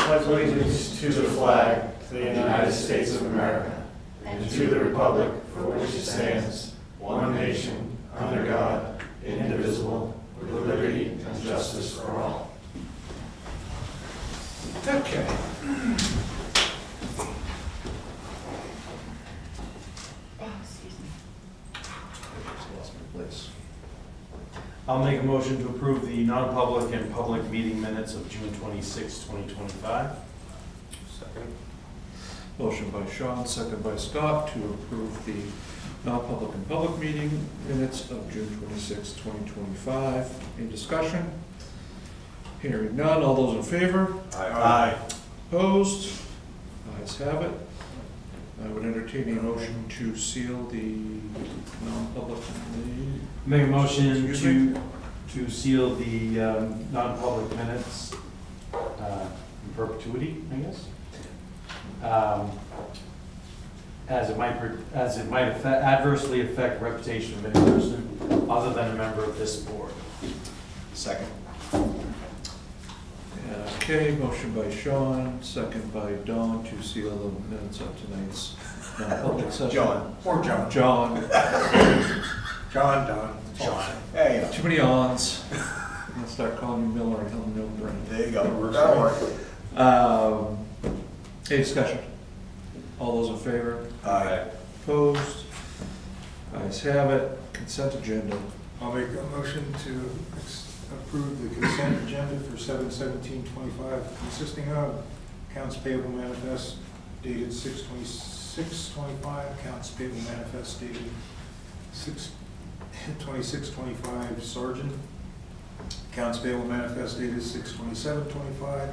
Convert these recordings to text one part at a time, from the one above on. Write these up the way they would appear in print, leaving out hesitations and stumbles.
pledge allegiance to the flag of the United States of America and to the republic for which it stands, one nation, under God, indivisible, with liberty and justice for all. Okay. I'll make a motion to approve the non-public and public meeting minutes of June 26, 2025. Second. Motion by Sean, second by Scott, to approve the non-public and public meeting minutes of June 26, 2025. Any discussion? Hearing none, all those in favor? Aye. Opposed? Ayes have it. I would entertain a motion to seal the non-public. Make a motion Excuse me? to seal the non-public minutes in perpetuity, I guess. As it might adversely affect reputation of any person other than a member of this board. Second. Okay, motion by Sean, second by Don to seal the minutes of tonight's non-public session. John. Or John. John. John, Don. John. There you go. Too many ons. I'm gonna start calling you Miller and telling you Brain. There you go. That'll work. Any discussion? All those in favor? Aye. Opposed? Ayes have it. Consent agenda. I'll make a motion to approve the consent agenda for 7/17/25, consisting of accounts payable manifest dated 6/26/25, accounts payable manifest dated 6/26/25, Sergeant, accounts payable manifest dated 6/27/25,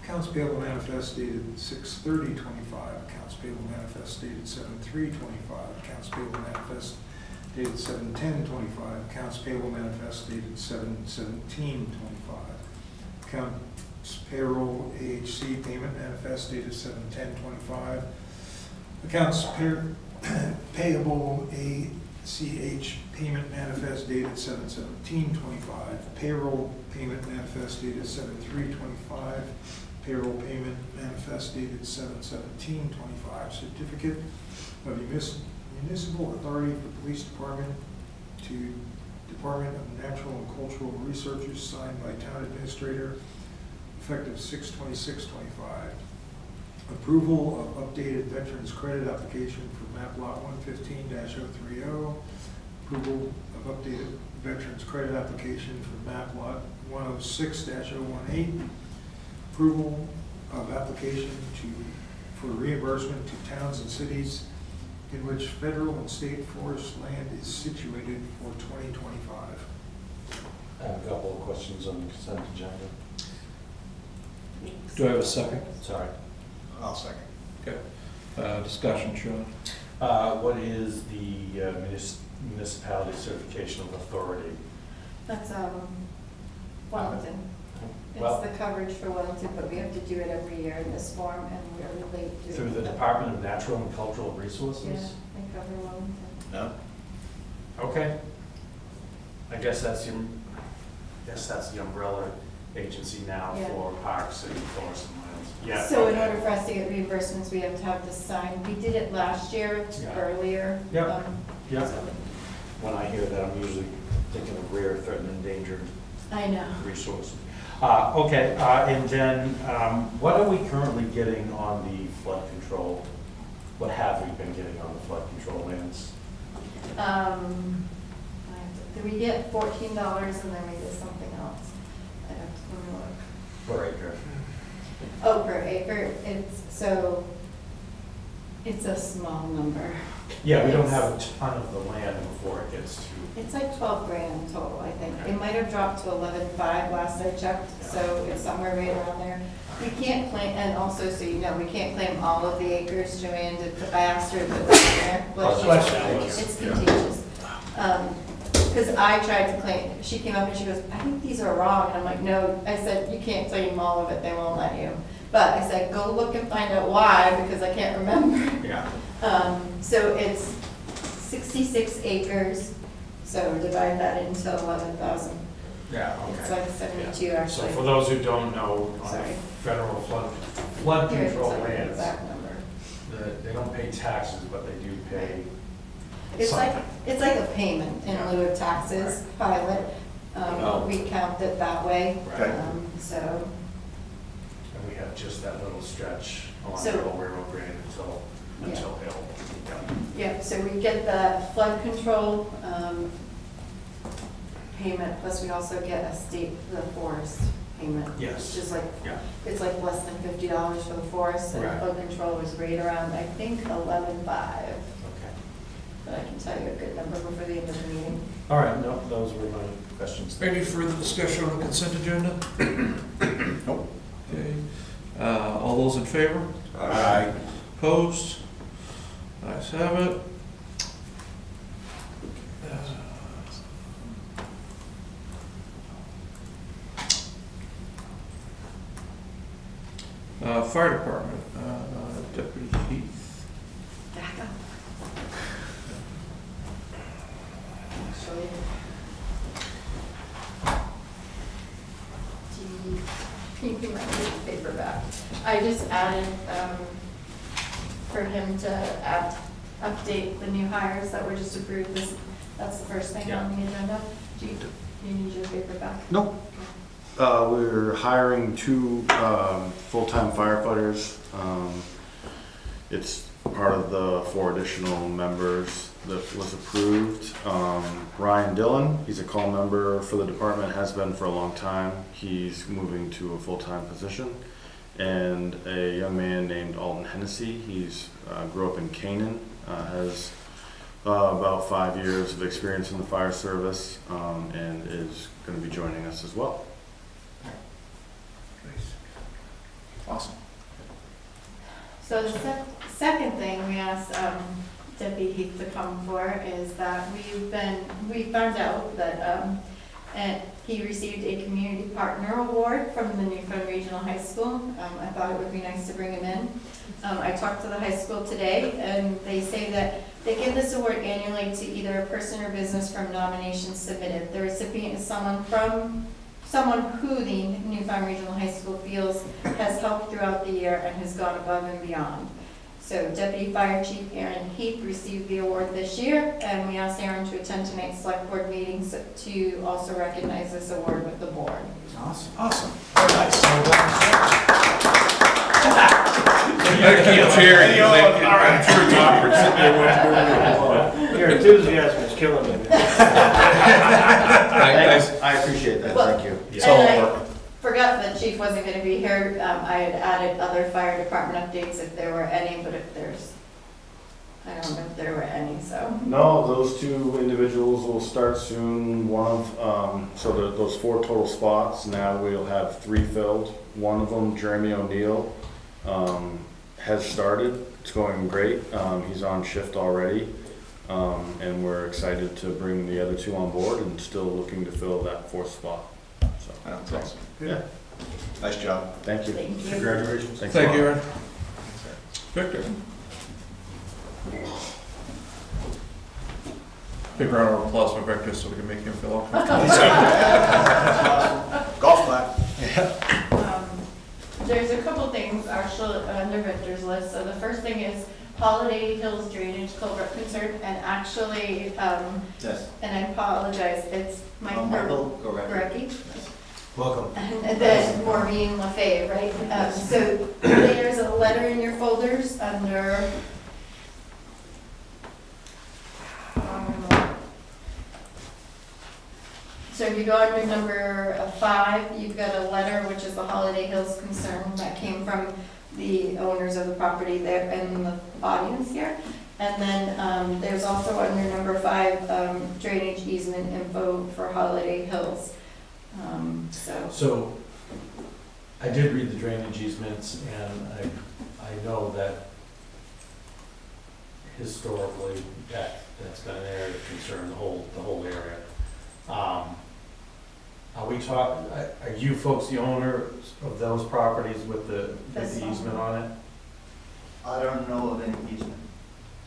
accounts payable manifest dated 6/30/25, accounts payable manifest dated 7/3/25, accounts payable manifest dated 7/10/25, accounts payable manifest dated 7/17/25, accounts payroll AHC payment manifest dated 7/10/25, accounts payable ACH payment manifest dated 7/17/25, payroll payment manifest dated 7/3/25, payroll payment manifest dated 7/17/25, certificate of municipal authority for police department to Department of Natural and Cultural Resources signed by town administrator effective 6/26/25. Approval of updated veterans credit application for map lot 115-030. Approval of updated veterans credit application for map lot 106-018. Approval of application for reimbursement to towns and cities in which federal and state forest land is situated for 2025. I have a couple of questions on the consent agenda. Do I have a second? Sorry. I'll second. Okay. Discussion, Sean. What is the municipality certification of authority? That's Wellington. Well, It's the coverage for Wellington, but we have to do it every year in this form, and we're late doing it. through the Department of Natural and Cultural Yeah, Resources? they cover Wellington. No? Okay. I guess that's the umbrella agency now Yeah. for parks and forests and lands. Yeah. So in okay. order for us to get reimbursements, we have to have this signed. We did it last year, Yeah. earlier. Yep. Yep. So- When I hear that, I'm usually thinking of rare, threatened, endangered I know. resources. Okay, and then what are we currently getting on the flood control? What have we been getting on the flood control lands? We get $14 and then we get something else. I have to let me look. Per acre. Oh, per acre, it's a small number. Yeah, we don't have a ton of the land before it gets to, It's like 12 grand total, I think. It might have dropped to 11.5 last I checked, so it's somewhere right around there. We can't claim, and also, so you know, we can't claim all of the acres, Joanne, I asked her to put that in there. Oh, bless you. It's contagious. Because I tried to claim, she came up and she goes, I think these are wrong. And I'm like, no, I said, you can't claim all of it, they won't let you. But I said, go look and find out why, because I can't remember. yeah. So it's 66 acres, so divide that into 11,000. Yeah, It's okay. like 72 So actually. for those who don't know, on Sorry. federal flood flood Here, I can control tell you the lands, exact number. they don't pay taxes, but they do pay It's like, something. it's like a payment in lieu of taxes, pilot. Oh. We count it that way. Right. So, And we have just that little stretch along So- the old railroad grade until Hill. yeah, so we get the flood control payment, plus we also get the forest payment. Yes. Which is like, Yeah. it's like less than $50 for the forest, and Right. flood control was right around, I think, 11.5. Okay. But I can tell you a good number before the end of the meeting. All right, no, those were my questions. Any further discussion on the consent agenda? Nope. Okay, all those in favor? Aye. Opposed? Ayes have it. Fire department, Deputy Heath. Back up. Actually. You can might need the paper back. I just added, for him to update the new hires that were just approved this, that's the first thing on the agenda. Do you need your paper back? Nope. We're hiring 2 full-time firefighters. It's part of the 4 additional members that was approved. Ryan Dillon, he's a call member for the department, has been for a long time. He's moving to a full-time position. And a young man named Alton Hennessy, he's grew up in Canaan, has about 5 years of experience in the fire service, and is going to be joining us as well. Awesome. So the second thing we asked Deputy Heath to come for is that we found out that and he received a community partner award from the Newfoundland Regional High School. I thought it would be nice to bring him in. I talked to the high school today, and they say that they give this award annually to either a person or business from nominations submitted. The recipient is someone who the Newfoundland Regional High School feels has helped throughout the year and has gone above and beyond. So Deputy Fire Chief Aaron Heath received the award this year, and we asked Aaron to attend tonight's select board meeting to also recognize this award with the board. Awesome. Awesome. Very nice. Keep cheering. I'm sure it's awkward sitting there. Your enthusiasm is killing me. I appreciate that, Well, thank you. And I forgot that Chief wasn't going to be here. I had added other fire department updates if there were any, but I don't know if there were any, so. No, those 2 individuals will start soon. Those 4 total spots, now we'll have 3 filled. One of them, Jeremy O'Neill, has started. It's going great. He's on shift already. And we're excited to bring the other 2 on board and still looking to fill that 4th spot. So, That's awesome. yeah, Nice job. thank you. Thank you. Congratulations. Thanks a Thank lot. you, Aaron. Victor. Big round of applause for Victor so we can make him feel all comfortable. Golf clap. There's a couple things actually under Victor's list. So the first thing is Holiday Hills Drainage Culvert Concern, and actually, Yes. and I apologize, it's Michael Gorecki. Welcome. And then Maureen LaFave, right? So there's a letter in your folders under, so if you go under number 5, you've got a letter, which is the Holiday Hills concern that came from the owners of the property there in the audience here. And then there's also under number 5, drainage easement info for Holiday Hills. So, I did read the drainage easements, and I know that historically, that's been an area of concern, the whole area. Are you folks the owners of those properties with the easement on it? I don't know of any easement.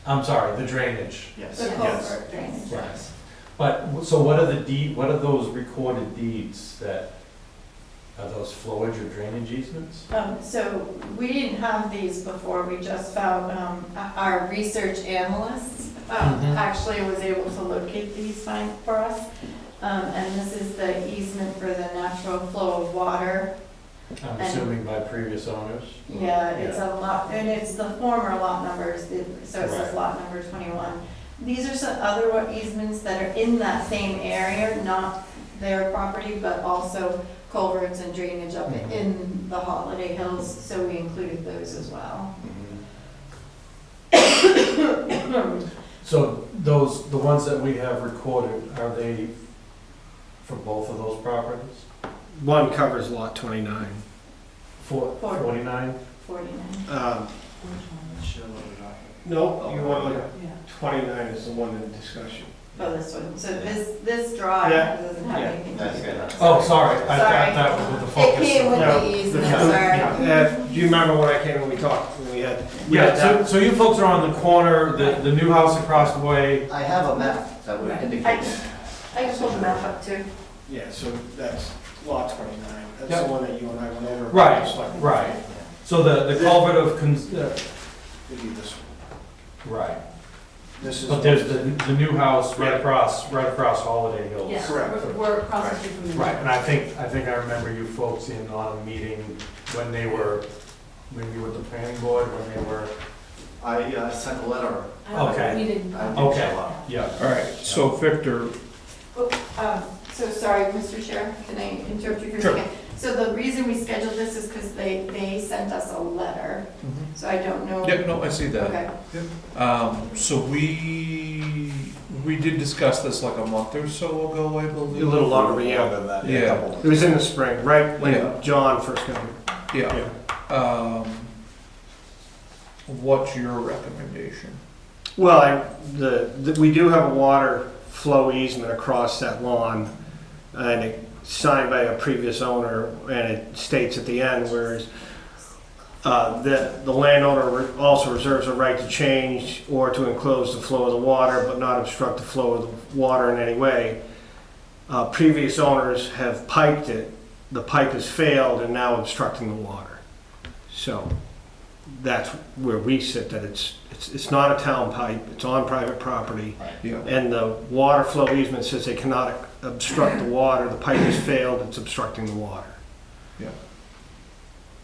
I'm sorry, the drainage. Yes. The culvert drainage. Right. But, so what are those recorded deeds that Are those flowage or drainage easements? So we didn't have these before, we just found, our research analyst, Mhm. actually was able to locate these for us. And this is the easement for the natural flow of water. I'm assuming by previous owners? Yeah, it's a lot, and it's the former lot numbers, so it says Right. lot number 21. These are some other easements that are in that same area, not their property, but also culverts and drainage up Mhm. in the Holiday Hills, so we included those as well. So those, the ones that we have recorded, are they for both of those properties? One covers lot 29. 49? 49. No, you want to look at 29 is the one in discussion. Oh, this one, so this drawing Yeah. doesn't have Yeah. anything to do with it. Oh, sorry, I Sorry. thought that was with the It focus. came with No, the easement, the- sorry. Do you remember when I came when we talked, when we had? Yeah, so you folks are on the corner, the new house across the way. I have a map that would Right. indicate. I can pull the map up too. Yeah, so that's lot 29. That's Yep. the one that you and I went over. Right, Just like- right. So the culvert of, It'd be this one. right. This is. But there's the new house right across Holiday Hills. Yeah, Correct. we're across the street from the. Right, and I think I remember you folks in on a meeting when they were, maybe with the planning board, when they were, I sent a letter. Okay. We didn't. I didn't Okay. show up. yeah. All right, so Victor, So sorry, Mr. Chair, can I interrupt you for a Sure. second? So the reason we scheduled this is because they sent us a letter, so I don't know. yeah, no, I see that. Okay, So we did discuss this like a month or so ago, I believe. A little longer, but yeah. than that, Yeah. a couple It was in the spring, right Yeah. when John first got here. Yeah. What's your recommendation? Well, we do have a water flow easement across that lawn, and it's signed by a previous owner, and it states at the end, whereas the landowner also reserves a right to change or to enclose the flow of the water, but not obstruct the flow of the water in any way. Previous owners have piped it, the pipe has failed and now obstructing the water. So that's where we sit, that it's not a town pipe, it's on private property. Yeah. And the water flow easement says they cannot obstruct the water, the pipe has failed, it's obstructing the water.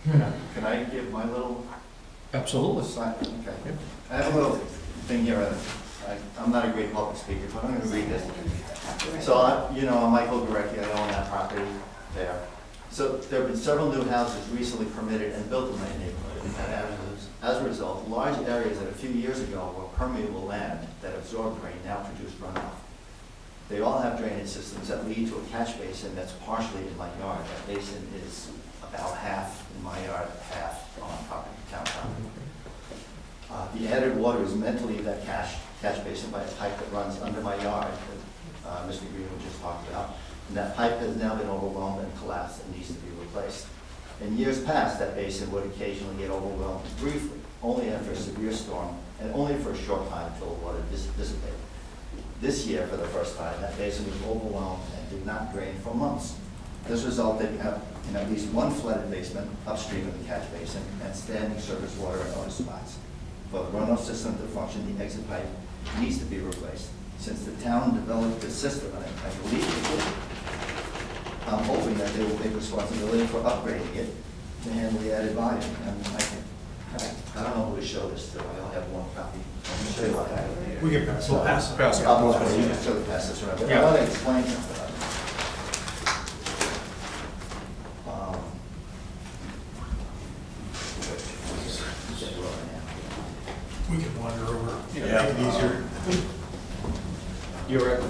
Can I give my little Absolutely. sign? Okay. I have a little thing here. I'm not a great public speaker, but I'm gonna read this. So, I'm Michael Gurecki, I own that property there. So there have been several new houses recently permitted and built in my neighborhood. And as a result, large areas that a few years ago were permeable land that absorbed rain now produce runoff. They all have drainage systems that lead to a catch basin that's partially in my yard. That basin is about half in my yard, half on property, town property. The added water is meant to leave that catch basin by a pipe that runs under my yard, that Mr. Greenwood just talked about. And that pipe has now been overwhelmed and collapsed and needs to be replaced. In years past, that basin would occasionally get overwhelmed briefly, only after a severe storm, and only for a short time until the water dissipated. This year, for the first time, that basin was overwhelmed and did not drain for months. This resulted in at least one flooded basement upstream of the catch basin and standing surface water in other spots. For the runoff system to function, the exit pipe needs to be replaced. Since the town developed this system, and I believe it will, I'm hoping that they will take responsibility for upgrading it to handle the added volume. And I don't know who to show this to. I only have one copy. I'm gonna show you what I have here. We can pass We'll pass it. Pass it. I'm not going to show the pass this around, but I want to explain something. We can wander over. Yeah. Make it easier. You're at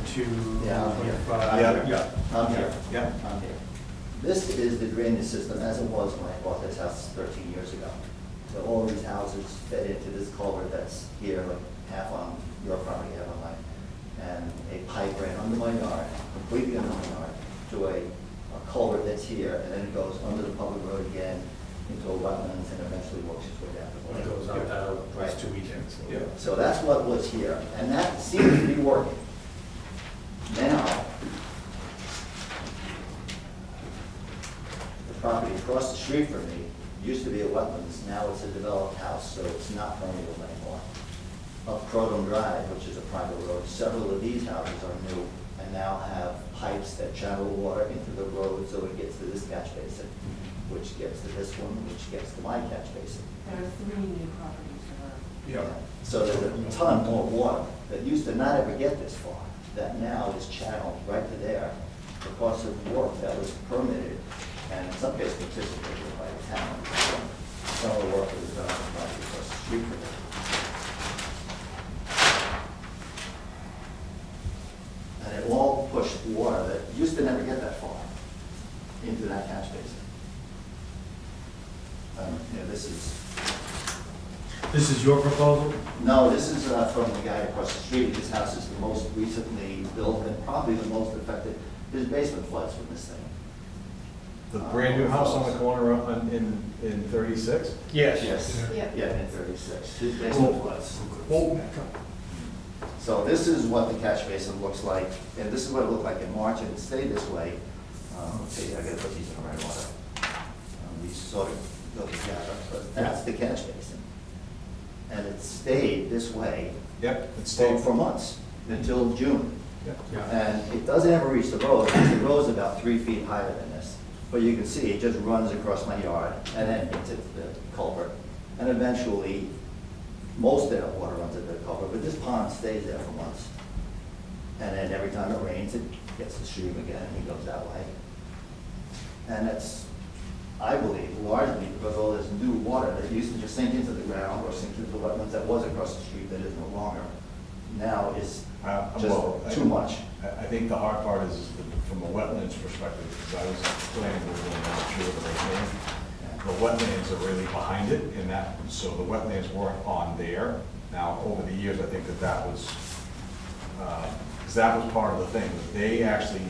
225? Yeah. I'm here. Yeah. I'm here. This is the drainage system as it was when I bought this house 13 years ago. So all these houses fed into this culvert that's here, like half on your property, half on mine. And a pipe ran under my yard, completely under my yard, to a culvert that's here, and then it goes under the public road again into a wetlands and eventually works its way down the It lake. goes out that, Right. those 2 weekends. Yeah. So that's what was here, and that seems to be working. Now, street from me used to be a wetlands, now it's a developed house, so it's not permeable anymore. Up Croton Drive, which is a private road, several of these houses are new and now have pipes that channel water into the road so it gets to this catch basin, which gets to this one, which gets to my catch basin. There are 3 new properties that are. Yeah. So there's a ton more water that used to not ever get this far, that now is channeled right to there because of work that was permitted and in some cases participated by the town. Some of the work that was done on the project across the street from it. And it all pushed water that used to never get that far into that catch basin. This is your proposal? No, this is from the guy across the street. His house is the most recently built and probably the most affected. His basement floods from this thing. The brand new house on the corner in 36? Yes. Yes, Yeah. yeah, in 36. His basement floods. So this is what the catch basin looks like, and this is what it looked like in March, and it stayed this way. Let's see, I gotta put these in the right order. These sort of go together, but that's the catch basin. And it stayed this way Yep, it stayed. for months, until June. Yeah. And it doesn't ever reach the road, because the road's about 3 feet higher than this. But you can see, it just runs across my yard, and then gets into the culvert. And eventually, most of that water runs into the culvert, but this pond stays there for months. And then every time it rains, it gets the stream again, and it goes that way. And that's, I believe, largely because all this new water that used to just sink into the ground or sink into the wetlands that was across the street that is no longer, now is Well, just too much. I think the hard part is from a wetlands perspective, because I was planning board when I was sure the wetlands are really behind it in that, so the wetlands weren't on there. Now, over the years, I think that was, because that was part of the thing, that they actually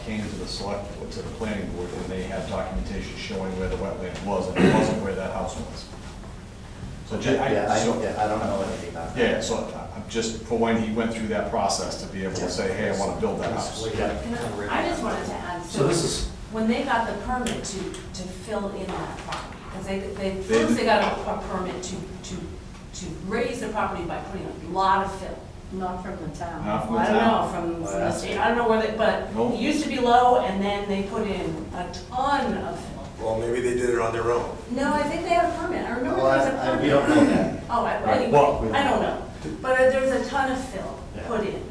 came to to the planning board, and they had documentation showing where the wetland was, and it wasn't where that house was. So I don't know anything about that. yeah, so I'm just, for when he went through that process, to be able to say, hey, I want to build that house. Yeah. And I just wanted to add, So this is, when they got the permit to fill in that property, because first they got a permit to raise the property by putting a lot of fill. Not from the town. Not from the I don't town. know, from Well, the that's- state, I don't know where they, but Nope. it used to be low, and then they put in a ton of fill. Well, maybe they did it on their own. No, I think they had a permit, I remember Well, there was a permit. we don't know that. Oh, Right. Well, anyway, I don't know, but there's a ton of fill Yeah. put in.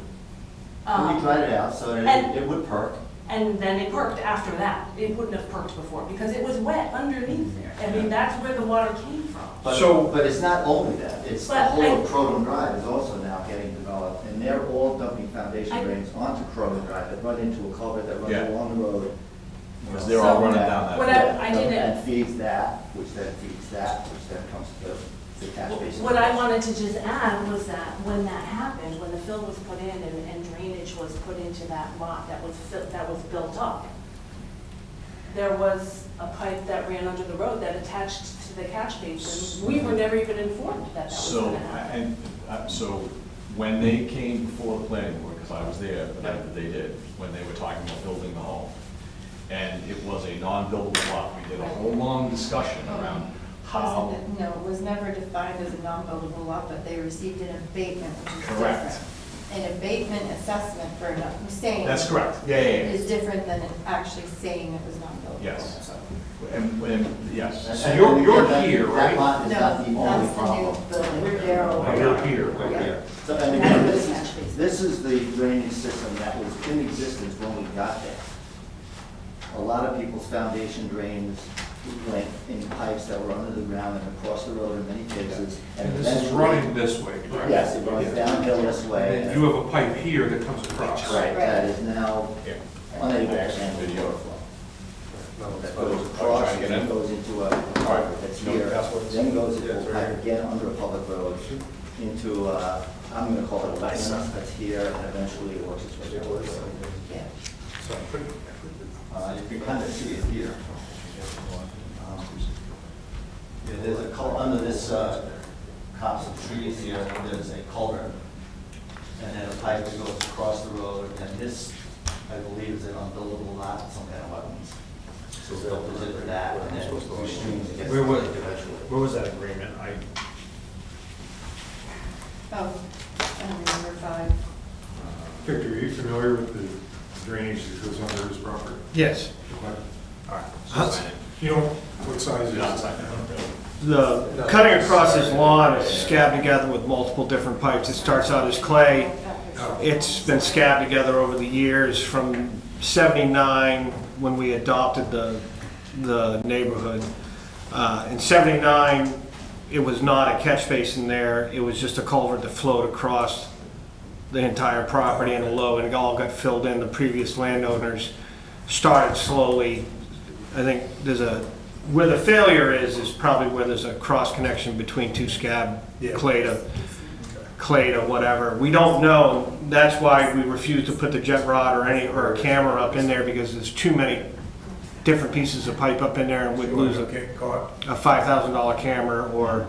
And we tried it out, so and- it would perk. And then it perked after that. It wouldn't have perked before because it was wet underneath there. I mean, that's where the water came from. But it's not only that, it's the But whole of Croton Drive is also now getting developed, and they're all dumping foundation I- drains onto Croton Drive that run into a culvert that Yeah. runs along the road. Because they're all So- running down that. What road. I didn't- And feeds that, which then feeds that, which then comes to the catch basin. What I wanted to just add was that when that happened, when the fill was put in and drainage was put into that lot that was built up, there was a pipe that ran under the road that attached to the catch basin. We were never even informed that was So, gonna happen. so when they came before the planning board, because I was there the night that they did, when they were talking about building the home, and it was a non-buildable lot, we did a whole long discussion around how. No, it was never defined as a non-buildable lot, but they received an abatement, which is Correct. different. An abatement assessment for saying. That's correct, yeah. Is different than actually saying it was non-buildable. Yes. Yes, And- so and you're that- here, That right? lot No, is not the only that's the new problem. building, we're there Oh, over. you're here, Yeah. okay. So, and again, this is the drainage system that was in existence when we got there. A lot of people's foundation drains went in pipes that were under the ground and across the road in many cases. and this is eventually- running this way, correct? Yes, it runs downhill this way. And you have a pipe here that comes across. Right, that is now Yeah. unable I to actually handle the video. overflow. That goes across, Trying to get then in. goes into a culvert that's No here, passwords? then goes into Yeah, a it's right pipe here. again under a public road, into, I'm gonna call it a wetlands that's here, and eventually it works its way down. Yeah. You can kind of see it here. Yeah, there's a under this copse of trees here, there's a culvert, and then a pipe that goes across the road, and this, I believe, is an unbuildable lot, some kind of wetlands. So they'll present that, and then the streams get Where was- eventually. Where was that agreement? Oh, I don't remember 5. Victor, are you familiar with the drainage that goes under his property? Yes. All right. Huh? You know, what size is Not it? signed. The cutting across his lawn is scabbed together with multiple different pipes. It starts out as clay. It's been scabbed together over the years from '79 when we adopted the neighborhood. In '79, it was not a catch basin there. It was just a culvert that flowed across the entire property in a low, and it all got filled in. The previous landowners started slowly. I think where the failure is probably where there's a cross connection between two scab, Yeah. clay to whatever. We don't know. That's why we refuse to put the jet rod or a camera up in there, because there's too many different pieces of pipe up in there, and we'd lose a Get caught. $5,000 camera, or,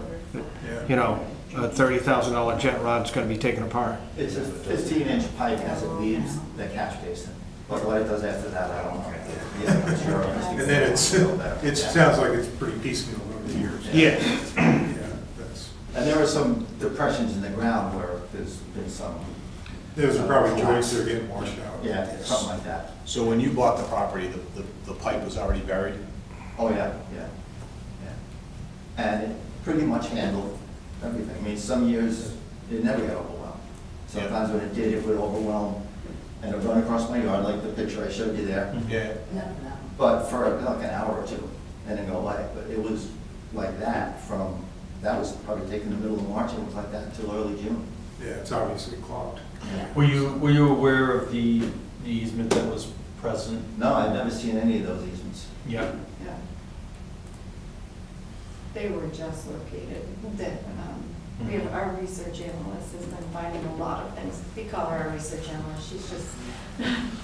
Yeah. a $30,000 jet rod's gonna be taken apart. It's a 15-inch pipe as it leaves the catch basin, but what it does after that, I don't know. Yeah, I'm sure. And then it sounds like it's pretty piecemeal over the years. Yeah. Yeah, that's, And there are some depressions in the ground where there's been some, those are probably joints that are getting washed out. yeah, something like that. So when you bought the property, the pipe was already buried? Oh, yeah, yeah, yeah. And it pretty much handled everything. I mean, some years, it never got overwhelmed. Sometimes when it did, it would overwhelm, and it would run across my yard, like the picture I showed you there. Yeah. No. But for like an hour or two, and then go away. But it was like that that was probably taken in the middle of March, it was like that until early June. Yeah, it's obviously clogged. Were you aware of the easement that was present? No, I've never seen any of those easements. Yeah. Yeah. They were just located. We have our research analyst has been finding a lot of things. We call her a research analyst.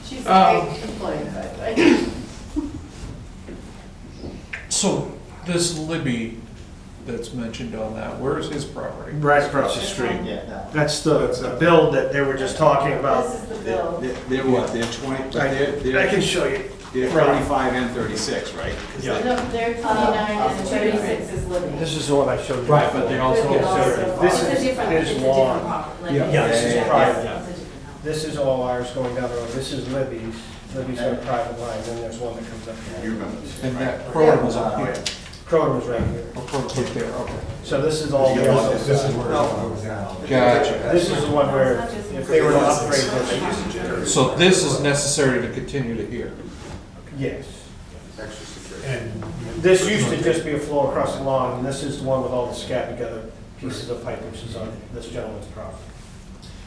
She's a great employee, by the way. So this Libby that's mentioned on that, where is his property? Right across the street. Yeah, that. That's the build that they were just talking about. This is the bill. They're what, they're 20, I can show you. they're 35 and 36, right? 'Cause Yeah. they- No, they're 29 and 36 is living. This is the one I showed you. Right, but they also. This It's a is different, his it's a lawn. different property. Yeah, this is Yes, private. it's a different house. This is all ours going down the road. This is Libby's. Libby's got a private line, then there's one that comes up You here. remember this, And right? that Croydon was up here. Croydon was right here. Oh, Croydon was there, okay. So this is all. This is where it goes down. Gotcha. This is the one where if they were to upgrade this. So this is necessary to continue to here. Yes. Extra security. And This used to just be a flow across the lawn, and this is the one with all the scab together pieces of pipe, which is on this gentleman's property.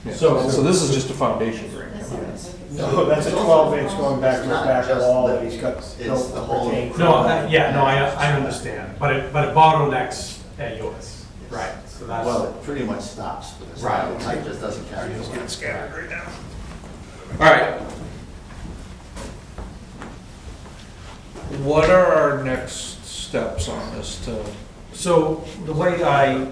Yeah. So- So this is just a foundation drain. This is- No, that's a 12-inch going back to the back wall that he's got It's built the whole- retained. No, I understand, but it bottlenecks at yours, right, so that's. Well, it pretty much stops, because Right. the pipe just doesn't carry it's over. getting scattered right now. All right. What are our next steps on this to? So the way I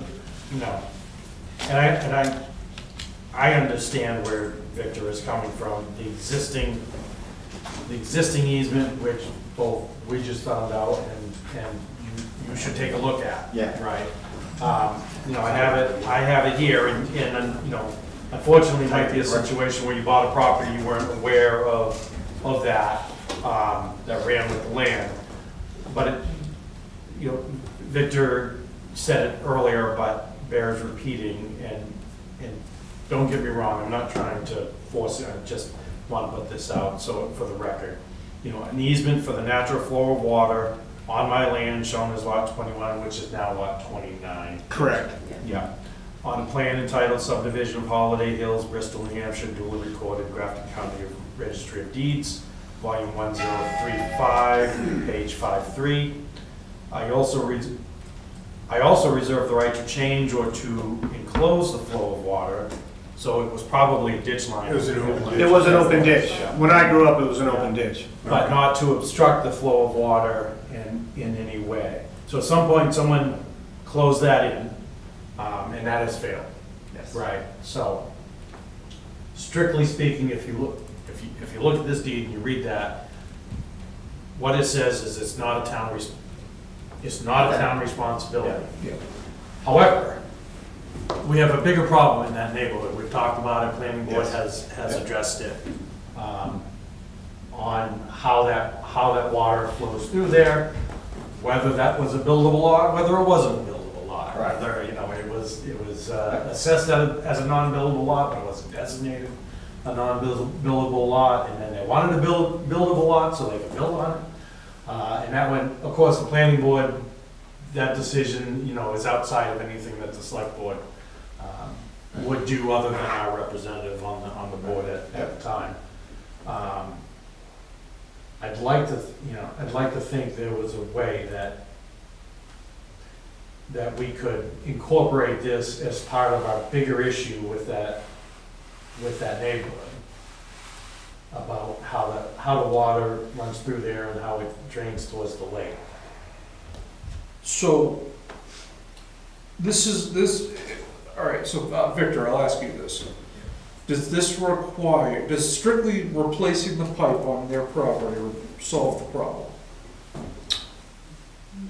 understand where Victor is coming from, the existing easement, which both we just found out and you should take a look at. Yeah. Right? I have it here and, unfortunately it might be a situation where you bought a property, you weren't aware of that, that ran with the land. But it, Victor said it earlier, but bears repeating, and don't get me wrong, I'm not trying to force it, I just want to put this out, so for the record. An easement for the natural flow of water on my land shown as lot 21, which is now lot 29. Correct. Yeah. On a plan entitled subdivision of Holiday Hills, Bristol, New Hampshire, duly recorded, Grafton County Registry of Deeds, volume 1035, page 53. I also reserve the right to change or to enclose the flow of water, so it was probably a ditch line. It was an open ditch. It was an open ditch. When I grew up, it was an open ditch. But not to obstruct the flow of water in any way. So at some point, someone closed that in, and that has failed. Yes. Right, so strictly speaking, if you look at this deed and you read that, what it says is it's not a town responsibility. Yeah. However, we have a bigger problem in that neighborhood. We've talked about it, planning board has addressed it. On how that water flows through there, whether that was a buildable lot, whether it wasn't a buildable lot. Right. Whether, you know, it was assessed as a non-buildable lot, but it wasn't designated a non-buildable lot, and then they wanted a buildable lot so they could build on it. And that went, of course, the planning board, that decision, you know, is outside of anything that the select board would do other than our representative on the board at the time. I'd like to think there was a way that we could incorporate this as part of our bigger issue with that neighborhood, about how the water runs through there and how it drains towards the lake. So, all right, so Victor, I'll ask you this. Does strictly replacing the pipe on their property solve the problem?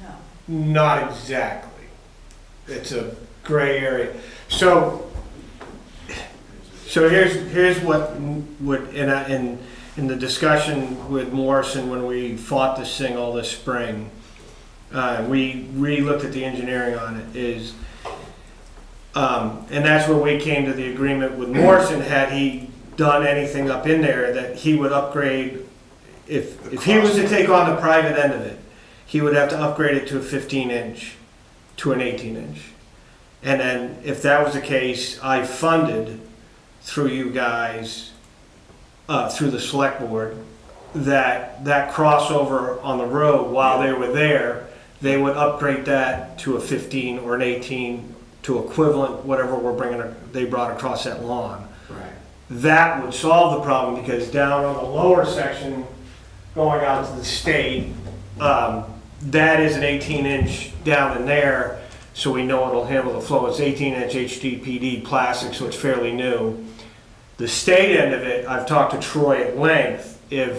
No. Not exactly. It's a gray area. So here's what would, in the discussion with Morrison when we fought this thing all this spring, we re-looked at the engineering on it, and that's where we came to the agreement with Morrison. Had he done anything up in there, that he would upgrade, if he was to take on the private end of it, he would have to upgrade it to a 15-inch to an 18-inch. And then if that was the case, I funded through you guys, through the select board, that crossover on the road while they were there, they would upgrade that to a 15 or an 18 to equivalent whatever they brought across that lawn. Right. That would solve the problem, because down on the lower section going out to the state, that is an 18-inch down in there, so we know it'll handle the flow. It's 18-inch HDPD plastic, so it's fairly new. The state end of it, I've talked to Troy at length, they're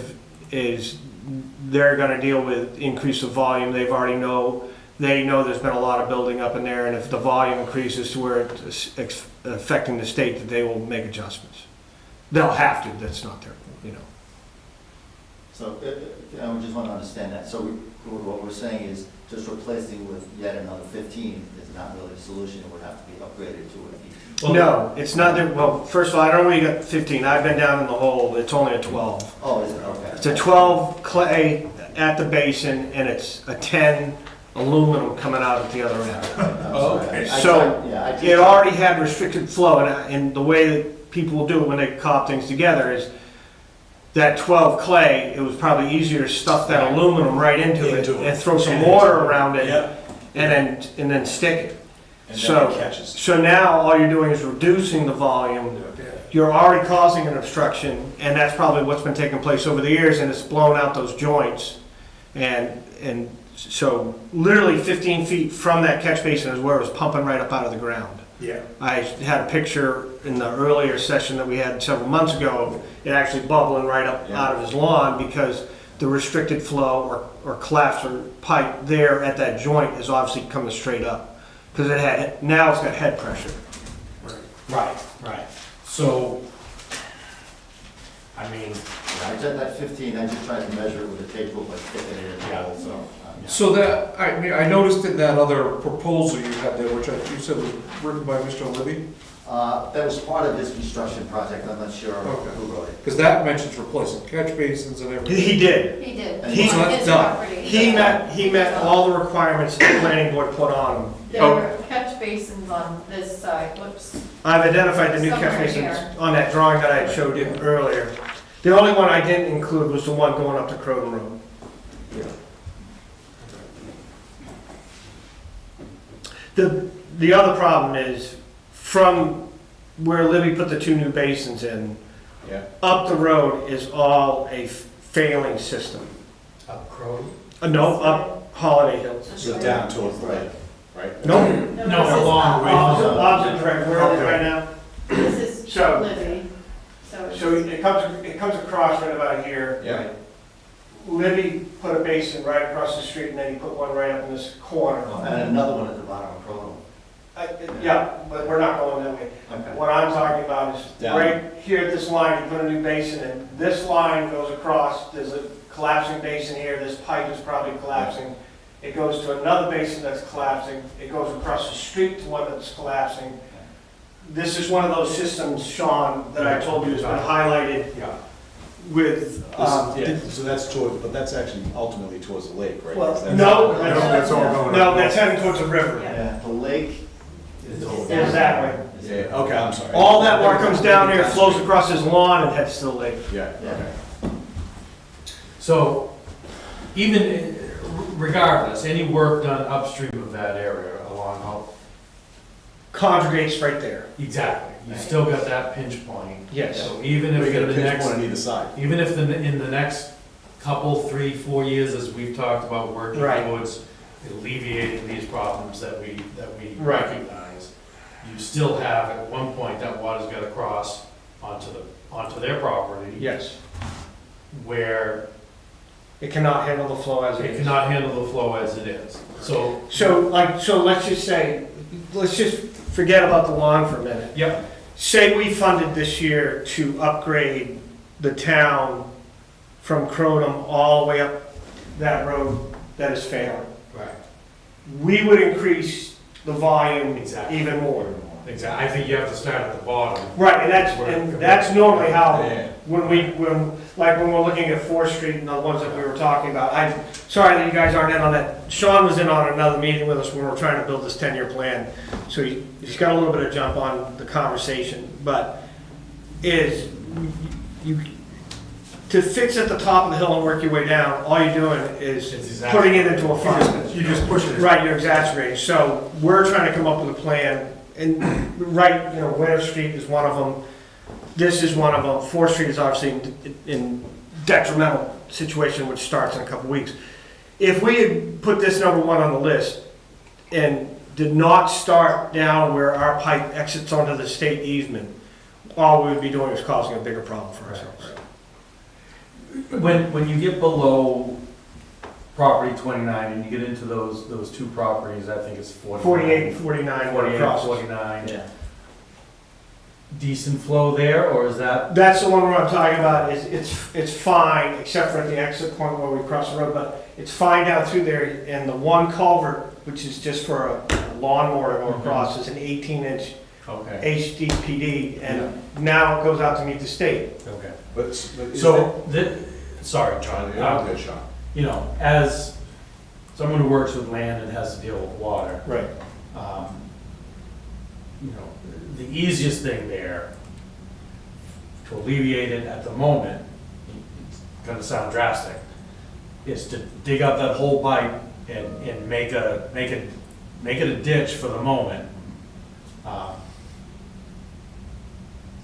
going to deal with increase of volume. They know there's been a lot of building up in there, and if the volume increases to where it's affecting the state, that they will make adjustments. They'll have to. That's not their, you know. So, I just want to understand that. So what we're saying is just replacing with yet another 15 is not really a solution. It would have to be upgraded to an 18. Well, no, it's not that. Well, first of all, I don't know where you got 15. I've been down in the hole. It's only a 12. Oh, is it? Okay. It's a 12 clay at the basin, and it's a 10 aluminum coming out at the other end. Okay. So it already had restricted flow, and the way that people will do it when they cop things together is that 12 clay, it was probably easier to stuff that aluminum right into it and throw some water around it and then stick it. And then it catches. So now all you're doing is reducing the volume. You're already causing an obstruction, and that's probably what's been taking place over the years, and it's blown out those joints. And so literally 15 feet from that catch basin is where it was pumping right up out of the ground. Yeah. I had a picture in the earlier session that we had several months ago of it actually bubbling right up out of his lawn, because the restricted flow or clefts or pipe there at that joint is obviously coming straight up, because now it's got head pressure. Right. So, I mean, I did that 15, I just tried to measure it with a tape rule by sticking it in the hole, so. So that, I noticed in that other proposal you had there, which you said was written by Mr. Libby, That was part of his construction project, I'm not sure Okay. who wrote it. because that mentions replacing catch basins and everything. He did. He did. He- On his done. property. He met all the requirements the planning board put on him. There were catch basins on this side, whoops. I've identified the new catch Somewhere basins here. on that drawing that I showed you earlier. The only one I didn't include was the one going up to Croton Road. The other problem is, from where Libby put the two new basins in, up the road is all a failing system. up Crow. No, up Holiday Hills. So down towards the lake, right? No, No, No, this is along up. with- opposite direct, where are they right now? This is So- Libby, so. So it comes across right about here. Yeah. Libby put a basin right across the street, and then he put one right up in this corner. And another one at the bottom of Croton. Yeah, but we're not going that way. Okay. What I'm talking about is Down. right here at this line, you put a new basin in. This line goes across, there's a collapsing basin here, this pipe is probably collapsing. It goes to another basin that's collapsing. It goes across the street to one that's collapsing. This is one of those systems, Sean, that I told you has been highlighted Yeah. with, Yeah, so that's toward, but that's actually ultimately towards the lake, right? well, That's- no, That's all going no, up. that's heading towards the river. Yeah, the lake is over Is there. that way. Yeah, okay, I'm sorry. All that water comes down there, flows across his lawn and heads to the lake. Yeah, Yeah. okay. So even regardless, any work done upstream of that area along how, Congregates right there. exactly, you still got that pinch point. Yes. So even We if got in a the pinch next, point on either side. even if in the next couple, 3, 4 years, as we've talked about working Right. towards alleviating these problems that we Right. recognize, you still have, at one point, that water's gotta cross onto their property. Yes. Where It cannot handle the flow as it it is. cannot handle the flow as it is. So, So let's just say, let's just forget about the lawn for a minute. yep, Say we funded this year to upgrade the town from Croton all the way up that road that is failing. right. We would increase the volume Exactly. even more. Exactly, I think you have to start at the bottom. Right, and that's normally how, Yeah. when we're looking at 4th Street and the ones that we were talking about, I'm sorry that you guys aren't in on that. Sean was in on another meeting with us when we were trying to build this 10-year plan, so he's got a little bit of jump on the conversation, but to fix at the top of the hill and work your way down, all you're doing is It's exactly- putting it into a fund. You just push it. Right, you're exacerbating. So we're trying to come up with a plan, and right, Winter Street is one of them. This is one of them. 4th Street is obviously in detrimental situation, which starts in a couple weeks. If we had put this number 1 on the list and did not start down where our pipe exits onto the state easement, all we would be doing is causing a bigger problem for ourselves. When you get below property 29 and you get into those two properties, I think it's 48 and 49 were 48, across. 49. Yeah. Decent flow there, or is that? That's the one where I'm talking about, it's fine, except for at the exit point where we cross the road, but it's fine down through there, and the one culvert, which is just for a lawnmower to go across, is an 18-inch Okay, HDPD, and now it goes out to meet the state. okay. But is So, sorry, that- John. Yeah, good shot. You know, as someone who works with land and has to deal with water, Right. you know, the easiest thing there to alleviate it at the moment, it's gonna sound drastic, is to dig up that whole pipe and make it a ditch for the moment.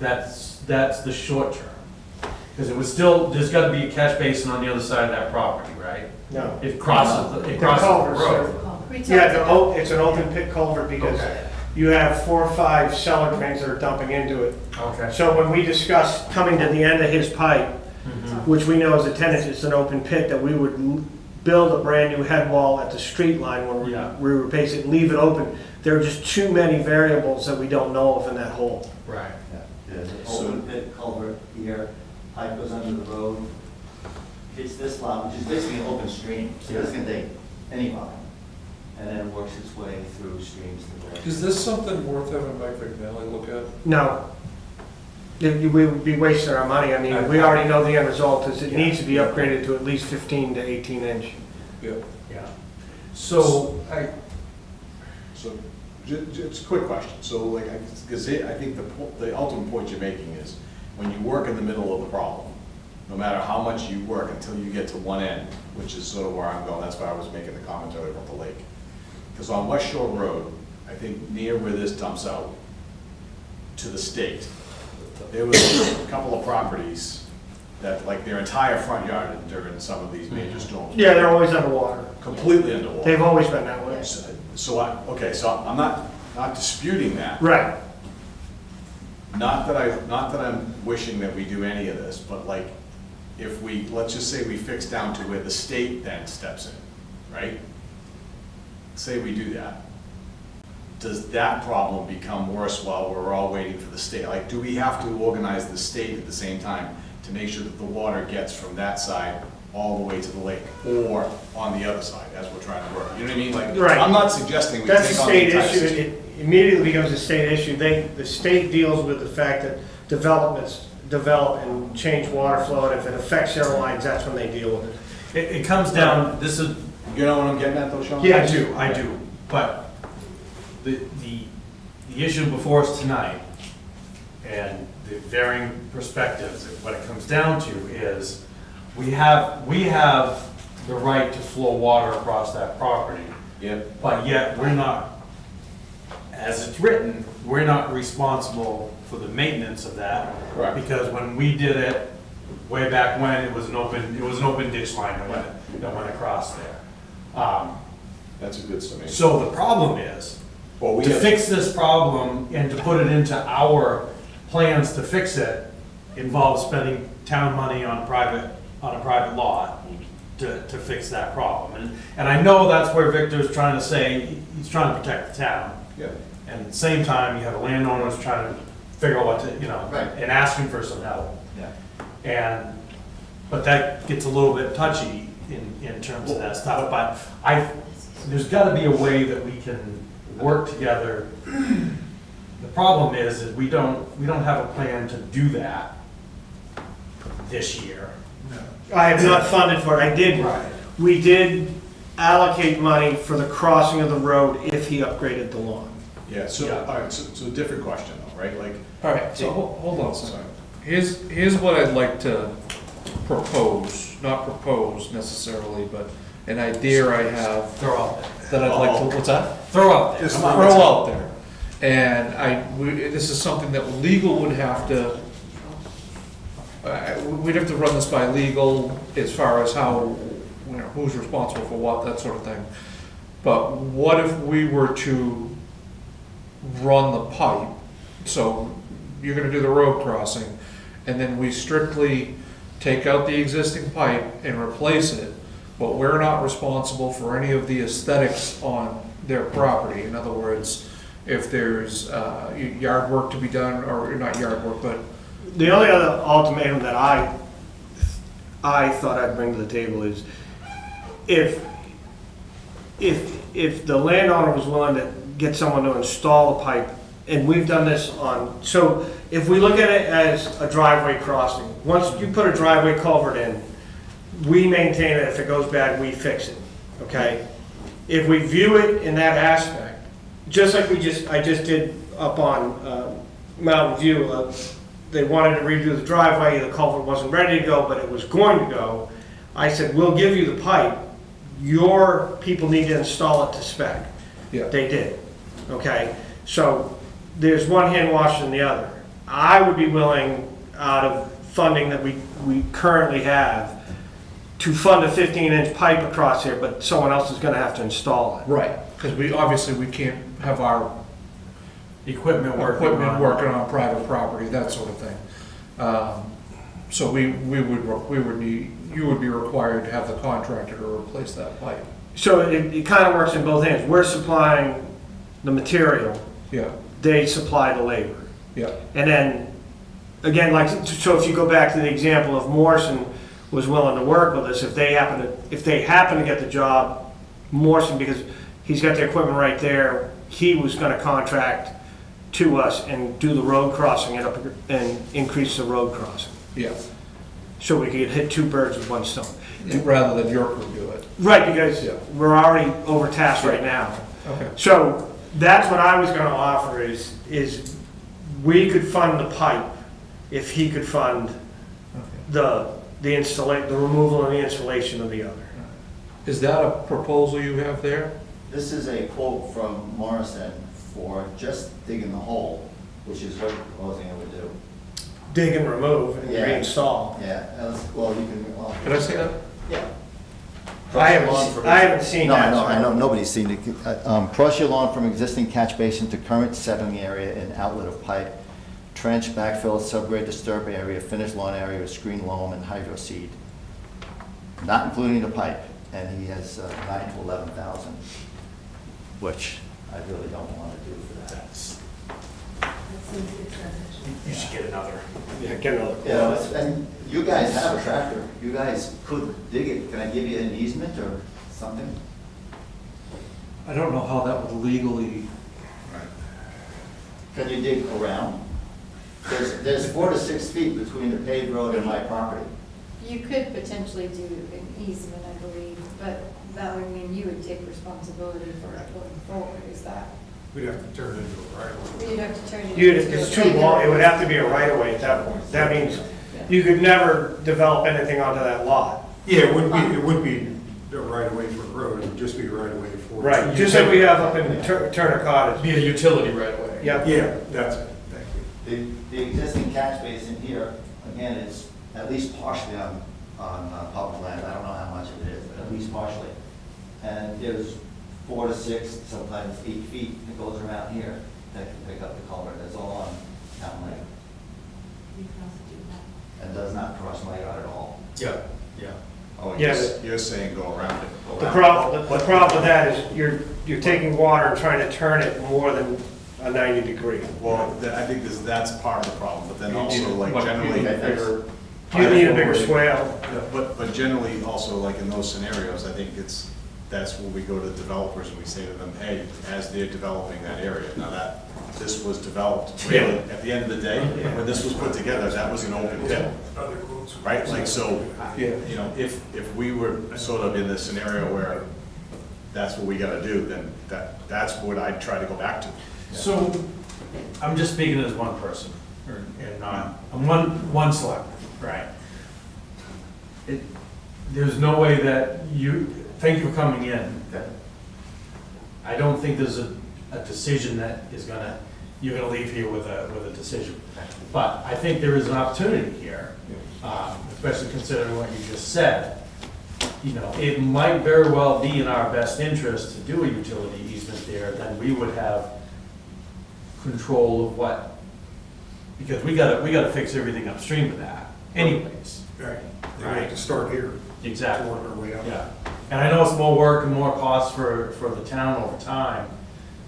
That's the short term. Because it was still, there's gotta be a catch basin on the other side of that property, right? No. It crosses the They're road. culverts, it's an open pit culvert because Okay. you have 4 or 5 cellar drains that are dumping into it. Okay. So when we discussed coming to the end of his pipe, which we know is a 10 inch, it's an open pit, that we would build a brand new head wall at the street line when Yeah. we replace it, leave it open. There are just too many variables that we don't know of in that hole. Right. There's an open pit culvert here, pipe goes under the road, hits this lot, which is basically an open stream, so it doesn't take any volume, and then works its way through streams to the lake. Is this something worth having Mike McNally look at? No. We would be wasting our money. I mean, we already know the end result is it needs to be upgraded to at least 15 to 18 inch. Yeah. Yeah. So, So, just a quick question. So, like, because I think the ultimate point you're making is, when you work in the middle of the problem, no matter how much you work until you get to one end, which is sort of where I'm going, that's why I was making the comment earlier about the lake. Because on West Shore Road, I think near where this dumps out to the state, there was a couple of properties that, like, their entire front yard during some of these major storms. Yeah, they're always underwater. Completely underwater. They've always been that way. So I'm not disputing that. Right. Not that I'm wishing that we do any of this, but like, if we, let's just say we fix down to where the state then steps in, right? Say we do that. Does that problem become worse while we're all waiting for the state? Like, do we have to organize the state at the same time to make sure that the water gets from that side all the way to the lake, or on the other side as we're trying to work? You know what I mean? Like, Right. I'm not suggesting we That's a take on the state entire issue. system. It immediately becomes a state issue. The state deals with the fact that developments develop and change water flow, and if it affects their lines, that's when they deal with it. It comes down, this is, You know what I'm getting at though, Sean? Yeah. I do, but the issue before us tonight and the varying perspectives, what it comes down to is we have the right to flow water across that property, Yep. but yet we're not, as it's written, we're not responsible for the maintenance of that. Correct. Because when we did it, way back when, it was an open ditch line that went across there. That's a good summation. So the problem is, Well, we to have- fix this problem and to put it into our plans to fix it involves spending town money on a private lot to fix that problem. And I know that's where Victor's trying to say, he's trying to protect the town. Yeah. And at the same time, you have a landowner who's trying to figure out what to, Right. and asking for some help. Yeah. But that gets a little bit touchy in terms of that stuff. But there's gotta be a way that we can work together. The problem is we don't have a plan to do that this year. I have not funded for it. We did allocate money for the crossing of the road if he upgraded the lawn. Yeah, so, Yeah. all right, so a different question though, right? Like, All right, so hold on a sorry. second. Here's what I'd like to propose, not propose necessarily, but an idea I have Throw out there. that I'd like to, what's that? Throw out there. Just Come on. Throw out there. And this is something that legal would have to, we'd have to run this by legal as far as how, who's responsible for what, that sort of thing. But what if we were to run the pipe, so you're gonna do the road crossing, and then we strictly take out the existing pipe and replace it, but we're not responsible for any of the aesthetics on their property. In other words, if there's yard work to be done, or not yard work, but The only other ultimatum that I thought I'd bring to the table is if the landowner was willing to get someone to install a pipe, and we've done this so if we look at it as a driveway crossing, once you put a driveway culvert in, we maintain it. If it goes bad, we fix it, okay? If we view it in that aspect, just like I just did up on Mountain View, they wanted to redo the driveway, the culvert wasn't ready to go, but it was going to go. I said, we'll give you the pipe, your people need to install it to spec. yeah. They did, okay? So there's one hand washing the other. I would be willing, out of funding that we currently have, to fund a 15-inch pipe across here, but someone else is gonna have to install it. Right, because we can't have our Equipment equipment on. working on private property, that sort of thing. So you would be required to have the contractor to replace that pipe. So it kind of works in both ends. We're supplying the material, Yeah, they supply the labor. yeah, And then, again, so if you go back to the example of Morrison was willing to work with us, if they happen to get the job, Morrison, because he's got the equipment right there, he was gonna contract to us and do the road crossing and increase the road crossing. yeah. So we could hit two birds with one stone. Rather than your crew do it. Right, because Yeah. we're already overtasked right now. Okay. So that's what I was gonna offer is we could fund the pipe if he could fund the removal and the installation of the other. Is that a proposal you have there? This is a quote from Morrison for just digging the hole, which is what you're proposing it would do. Dig and remove and Yeah. reinstall. Yeah, well, you can. Can I see that? Yeah. I haven't seen No, that. I know, nobody's seen it. Cross your lawn from existing catch basin to current settling area and outlet of pipe. trench, backfill, subgrade, disturb area, finished lawn area with screen loam and hydro seed, not including the pipe, and he has 9 to 11,000, which I really don't want to do for that. You should get another. Yeah, get another You know, quote. and you guys have a tractor, you guys could dig it, can I give you an easement or something? I don't know how that would legally, Can you dig around? There's 4 to 6 feet between the paved road and my property. You could potentially do an easement, I believe, but that would mean you would take responsibility for it going forward, is that? We'd have to turn it into a right of way. You'd have to turn it You'd, into it's a too regular- long, it would have to be a right of way at that point. That means you could never develop anything onto that lot. Yeah, it wouldn't be a right of way for a road, it would just be a right of way for. Right, just like we have up in Turner Cottage. Be a utility right away. Yep. Yeah, that's it, thank you. The existing catch basin here, again, is at least partially on public land. I don't know how much it is, but at least partially. And there's 4 to 6, sometimes 8 feet that goes around here that can pick up the culvert. That's all on town land and does not cross my yard at all. Yeah, yeah. Oh, Yeah, you're saying go around it. go The around it. problem with that is you're taking water and trying to turn it more than a 90 degree. Well, I think that's part of the problem, but then also like But generally. bigger- You need a bigger swale. But generally also like in those scenarios, I think that's where we go to developers and we say to them, hey, as they're developing that area, now that this was developed, really, at the end of the day, when this was put together, that was an open pit, Other quotes. right? Like, so, Yeah. you know, if we were sort of in this scenario where that's what we gotta do, then that's what I'd try to go back to. So, I'm just speaking as one person, and not, I'm one selectman, right? There's no way that thank you for coming in. Okay. I don't think there's a decision that you're gonna leave here with a decision. But I think there is an opportunity here, especially considering what you just said. You know, it might very well be in our best interest to do a utility easement there, then we would have control of what, because we gotta fix everything upstream of that anyways. Right, we have to start here. Exactly. To work our way up. Yeah, and I know it's more work and more cost for the town over time,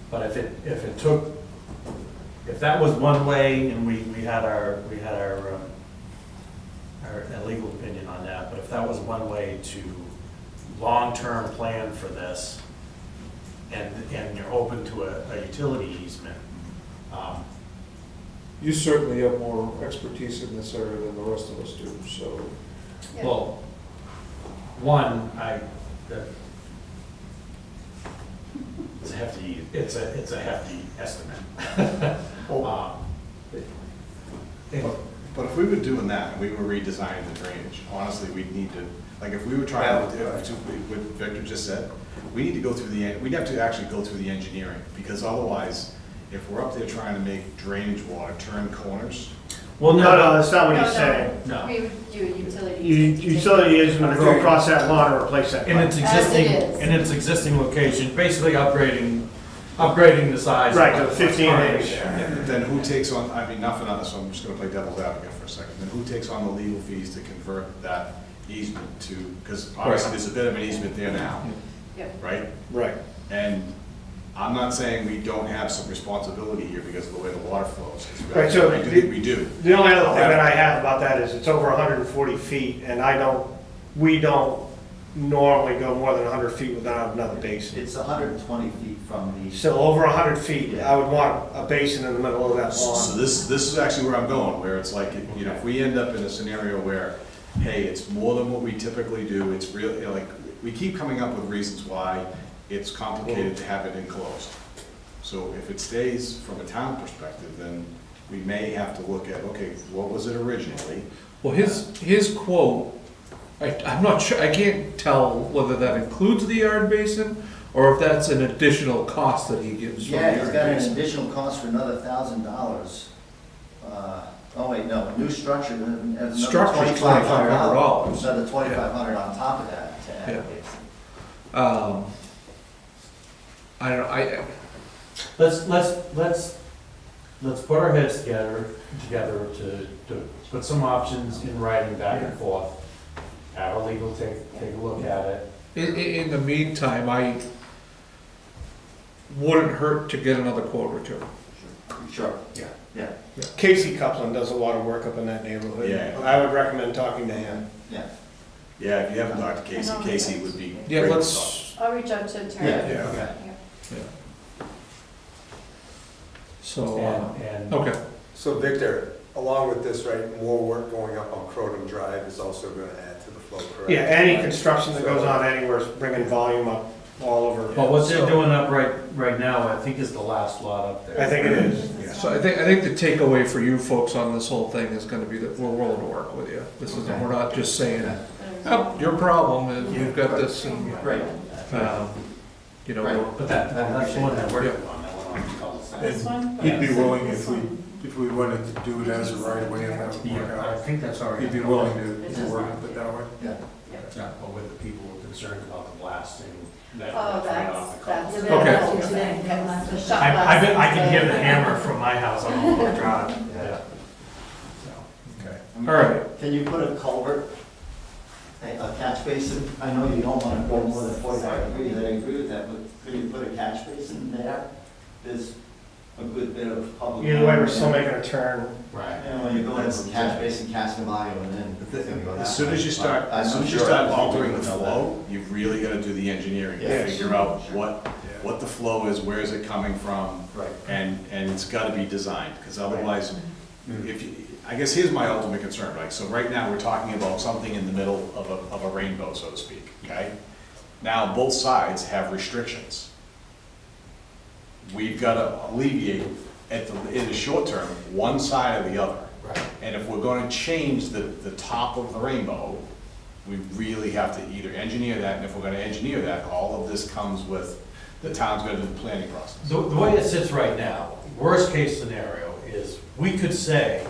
but if it took, if that was one way and we had our legal opinion on that, but if that was one way to long-term plan for this and you're open to a utility easement, you certainly have more expertise in this area than the rest of us do, so. Yeah. well, one, it's a hefty estimate. But if we were doing that and we were redesigning the drainage, honestly, we'd need to, like, if we were trying to, what Victor just said, we need to go through we'd have to actually go through the engineering, because otherwise, if we're up there trying to make drainage water turn corners, Well, no, that's not what No, he's saying. No. We would do a utility. Utility is gonna go across that lawn and replace that In pipe. its As existing, it is. in its existing location, basically upgrading the size. Right, of to what's 15 currently inch. there. then who takes on, I mean, nothing on this, so I'm just gonna play devil's advocate for a second, then who takes on the legal fees to convert that easement to, because obviously there's a bit of an easement there now, Yep. right? Right. And I'm not saying we don't have some responsibility here because of the way the water flows. 'cause Right, so I do think we do. The only other thing that I have about that is it's over 140 feet, and we don't normally go more than 100 feet without another basin. It's 120 feet from the. So over 100 feet, I would want a basin in the middle of that So lawn. this is actually where I'm going, where it's like, you know, if we end up in a scenario where, hey, it's more than what we typically do, it's real, you know, like, we keep coming up with reasons why it's complicated to have it enclosed. So if it stays from a town perspective, then we may have to look at, okay, what was it originally? Well, his quote, I'm not sure, I can't tell whether that includes the yard basin or if that's an additional cost that he gives for the Yeah, he's yard got an basin. additional cost for another $1,000. Oh wait, no, new structure, another Structure's $2,500. $2,500. Another $2,500 on top of that to add a Yeah. basin. I don't know, Let's let's put our heads together to put some options in writing back and forth. Have our legal take a look at it. In the meantime, I wouldn't hurt to get another quote or two. Sure. Yeah. Yeah, Casey Coupland does a lot of work up in that neighborhood. Yeah. I would recommend talking to him. yeah. Yeah, if you haven't talked to Casey, Casey would be. Yeah, great to let's, I'll reach out to Terry. Yeah. so, And okay. So Victor, along with this, right, more work going up on Croton Drive is also going to add to the flow, correct? Yeah, any construction that goes on anywhere is bringing volume up all over. But what they're doing up right now, I think is the last lot up there. I think it is. So I think the takeaway for you folks on this whole thing is gonna be that we're willing to work with you. This is, we're not just saying, oh, your problem is you've got this and, Right. you know, Right. But that's the one that we're Yeah. doing on, that one on cul-de-sac. This one? He'd be willing if we wanted to do it as a right of way, if that would work Yeah, I out. think that's already. He'd be willing to work it that way. Yeah. Yeah, but with the people who are concerned about the blasting, that Oh, right off the that's cul-de-sac. Okay. The shot I can hear the blast. hammer from my house on Old Drive. Yeah. So, Okay. all right. Can you put a culvert, a catch basin? I know you don't want to go more than 45 degrees, I agree with that, but could you put a catch basin there? There's a good bit of public. Either way, we're still making a turn. Right. You know, when you go into the catch basin, casting value, and then it's gonna go that As soon as way. you start, I'm as soon as you sure start other altering the people know flow, you've really gotta do the engineering to Yes. figure out what the flow is, where is it coming from, that. Right. and it's gotta be designed, because otherwise, if you, I guess here's my ultimate concern, right? So right now, we're talking about something in the middle of a rainbow, so to speak, okay? Now, both sides have restrictions. We've gotta alleviate, in the short term, one side or the other. Right. And if we're gonna change the top of the rainbow, we really have to either engineer that, and if we're gonna engineer that, all of this comes with, the town's gonna do the planning process. The way it sits right now, worst case scenario is, we could say,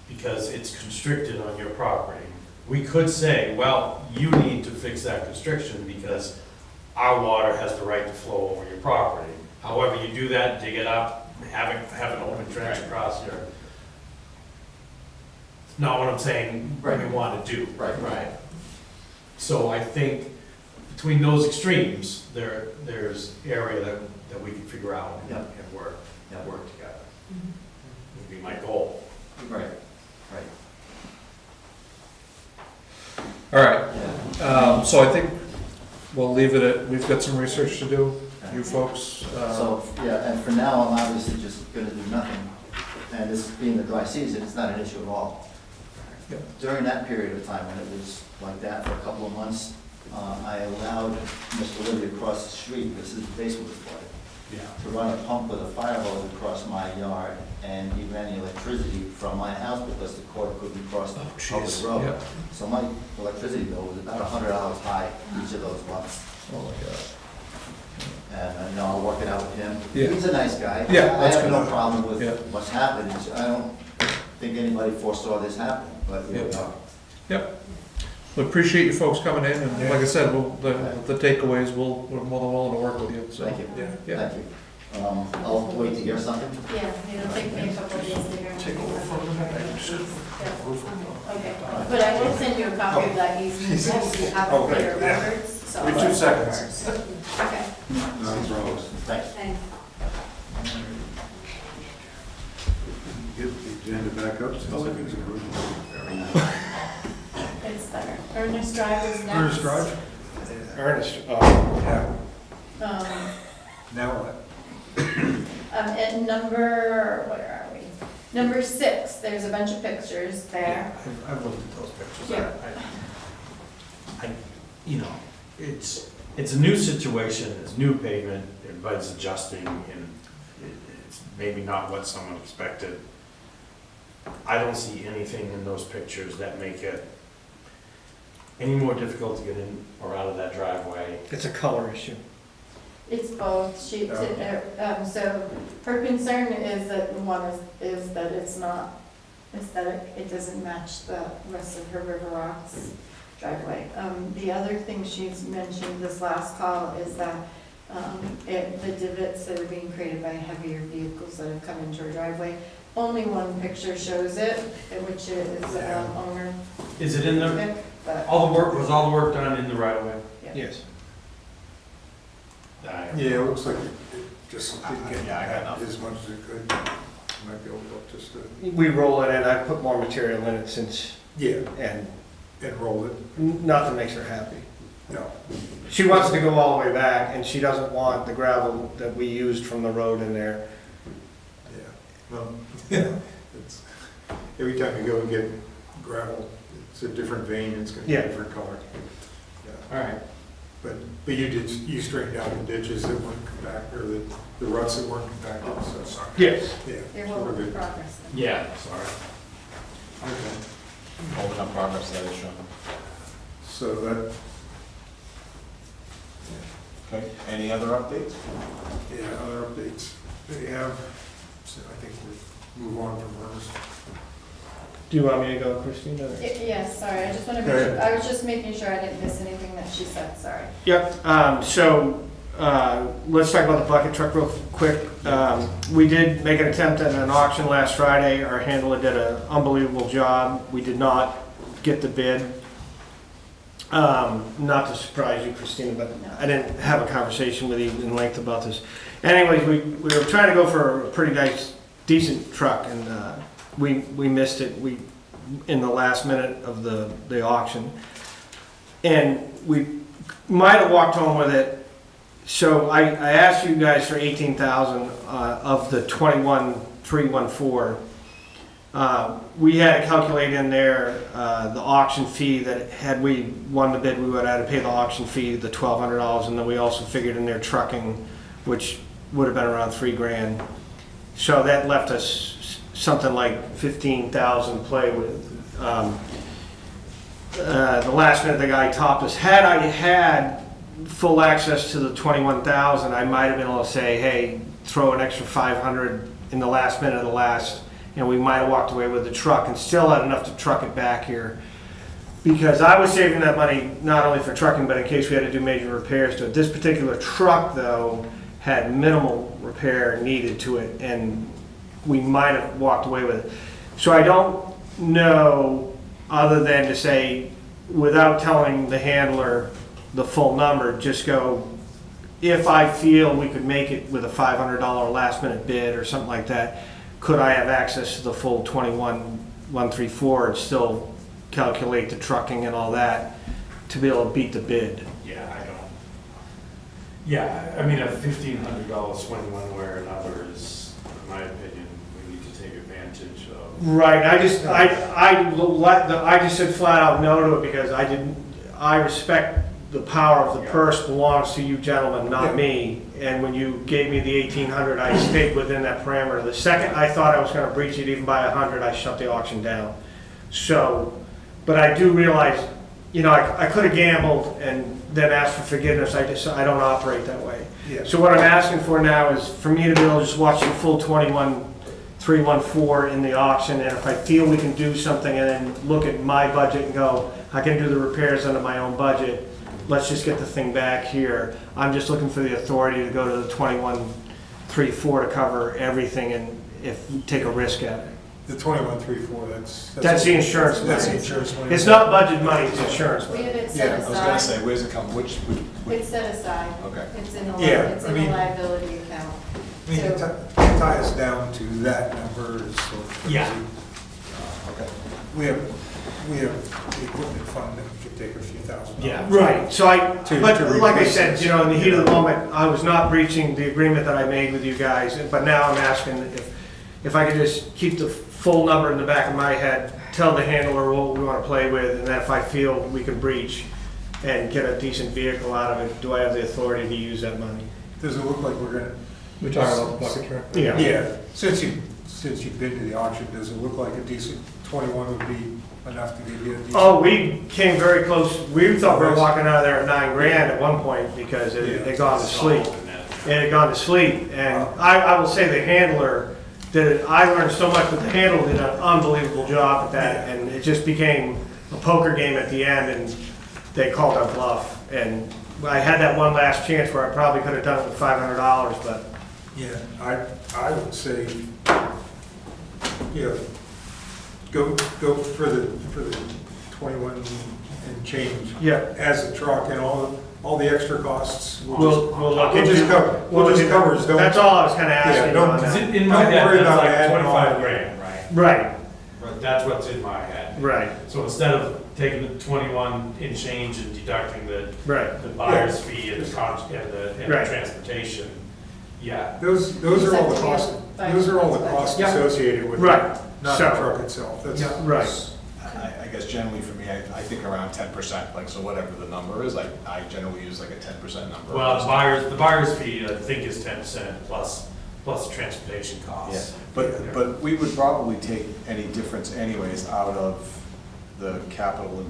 because it's constricted on your property, we could say, well, you need to fix that constriction because our water has the right to flow over your property. However you do that, dig it up, have an open trench across your, it's not what I'm saying we Right. want to do. Right. Right. So I think between those extremes, there's area that we can figure out and Yep. and work Yep. together. Would be my goal. Right, right. All right. Yeah. So I think we'll leave it at, we've got some research to do, you folks. So, yeah, and for now, I'm obviously just gonna do nothing. And this being the dry season, it's not an issue at all. Yeah. During that period of time, when it was like that for a couple of months, I allowed Mr. Libby across the street, because his basement was flooded, Yeah. to run a pump with a fire hose across my yard, and he ran the electricity from my house because the cord couldn't cross the public Jeez, road. yeah. So my electricity bill was about $100 high each of those months. Oh, my God. And I know I'll work it out with him. Yeah. He's a nice guy. Yeah, I that's have good. no problem with Yeah. what's happened. I don't think anybody foresaw this happening, but here we Yeah. are. Yep. We appreciate you folks coming in, and like I said, the takeaways, we're more than willing to work with you, so. Thank you. Yeah. Thank you. I'll wait to hear something. Yeah, it'll take me a couple of days to hear. Take over from the next. Okay, but I will send you a copy of that easement, so you have it for your records, so. Give me 2 seconds. Okay. Thanks. Thanks. Get the agenda back up. It's there. Ernest Drive is next. Ernest Drive? Ernest, Yeah. Now what? At number, where are we? Number 6, there's a bunch of pictures there. I've looked at those pictures. Yeah. You know, it's a new situation, it's new pavement, everybody's adjusting, and it's maybe not what someone expected. I don't see anything in those pictures that make it any more difficult to get in or out of that driveway. it's a color issue. It's both. So her concern is that is that it's not aesthetic, it doesn't match the rest of her River Rocks driveway. The other thing she's mentioned this last call is that The divots that are being created by heavier vehicles that have come into our driveway. Only one picture shows it, which is owner Is it in the, Vic, but all the work done in the right of way? Yes. Yeah, it looks like it just didn't get Yeah, I got back as much as it could. Might be able to look just to, We roll it in, I put more material in it since, yeah, and and roll it. nothing makes her happy. No. She wants to go all the way back, and she doesn't want the gravel that we used from the road in there. Yeah, well, it's, every time you go and get gravel, it's a different vein, it's gonna be Yeah. a different color. Yeah. All right. But you straightened out the ditches that weren't compacted, or the ruts that weren't compacted, so sorry. Yes. Yeah. they're so all we're in good. progress. Yeah, sorry. Okay. Holding up progress that is shown. So that, Okay, any other updates? yeah, other updates they have, so I think we'll move on from hers. Do you want me to go, Christina? or- Yes, sorry, I just want to Go make ahead. sure, I was just making sure I didn't miss anything that she said, sorry. Yep, let's talk about the bucket truck real quick. We did make an attempt at an auction last Friday. Our handler did an unbelievable job. We did not get the bid. Not to surprise you, Christina, but I didn't have a conversation with you in length about this. Anyways, we were trying to go for a pretty nice, decent truck, and we missed it. In the last minute of the auction, and we might have walked home with it. So I asked you guys for 18,000 of the 21,314. We had to calculate in there the auction fee that had we won the bid, we would have had to pay the auction fee, the $1,200, and then we also figured in there trucking, which would have been around $3,000. So that left us something like 15,000 to play with. The last minute the guy topped us. Had I had full access to the 21,000, I might have been able to say, hey, throw an extra 500 in the last minute of the last, and we might have walked away with the truck and still had enough to truck it back here. Because I was saving that money not only for trucking, but in case we had to do major repairs to it. This particular truck, though, had minimal repair needed to it, and we might have walked away with it. So I don't know, other than to say, without telling the handler the full number, just go, if I feel we could make it with a $500 last minute bid or something like that, could I have access to the full 21,134 and still calculate the trucking and all that to be able to beat the bid? Yeah, I don't. Yeah, I mean, a $1,500 swing one way or another is, in my opinion, we need to take advantage of. Right, I just said flat out no to it because I respect the power of the purse belongs to you gentlemen, not me. And when you gave me the 1,800, I stayed within that parameter. The second I thought I was gonna breach it even by 100, I shut the auction down. So, but I do realize, I could have gambled and then asked for forgiveness. I don't operate that way. Yeah. So what I'm asking for now is for me to be able to just watch the full 21,314 in the auction, and if I feel we can do something and then look at my budget and go, I can do the repairs under my own budget, let's just get the thing back here. I'm just looking for the authority to go to the 21,314 to cover everything and take a risk at it. The 21,340, That's the insurance money. That's the insurance money. It's not budget money, it's insurance We money. have it Yeah, set I was gonna aside. say, where's it come, which, It's set aside. okay. It's in the, Yeah, it's I in the mean- liability account. I mean, to So, tie us down to that number is so crazy. Yeah. Okay. We have the equipment fund that we could take a few $1,000s. Yeah. Right, so To but like I replace said, this. in the heat of the moment, I was not breaching the agreement that I made with you guys, but now I'm asking if I could just keep the full number in the back of my head, tell the handler what we want to play with, and then if I feel we can breach and get a decent vehicle out of it, do I have the authority to use that money? Does it look like we're gonna? We're talking about the bucket truck? Yeah. Yeah, since you've been to the auction, does it look like a decent 21 would be enough to give you a decent? Oh, we came very close. We thought we were walking out of there at $9,000 at one point because it had gone to sleep. It had gone to sleep, and I will say the handler I learned so much, but the handler did an unbelievable job at that, and it just became a poker game at the end, and they called our bluff, and I had that one last chance where I probably could have done it with $500, but Yeah, I would say, go for the 21 and change. yeah, As a truck and all the extra costs. we'll look We'll into. just cover, we'll just cover, it. Don't. That's all I was kind of asking. don't- on 'Cause that. in my Don't head, worry that's about like adding 25 on. grand, right? Right, But that's what's in my head. right, So instead of taking the 21 in change and deducting right. the buyer's fee and the Right. transportation, yeah. Those are all the costs, those are all the costs Yeah. associated with it, Right. not So- the truck itself. That's, Right. I guess generally for me, I think around 10%, like, so whatever the number is, like, I generally use like a 10% number. Well, the buyer's fee, I think, is 10% plus transportation Yeah, costs. but we would probably take any difference anyways out of the capital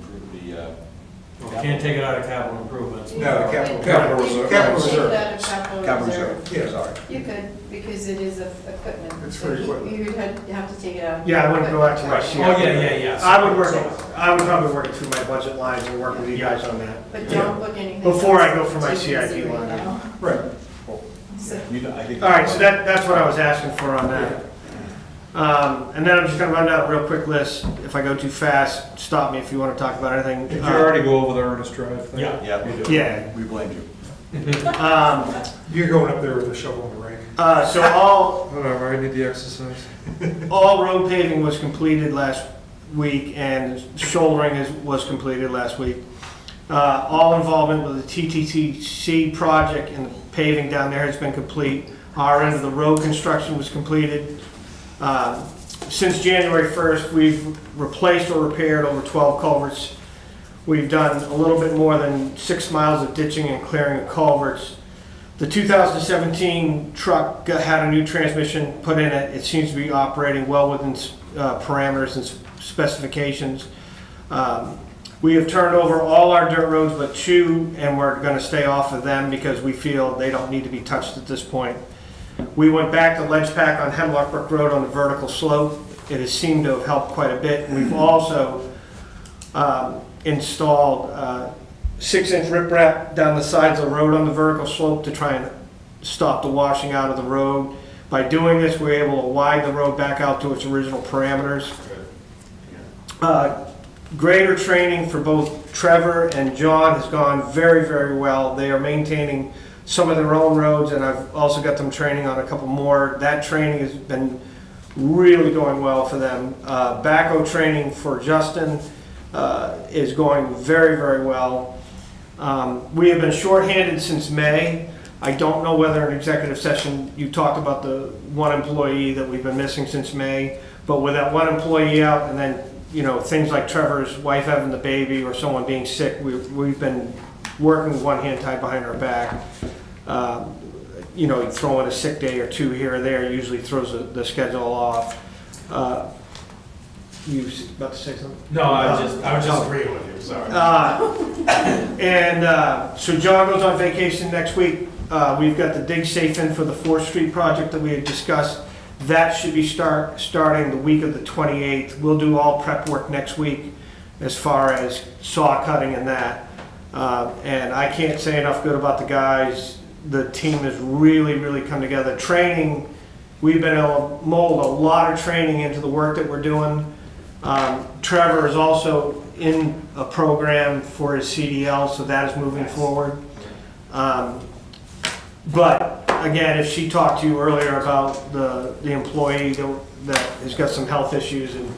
We can't take it out of capital improvements. No, the capital reserve. Capital Take reserve. it out of capital capital reserve. reserve, Yeah. sorry. You could, because it is equipment. It's So for you- equipment. You'd have to take it out. Yeah, I wouldn't go out to my Oh, CIP. yeah. I would probably work it through my budget lines and work with you guys on that. But don't book anything. Before I else go for my that's too busy CIP right line. now. Right. So- I think. All right, so that's what I was asking for on that. And then I'm just gonna run down a real quick list. If I go too fast, stop me if you want to talk about anything. Did you already go over the Ernest Drive thing? Yeah. Yeah, we do. Yeah. We blame you. You're going up there with a shovel in the rink. So all Whatever, I need the exercise. all road paving was completed last week, and shouldering was completed last week. All involvement with the TTTC project and the paving down there has been complete. Our end of the road construction was completed. Since January 1st, we've replaced or repaired over 12 culverts. We've done a little bit more than 6 miles of ditching and clearing of culverts. The 2017 truck had a new transmission put in it. It seems to be operating well within parameters and specifications. We have turned over all our dirt roads but 2, and we're going to stay off of them because we feel they don't need to be touched at this point. We went back to ledge pack on Hemlock Brook Road on the vertical slope. It has seemed to have helped quite a bit. We've also installed 6-inch riprap down the sides of the road on the vertical slope to try and stop the washing out of the road. By doing this, we're able to widen the road back out to its original parameters. Grader training for both Trevor and John has gone very, very well. They are maintaining some of their own roads, and I've also got them training on a couple more. That training has been really going well for them. Backhoe training for Justin is going very, very well. We have been shorthanded since May. I don't know whether in executive session you talked about the one employee that we've been missing since May, but with that one employee out, and then things like Trevor's wife having the baby or someone being sick, we've been working with one hand tied behind our back. You throw in a sick day or 2 here or there, usually throws the schedule off. You was about to say something? No, I was just agreeing with you, sorry. So John goes on vacation next week. We've got the dig safe in for the 4th Street project that we had discussed. That should be starting the week of the 28th. We'll do all prep work next week as far as saw cutting and that. And I can't say enough good about the guys. The team has really, really come together. Training, we've been able to mold a lot of training into the work that we're doing. Trevor is also in a program for his CDL, so that is moving forward. But again, if she talked to you earlier about the employee that has got some health issues and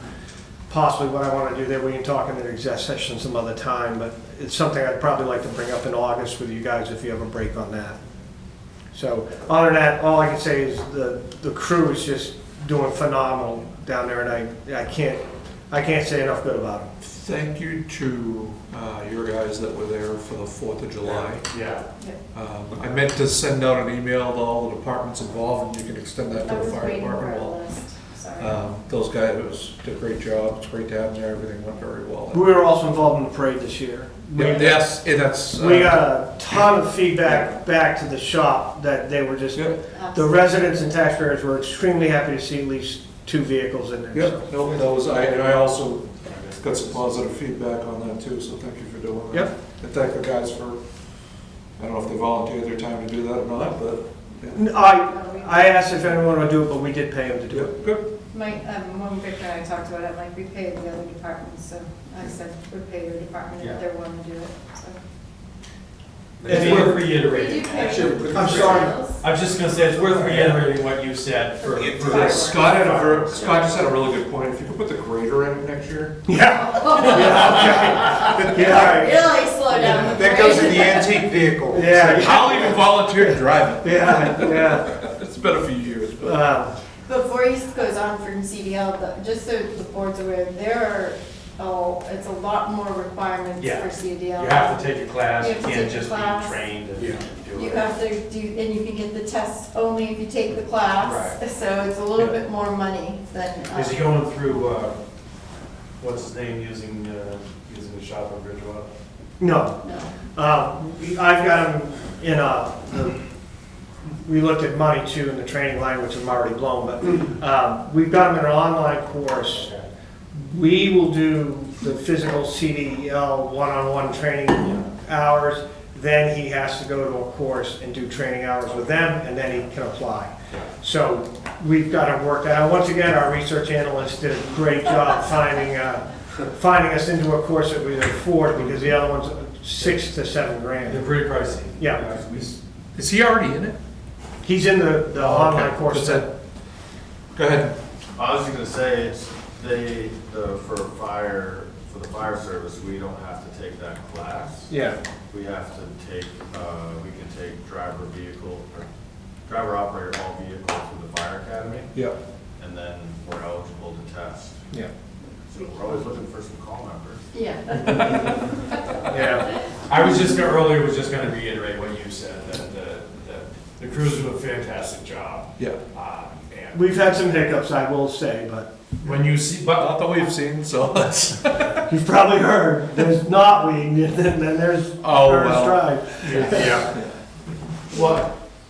possibly what I want to do there, we can talk in an exec session some other time, but it's something I'd probably like to bring up in August with you guys if you have a break on that. So other than that, all I can say is the crew is just doing phenomenal down there, and I can't say enough good about them. Thank you to your guys that were there for the 4th of July. Yeah. I meant to send out an email to all the departments involved, and you can extend that to I the was fire reading over department. our Well, list, sorry. those guys did a great job. It's great to have them there. Everything went very well. We were also involved in the parade this year. Yes, that's. We got a ton of feedback back to the shop that they were just, the residents and taxpayers were extremely happy to see at least 2 vehicles in there. Yep, no, that was, and I also got some positive feedback on that too, so thank you for doing that. Yep. And thank the guys for I don't know if they volunteered their time to do that or not, but. yeah. I asked if anyone would do it, but we did pay him to do it. Good. When Victor and I talked about it, like, we paid the other departments, so I said, we'd pay your department if they're willing to do it, so. It's worth reiterating. Actually, I'm sorry. I was just gonna say, it's worth reiterating what you said for. Scott just had a really good point. If you could put the grader in it next year. Yeah. Yeah, okay. Yeah, Really slow down the that goes in the parade. antique vehicle. yeah, I'll even volunteer to drive it. yeah. It's been a few years, but. Before he goes on from CDL, just so the board's aware, it's a lot more requirements Yeah. for CDL. You have to take a class, You you have to can't take a just be class. trained and Yeah. do You it. have to do, and you can get the test only if you take the class, Right. so it's a little Yeah. bit more money than. Is he going through, what's his name, using the shop in Bridgewater? No, No. I've got him in we looked at money too in the training line, which I'm already blown, but we've got him in an online course. We will do the physical CDL one-on-one training hours, then he has to go to a course and do training hours with them, and then he can apply. So we've got him worked out. Once again, our research analyst did a great job finding us into a course that we could afford, because the other one's $6 to $7 grand. They're pretty pricey. Yeah. Is he already in it? He's in the online course. What's that? Go ahead. I was gonna say, it's, for the fire service, we don't have to take that class. Yeah, We have to take, we can take driver operator all vehicles through the fire academy, Yep. and then we're eligible to test. yeah, So we're always looking for some call members. Yeah. yeah. I was just gonna, earlier was just gonna reiterate what you said, that the crews do a fantastic job. Yeah. And We've had some hiccups, I will say, but when you see, but Not that we've seen, so let's. you've probably heard, there's knotweed, and then there's Oh, Ernest well. Drive. yeah.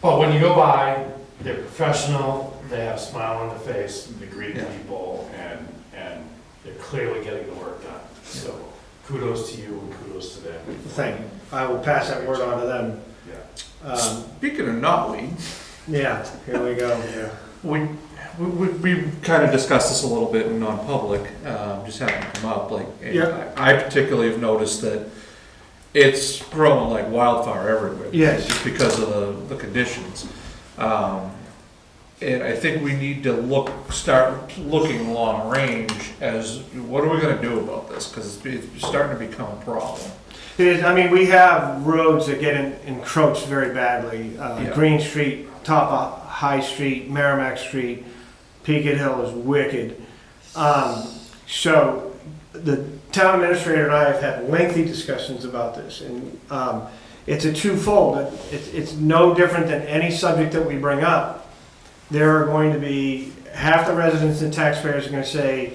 But when you go by, they're professional, they have a smile on their face, they greet Yeah. people, and they're clearly getting the work done. So kudos to you and kudos to them. Thank you. I will pass that word on to them. Yeah. Speaking of knotweed, Yeah, here we go. Yeah. we kind of discussed this a little bit in non-public, just having it come up, like, and Yeah. I particularly have noticed that it's growing like wildfire everywhere. Yes. Just because of the conditions. And I think we need to start looking long range as, what are we gonna do about this? Because it's starting to become a problem. It is, I mean, we have roads that get encroached very badly. Yeah. Green Street, top of High Street, Merrimack Street, Peaked Hill is wicked. So the town administrator and I have had lengthy discussions about this, and it's a twofold. It's no different than any subject that we bring up. There are going to be, half the residents and taxpayers are going to say,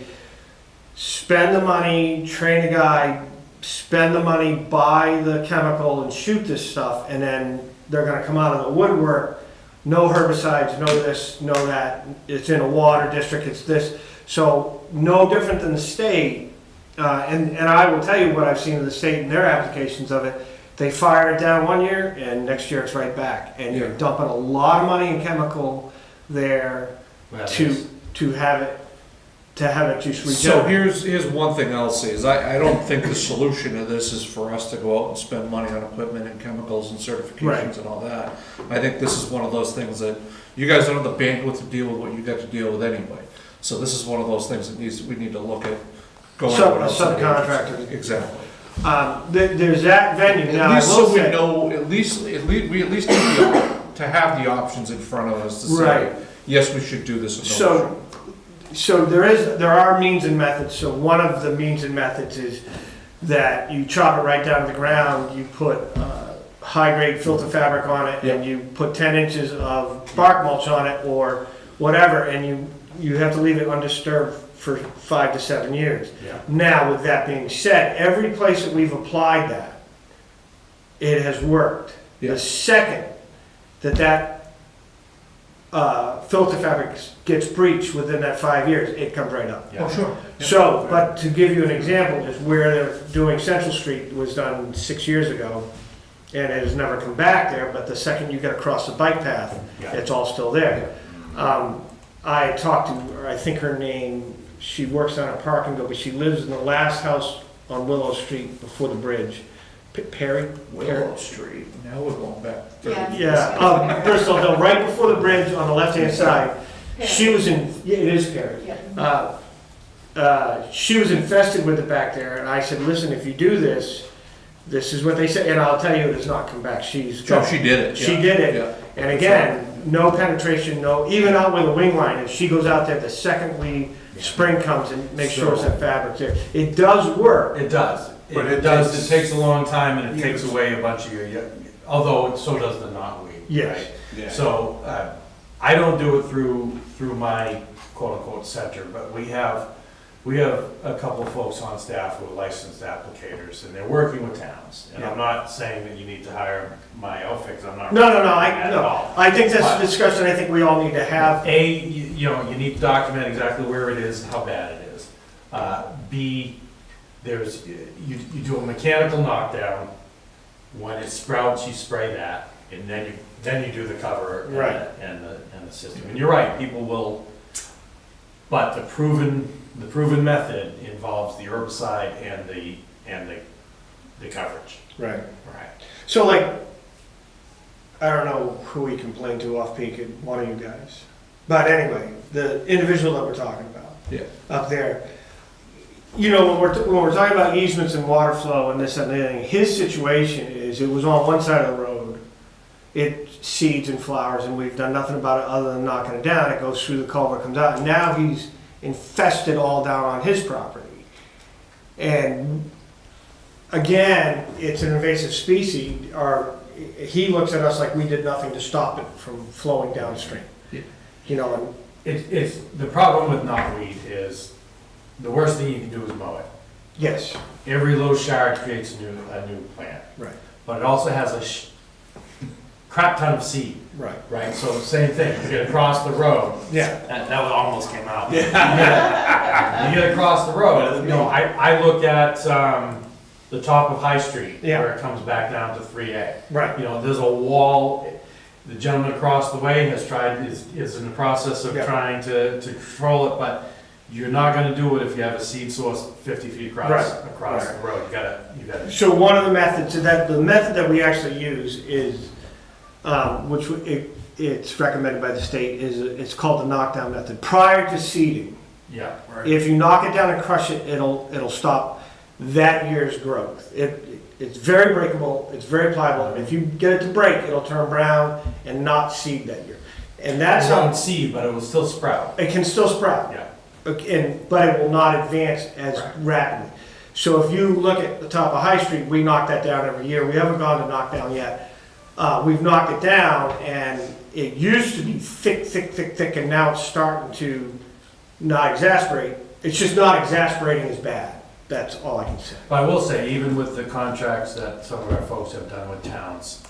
spend the money, train a guy, spend the money, buy the chemical and shoot this stuff, and then they're gonna come out of the woodwork, no herbicides, no this, no that, it's in a water district, it's this. So no different than the state, and I will tell you what I've seen of the state and their applications of it. They fire it down one year and next year it's right back. And you're Yeah. dumping a lot of money in chemical there to have it just So regenerate. here's one thing I'll say, is I don't think the solution to this is for us to go out and spend money on equipment and chemicals and certifications Right. and all that. I think this is one of those things that you guys don't have the bandwidth to deal with what you got to deal with anyway. So this is one of those things that we need to look at going Sub- out a outside subcontractor. agencies. Exactly. There's that venue now. At I least will so we say- know, we at least need to have the options in front of us to say, Right. yes, we should do this. Or no, we shouldn't. So there are means and methods. So one of the means and methods is that you chop it right down to the ground, you put high-grade filter fabric on it, and you put 10 inches of bark mulch on it or whatever, and you have to leave it undisturbed for 5 to 7 years. Yeah. Now, with that being said, every place that we've applied that, it has worked. Yeah. The second that filter fabric gets breached within that 5 years, it comes right up. Oh, sure. So, but to give you an example, is where they're doing Central Street was done 6 years ago, and it has never come back there, but the second you get across the bike path, Yeah. it's all still there. I talked to her, I think her name, she works on a parking lot, but she lives in the last house on Willow Street before the bridge. Perry? Willow Street, now we're going back. Yeah. Yeah, Bristol Hill, right before the bridge on the left-hand side. She was in, yeah, it is Perry. Yeah. She was infested with it back there, and I said, listen, if you do this, this is what they say, and I'll tell you, it has not come back. She's. Oh, she did it. She yeah. did it. Yeah. And again, no penetration, no, even out where the wing line is, she goes out there the second spring comes and makes sure it's that fabric there. It does work. It does. But It does, it takes a long time and it takes away a bunch of your, although so does the knotweed. Yes. right? Yeah. So, I don't do it through my quote-unquote center, but we have a couple of folks on staff who are licensed applicators, and they're working with towns. And I'm not saying that you need to hire my outfit, 'cause I'm not. No, at no. all. I think that's a discussion I think we all need to have. You need to document exactly where it is and how bad it is. B, you do a mechanical knockdown. When it sprouts, you spray that, and then you do the cover and, Right. and the system. And you're right, people will, but the proven method involves the herbicide and the coverage. Right. Right. So like, I don't know who we complained to off peak, one of you guys. But anyway, the individual that we're talking about. Yeah. Up there. You know, when we're talking about easements and water flow and this and that, his situation is, it was on one side of the road. It seeds and flowers, and we've done nothing about it other than knocking it down. It goes through the culvert, comes out, and now he's infested all down on his property. And again, it's an invasive species, or he looks at us like we did nothing to stop it from flowing downstream. Yeah. You know, It's the problem with knotweed is the worst thing you can do is mow it. yes, Every little shard creates a new plant, right, but it also has a crap ton of seed, right. right? So same thing, you get across the road. Yeah, That almost came out. You get across the road, you know, I looked at the top of High Street, Yeah. where it comes back down to 3A. right. You know, there's a wall, the gentleman across the way is in the process of Yeah. trying to control it, but you're not gonna do it if you have a seed source 50 feet across Right. the road. You gotta. So one of the methods, the method that we actually use is, it's recommended by the state, it's called the knockdown method. Prior to seeding, Yeah. if you knock it down and crush it, it'll stop that year's growth. It's very breakable, it's very pliable, and if you get it to break, it'll turn brown and not seed that year. And that's It how, won't seed, but it will still sprout. it can still sprout. Yeah. But it will not advance as Right. rapidly. So if you look at the top of High Street, we knock that down every year. We haven't gone to knockdown yet. We've knocked it down, and it used to be thick, and now it's starting to not exasperate. It's just not exasperating as bad. That's all I can say. But I will say, even with the contracts that some of our folks have done with towns,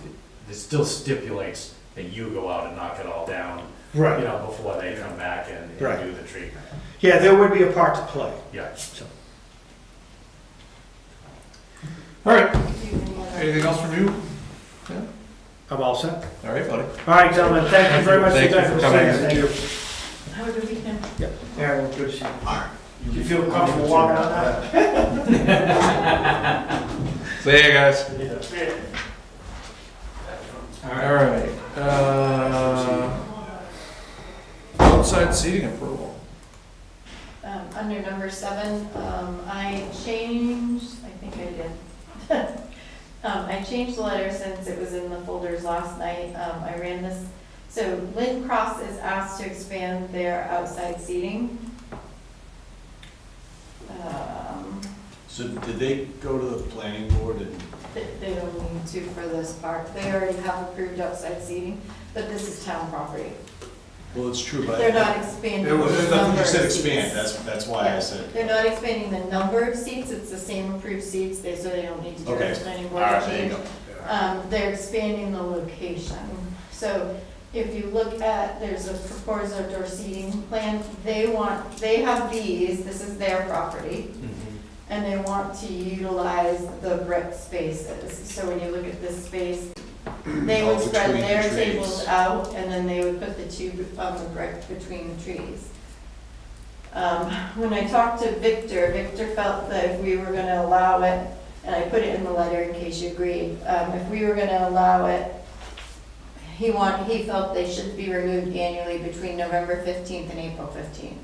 it still stipulates that you go out and knock it all down, you know, before they come back and Right. do the treatment. Yeah, there would be a part to play. Yeah. So. All right, Do you have any other- anything else from you? Yeah. I'm all set. All right, buddy. All right, gentlemen, thank you very much for Thank you your for time. coming. Thank you. Have a good weekend. Aaron, good to see you. Do you feel comfortable walking on that? See you guys. Yeah. All right, outside seating approval. Under number 7, I changed, I think I did. I changed the letter since it was in the folders last night. I ran this, so Lynn Cross is asked to expand their outside seating. So did they go to the planning board and? They don't need to for this part. They already have approved outside seating, but this is town property. Well, it's true, but. They're not expanding the I number thought you of said seats. expand, that's why I Yeah. said. They're not expanding the number of seats, it's the same approved seats, so they don't need to do Okay. a planning All board right, there you change. go. They're expanding the location. So if you look at, there's a proposed outdoor seating plan, they have these, this is their property, and they want to utilize the brick spaces. So when you look at this space, they would spread between the their trees. tables out, and then they would put the two on the brick between the trees. When I talked to Victor, Victor felt that if we were gonna allow it, and I put it in the letter in case you agreed, if we were gonna allow it, he felt they should be removed annually between November 15th and April 15th.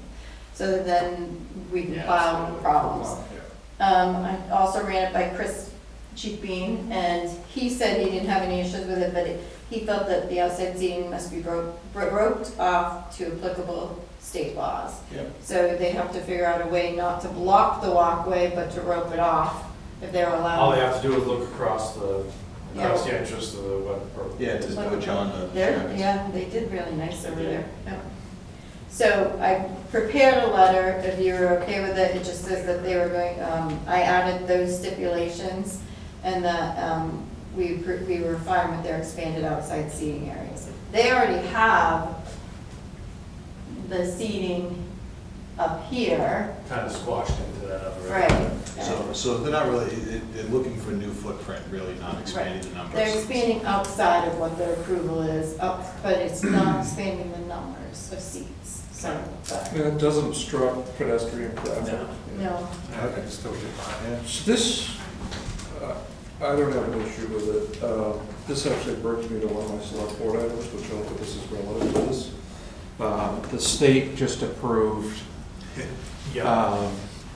So that then we can plow no problems. I also ran it by Chris Chief Bean, and he said he didn't have any issues with it, but he felt that the outside seating must be roped off to applicable state laws. Yep. So they have to figure out a way not to block the walkway, but to rope it off if they're allowed. All they have to do is look across the Yeah. entrance to the web. Yeah, just put you on the. Yeah, they did really nice over there. Yeah. So I prepared a letter, if you're okay with it, it just says that they were going, I added those stipulations, and that we were fine with their expanded outside seating areas. They already have the seating up here, Kind of squashed into that other. right? So they're not really, they're looking for a new footprint, really, not expanding the numbers. They're expanding outside of what their approval is, but it's not expanding the numbers of seats, so, but, And it doesn't obstruct pedestrian traffic. no. I just told you. So this, I don't have an issue with it. This actually brings me to one of my select board items, which I think this is relative to this. The state just approved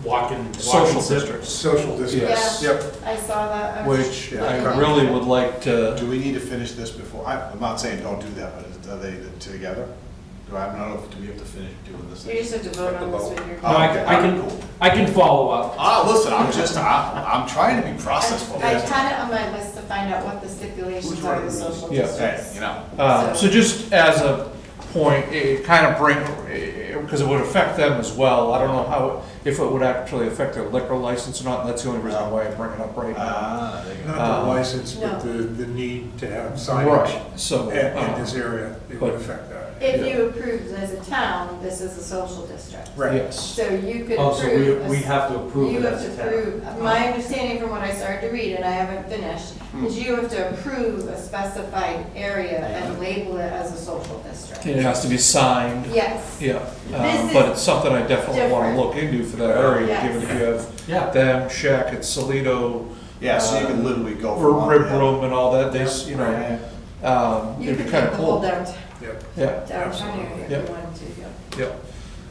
Walking. social zip. districts, Social distance. Yeah. Yep. I saw that. I was- which Yeah. I really would like to, Do we need to finish this before, I'm not saying don't do that, but are they together? Do I know, do we have to finish doing this? You just have to vote on this with your. No, I can follow up. Listen, I'm trying to be processful. I had it on my list to find out what the stipulations are of the social Yeah. districts. Hey, you know. so just as a point, it kind of because it would affect them as well. I don't know if it would actually affect their liquor license or not, and that's the only reason why I bring it up right now. There you go. Not the license, but No. the need to have signage Right, so. in this area, it would but- affect that. If you approved as a town, this is a social district. Yes. So you could Oh, so approve. we have to approve You it have as to a town. approve, my understanding from what I started to read, and I haven't finished, is you have to approve a specified area and label it as a social district. It has to be signed. Yes. Yeah, This but is it's something I definitely want different. to look into for that area, Yes. given if you have Yeah. them, Shack and Salito, Yeah, so you can literally go from one to Rib the other. Room and all that, they, you know, You it'd be could kind make of the whole cool. Yeah, downtown area if Yeah. you wanted to, yeah.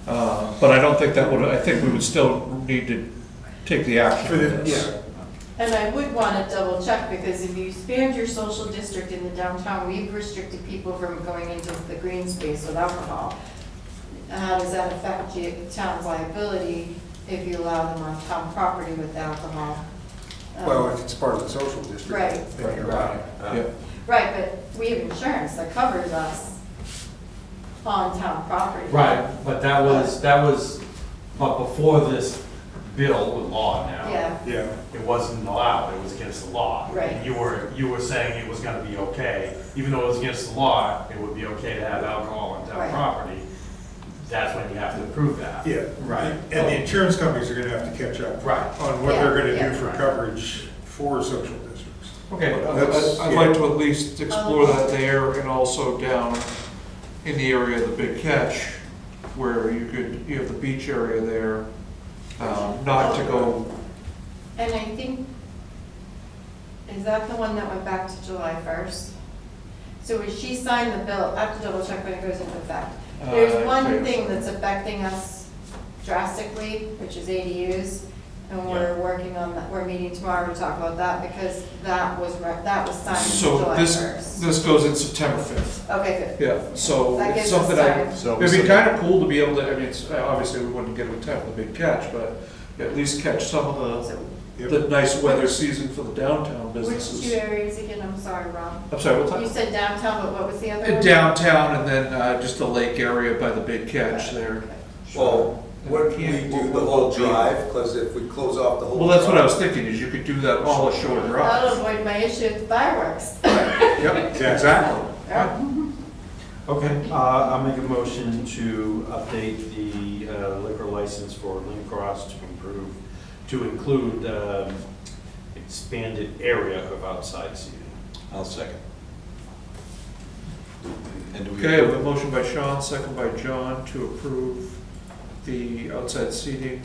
yeah. But I don't think that would, I think we would still need to take the action For on the- this. yeah. And I would want to double check, because if you expand your social district in the downtown, we've restricted people from going into the green space with alcohol. How does that affect the town's liability if you allow them on town property with alcohol? Well, if it's part of the social district, Right. then you're right. Yeah. Right, but we have insurance that covers us on town property. Right, but that was, but before this bill, the law now. Yeah, Yeah. It wasn't allowed, it was against the law. Right. You were saying it was gonna be okay, even though it was against the law, it would be okay to have alcohol on town Right. property. That's when you have to approve that. Yeah. Right. And the insurance companies are gonna have to catch up. Right. On what they're Yeah, gonna do yeah. for coverage for social districts. Okay. I'd like to at least explore that there and also down in the area of the Big Catch, where you have the beach area there, not to go, and I think, is that the one that went back to July 1st? So when she signed the bill, I have to double check when it goes into effect. There's one okay. thing that's affecting us drastically, which is ADUs, and we're working on that, we're meeting tomorrow to talk about that, because that was signed so July this, 1st. this goes in September 5th. Okay, good. Yeah, so That it's gives us something time. So it'd be kind of cool to be able to, I mean, it's, obviously we wouldn't get a tent with a Big Catch, but at least catch some of So the nice weather season for the downtown which two businesses. areas again? I'm sorry, Ron. I'm sorry, what's You that? said downtown, but what was the other one? Downtown and then just the lake area by the Big Catch there. Okay. Well, what we Can't- do the whole drive, because if we close off the whole. Well, that's what I drive- was thinking, is you could do that all a short That'll drive. avoid my issue with fireworks. Yep. Yeah, exactly. Yeah. Okay, I'll make a motion to update the liquor license for Lynn Cross to improve to include expanded area of outside seating. I'll second. And do we? Okay, we have a motion by Sean, second by John to approve the outside seating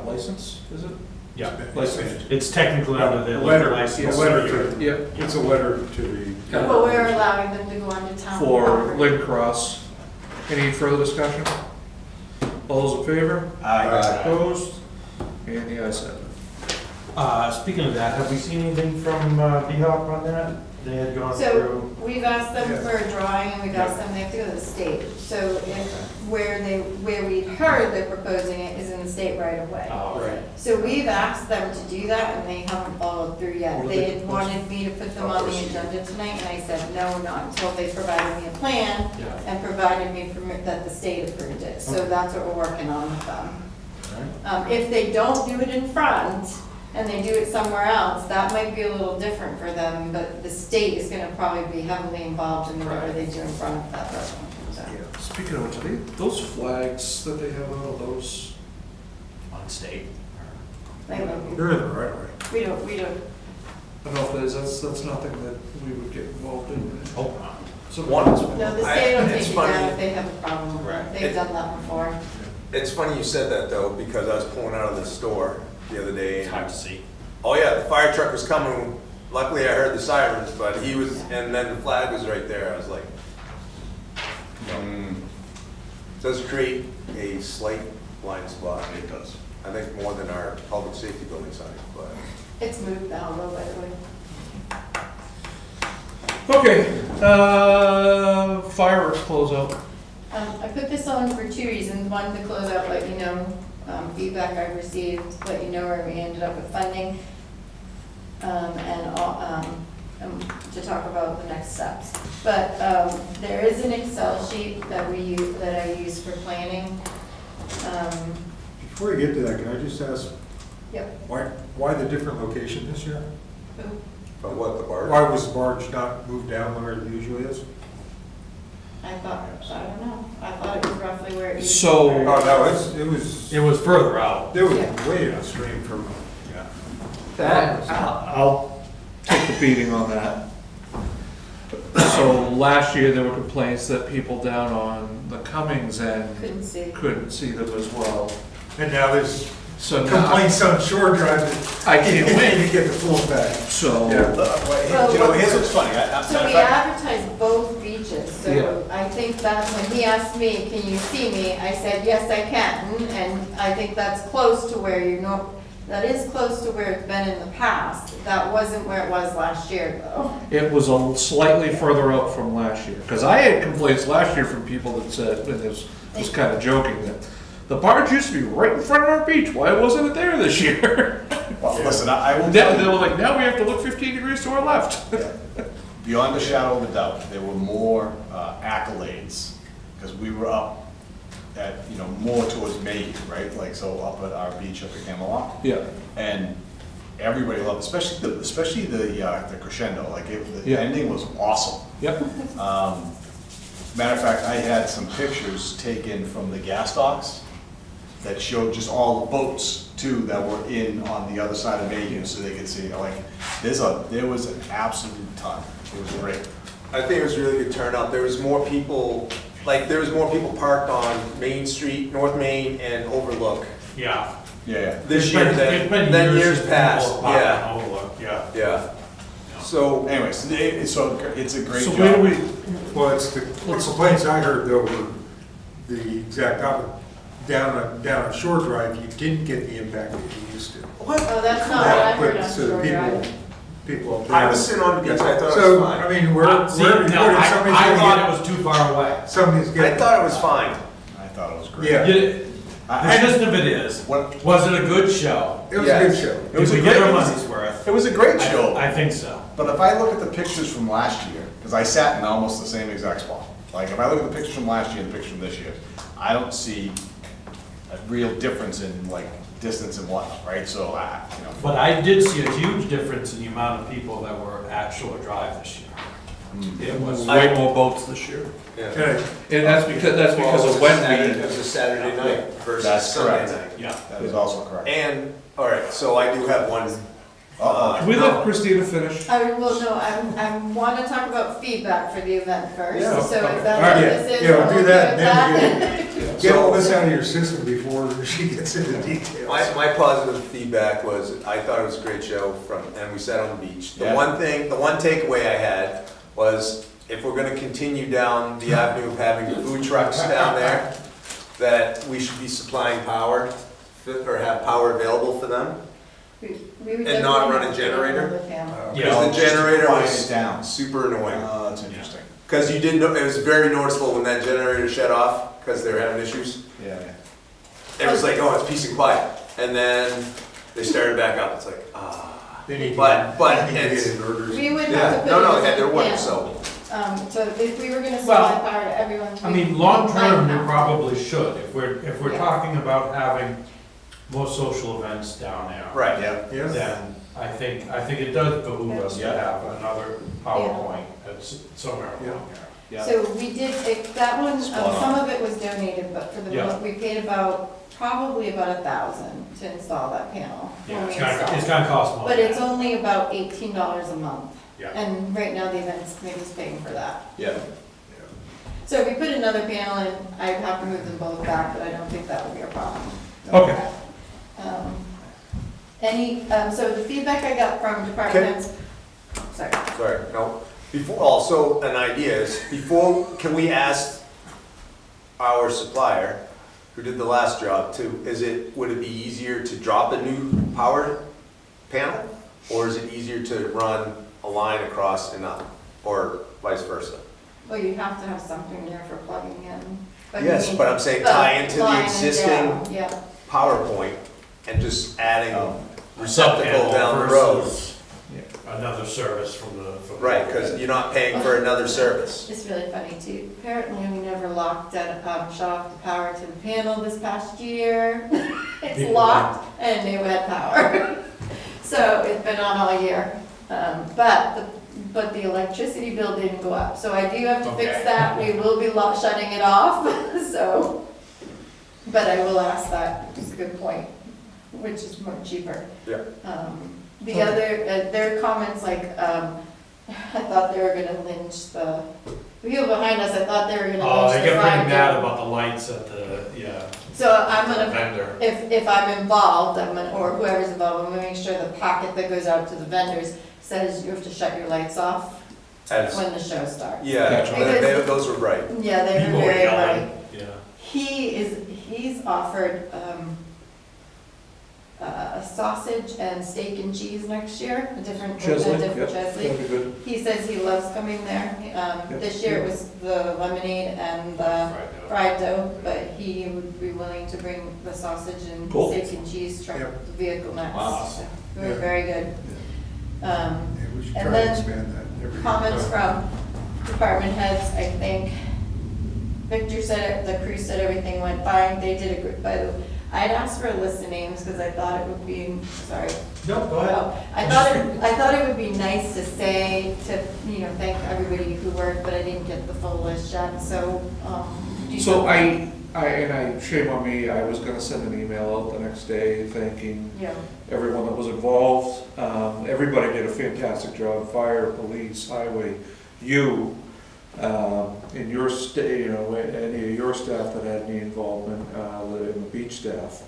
license, is it? Yeah, License. it's technically under the Letter, license. a letter to, Yep. it's a letter to the. But we're allowing them to go onto town For property. Lynn Cross. Any further discussion? All those in favor? Aye. Opposed? And the ayes have it. Speaking of that, have we seen anything from B-Hop on that? They had gone So through. we've asked them Yeah. for a drawing, and we've asked them, they have to go to the state. So if, where we heard they're proposing it is in the state right away. Oh, Right. So we've asked them to do that, and they haven't followed through yet. What are They they had wanted me to put them on the agenda tonight, and I said, no, not until they provided me a plan Yeah. and provided me permit that the state approved it. So Okay. that's what we're working on with them. If they don't do it in front, and they do it somewhere else, that might be a little different for them, but the state is gonna probably be heavily involved in whatever they do in front of that restaurant. So. Speaking of which, those flags that they have out of those, On state. They love They're in the right way. we don't, I don't know if that is, that's nothing that we would get involved in. Hope not. So no, the state will It's take it down funny. if they have a problem with it. Right. They've done that before. It's funny you said that though, because I was pulling out of the store the other day. It's hard to see. Oh yeah, the fire truck was coming. Luckily I heard the sirens, but he was, and then the flag was right there. I was like, does create a slight blind spot. It does. I think more than our public safety building sign, but. It's moved now, though, by the way. Okay, fireworks closeout. I put this on for two reasons. One, to close out, let you know, feedback I received, let you know where we ended up with funding, and to talk about the next steps. But there is an Excel sheet that we use, that I use for planning. Before you get to that, can I just ask, Yep. why the different location this year? But what, the bar? Why was the barge not moved down where it usually is? I don't know, I thought it was roughly where it used to So- be. Oh, no, It was further out. there was Yeah. way upstream from. I'll take the beating on that. So last year, there were complaints that people down on the Cummings end Couldn't see. couldn't see them as well. And now there's So now, complaints on Shore Drive that I can't win. to get the full back. So, You know, here's what's funny. So we advertised both beaches, so Yeah. I think that's when he asked me, can you see me? I said, yes, I can, and I think that's close to where you know, that is close to where it's been in the past. That wasn't where it was last year, though. it was a slightly further out from last year. Because I had complaints last year from people that said, and this was kind of joking, that the barge used to be right in front of our beach. Why wasn't it there this year? Well, listen, I will They tell you, were like, now we have to look 15 degrees to our left. beyond a shadow of a doubt, there were more accolades, because we were up at, you know, more towards Mayhew, right? Like, so up at our beach up at Camelot. Yeah. And everybody loved, especially the crescendo, like the Yeah. ending was awesome. Yep. Matter of fact, I had some pictures taken from the gas docks that showed just all the boats too that were in on the other side of Mayhew, so they could see, like, there was an absolute ton. It was great. I think it was a really good turnout. There was more people, there was more people parked on Main Street, North Main, and Overlook Yeah. Yeah, this year than years past. Yeah, Overlook, yeah. yeah. So, anyways, it's a great So job. where do we, Well, it's the complaints I heard though were the exact opposite. Down on Shore Drive, you didn't get the impact that you used to. Oh, that's not what I heard But on so Shore Drive. people up there. I was sitting on the beach, I thought it was So, fine. I mean, we're See, reporting now, I somebody's thought gonna it was too far away. get, somebody's I getting. thought it was fine. I thought it was great. Yeah, The gist of it is, What- was it a good show? it was a good show. It was Did a we get great- our money's worth? It was a great show. I think so. But if I look at the pictures from last year, because I sat in almost the same exact spot, like if I look at the pictures from last year and the pictures from this year, I don't see a real difference in like distance and whatnot, right? So, you know. But I did see a huge difference in the amount of people that were at Shore Drive this year. It was, way more boats this year. Yeah. And that's because of when It was a Saturday night versus That's Sunday correct. night. yeah. That is also correct. And All right, so I do have one. Can we let Christina finish? I want to talk about feedback for the event first, Yeah. so if All that's right, what this is. yeah, I'm do okay that, with then that. Get all this out of your system before she gets into details. My positive feedback was, I thought it was a great show and we sat on the beach. The one takeaway I had was, if we're gonna continue down the avenue of having food trucks down there, that we should be supplying power, or have power available for them. We would And not definitely run a have to generator? with him. Because the generator Quiet was it down. super annoying. That's interesting. Because you didn't know, it was very noticeable when that generator shut off, because they were having issues. Yeah. It was like, oh, it's peace and quiet. And then they started back up, it's like, ah. They need to But they need to it's- get inverters. We would Yeah, have to put. no, it they in had their the work, pan. so. So if we were gonna supply power to everyone. I mean, long-term, we we probably should, if we're Yeah. talking about having more social events down there. Right. Yeah. Then I think it does behoove us to Yeah. have another PowerPoint that's somewhere along there. Yeah. So we did, that one, Spot on. some of it was donated, but for the, Yeah. we paid probably about 1,000 to install that panel. Yeah, when it's we gonna, installed it's it. gonna cost more. But it's only about $18 a month. Yeah. And right now the event's maybe paying for that. Yeah. So if we put another panel in, I'd have to move them both back, but I don't think that would be a problem. Okay. So the feedback I got from department heads, sorry. Sorry, no. Before, also, an idea is, can we ask our supplier, who did the last job too, would it be easier to drop a new power panel? Or is it easier to run a line across and up, or vice versa? Well, you have to have something there for plugging in. you Yes, mean- but I'm saying tie into line the and existing down, Yeah. power point and just adding Oh. receptacle down the road. Versus another service from the. Right, because you're not paying for another service. It's really funny too. Apparently, we never shut off the power to the panel this past year. It's locked and it had power. So it's been on all year. But the electricity bill didn't go up. So I do have to fix Okay. that. We will be shutting it off, so. But I will ask that. It's a good point, which is more cheaper. Yeah. The other, their comments I thought they were gonna lynch the people behind us. I thought they were gonna Oh, lynch they the get pretty fried mad dough. about the lights at the, yeah, So I'm the gonna, vendor. if I'm involved, or whoever's involved, I'm gonna make sure the packet that goes out to the vendors says you have to shut your lights off As, when the show starts. yeah, Because- those were right. Yeah, they People were were very yelling, right. yeah. He's offered, a sausage and steak and cheese next year, a different Chesley, yep, Chesley. that'd be good. He says he loves coming there. This year it was the lemonade and the Fried dough. fried dough, but he would be willing to bring the sausage and Cool. steak and cheese truck, Yep. the vehicle next. Wow. So it was Yeah. very good. Yeah, we should And try then to expand that every year. Comments from department heads, I think. Victor said it, the crew said everything went fine. They did a good, by the way. I'd asked for a list of names because I thought it would be, sorry. No, go ahead. Oh, I thought it would be nice to say, thank everybody who worked, but I didn't get the full list yet, so, do you? So shame on me, I was gonna send an email out the next day thanking Yeah, everyone that was involved. Everybody did a fantastic job, fire, police, highway, you, in your any of your staff that had any involvement, in the beach staff.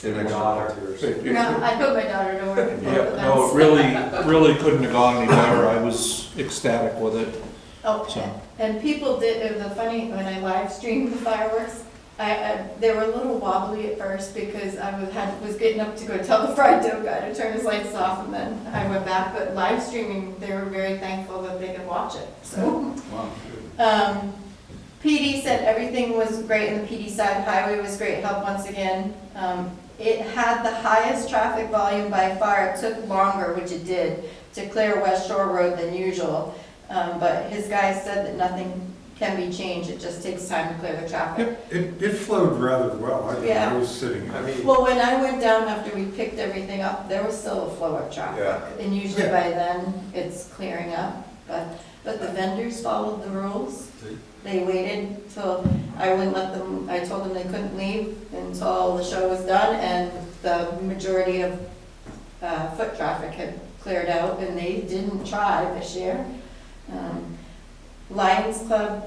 And extra volunteers. no, I put my daughter to work. Yeah, no, it really couldn't have gone any better. I was ecstatic with it. Oh, So. and people did, it was funny, when I live streamed the fireworks, they were a little wobbly at first because I was getting up to go tell the fried dough guy to turn his lights off, and then I went back, but live streaming, they were very thankful that they could watch it, so. Wow. PD said everything was great on the PD side, highway was great help once again. It had the highest traffic volume by far, it took longer, which it did, to clear West Shore Road than usual. But his guys said that nothing can be changed, it just takes time to clear the traffic. It flowed rather well. Yeah. I was sitting. I mean, Well, when I went down after we picked everything up, there was still a flow of traffic. Yeah. And usually Yeah. by then, it's clearing up, but the vendors followed the rules. They waited till, I wouldn't let them, I told them they couldn't leave until the show was done, and the majority of foot traffic had cleared out, and they didn't try this year. Lions Club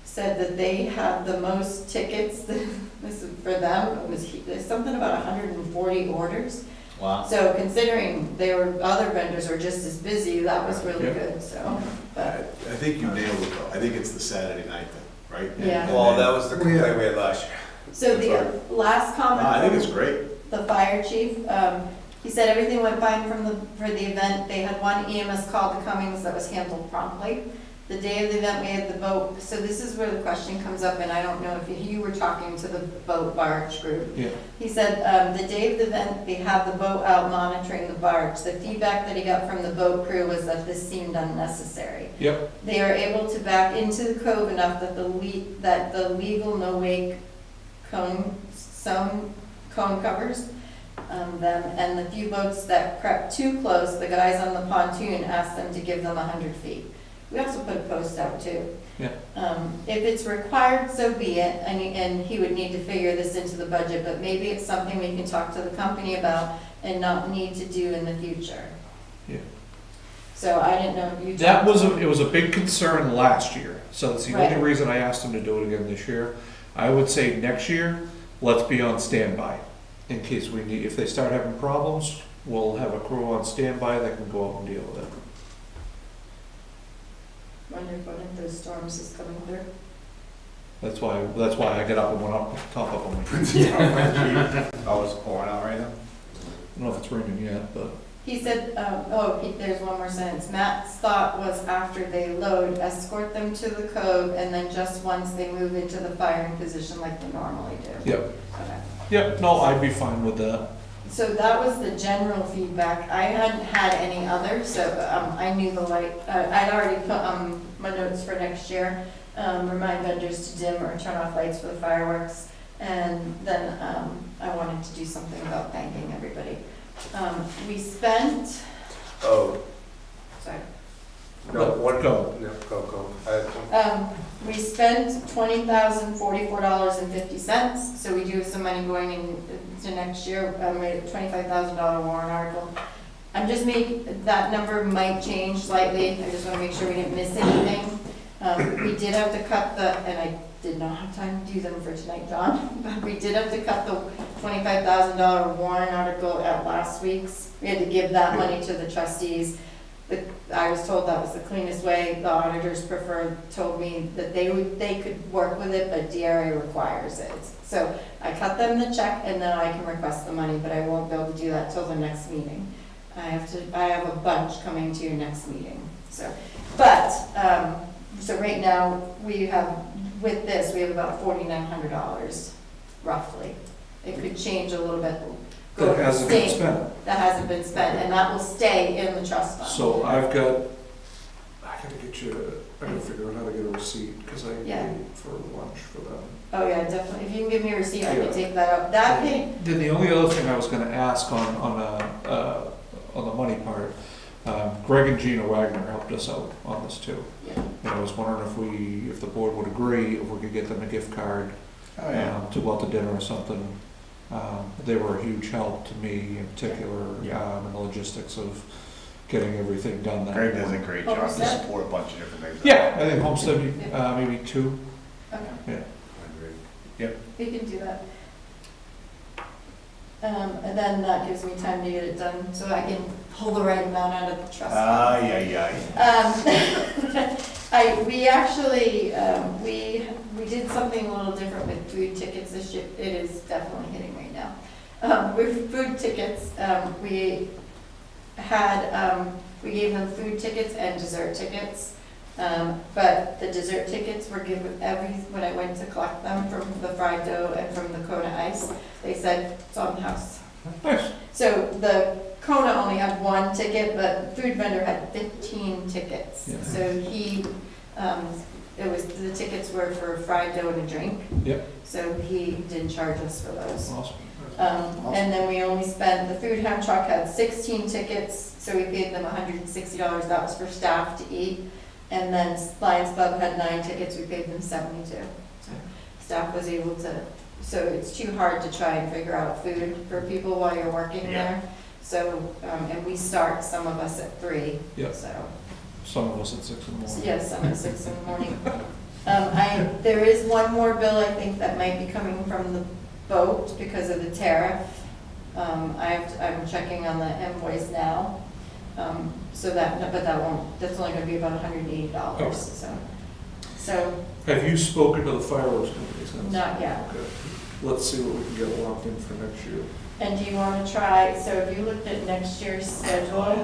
said that they had the most tickets, this is for them, it was, there's something about 140 orders. Wow. So considering other vendors were just as busy, that was really Yeah. good, so, but, I think you nailed it though. I think it's the Saturday night thing, right? Yeah. Well, that was the complaint we had last year. so the last comment. I think it's great. The fire chief, he said everything went fine for the event. They had one EMS call to Cummings that was handled promptly. The day of the event, we had the boat, so this is where the question comes up, and I don't know if you were talking to the boat barge group. Yeah. He said, the day of the event, they had the boat out monitoring the barge. The feedback that he got from the boat crew was that this seemed unnecessary. Yep. They are able to back into the cove enough that the legal no-wake cone covers them, and the few boats that crept too close, the guys on the pontoon asked them to give them 100 feet. We also put a post out too. Yeah. If it's required, so be it, and he would need to figure this into the budget, but maybe it's something we can talk to the company about and not need to do in the future. Yeah. So I didn't know if you. That was, it was a big concern last year, so that's the only Right. reason I asked them to do it again this year. I would say next year, let's be on standby, in case we need, if they start having problems, we'll have a crew on standby that can go out and deal with it. Wonder if one of those storms is coming through. That's why I got up and went up top of them. Oh, it's pouring out right now? I don't know if it's raining yet, but He said, there's one more sentence. Matt's thought was after they load, escort them to the cove, and then just once they move into the firing position like they normally do. yep, Okay. yep, no, I'd be fine with that. So that was the general feedback. I hadn't had any other, so I knew the light, I'd already put my notes for next year, remind vendors to dim or turn off lights for the fireworks. And then I wanted to do something about thanking everybody. We spent, Oh, sorry, no, one, Go. no, go. we spent $20,044.50, so we do have some money going into next year. We had a $25,000 warrant article. I'm just that number might change slightly. I just want to make sure we didn't miss anything. We did have to cut and I did not have time to do them for tonight, John, but we did have to cut the $25,000 warrant article at last week's. We had to give that money to the trustees. I was told that was the cleanest way. The auditors told me that they could work with it, but DRA requires it. So I cut them the check and then I can request the money, but I won't be able to do that till the next meeting. I have a bunch coming to your next meeting, so. But, so right now, we have about $4,900, roughly. It could change a little bit. That hasn't been spent. That hasn't been spent, and that will stay in the trust fund. So I gotta figure out how to get a receipt, because I Yeah. paid for lunch for them. Oh, yeah, definitely. If you can give me a receipt, I Yeah. can take that out. That paid, Then the only other thing I was gonna ask on the money part, Greg and Gina Wagner helped us out on this too. yeah. And I was wondering if the board would agree, if we could get them a gift card Oh, yeah. to go out to dinner or something. They were a huge help to me in particular, in the logistics of getting everything done that Greg does a morning. great job to Homestead? support a bunch of different things. Yeah, I think Homestead, maybe 2. Okay, Yeah. we can do that. And then that gives me time to get it done, so I can pull the right amount out of the trust fund. We actually, we did something a little different with food tickets this year. It is definitely hitting right now. With food tickets, we gave them food tickets and dessert tickets. But the dessert tickets were given when I went to collect them from the fried dough and from the Kona ice, they said it's on the house. Nice. So the Kona only had 1 ticket, but food vendor had 15 tickets. Yeah. So the tickets were for fried dough and a drink. Yep. So he didn't charge us for those. Awesome. And then we only spent, the food ham truck had 16 tickets, so we paid them $160. That was for staff to eat. And then Lions Club had 9 tickets, we paid them $72. So staff was able to so it's too hard to try and figure out food for people while you're working Yeah. there. So, and we start, some of us at 3, Yep. so. Some of us at 6 in the morning. Yes, some at 6 in the morning. There is one more bill, I think, that might be coming from the boat because of the tariff. I'm checking on the invoice now. So that, but that's only gonna be about $180, Okay. so, Have you spoken to the fireworks company since? not yet. Okay. Let's see what we can get locked in for next year. And do you wanna try, so if you looked at next year's schedule,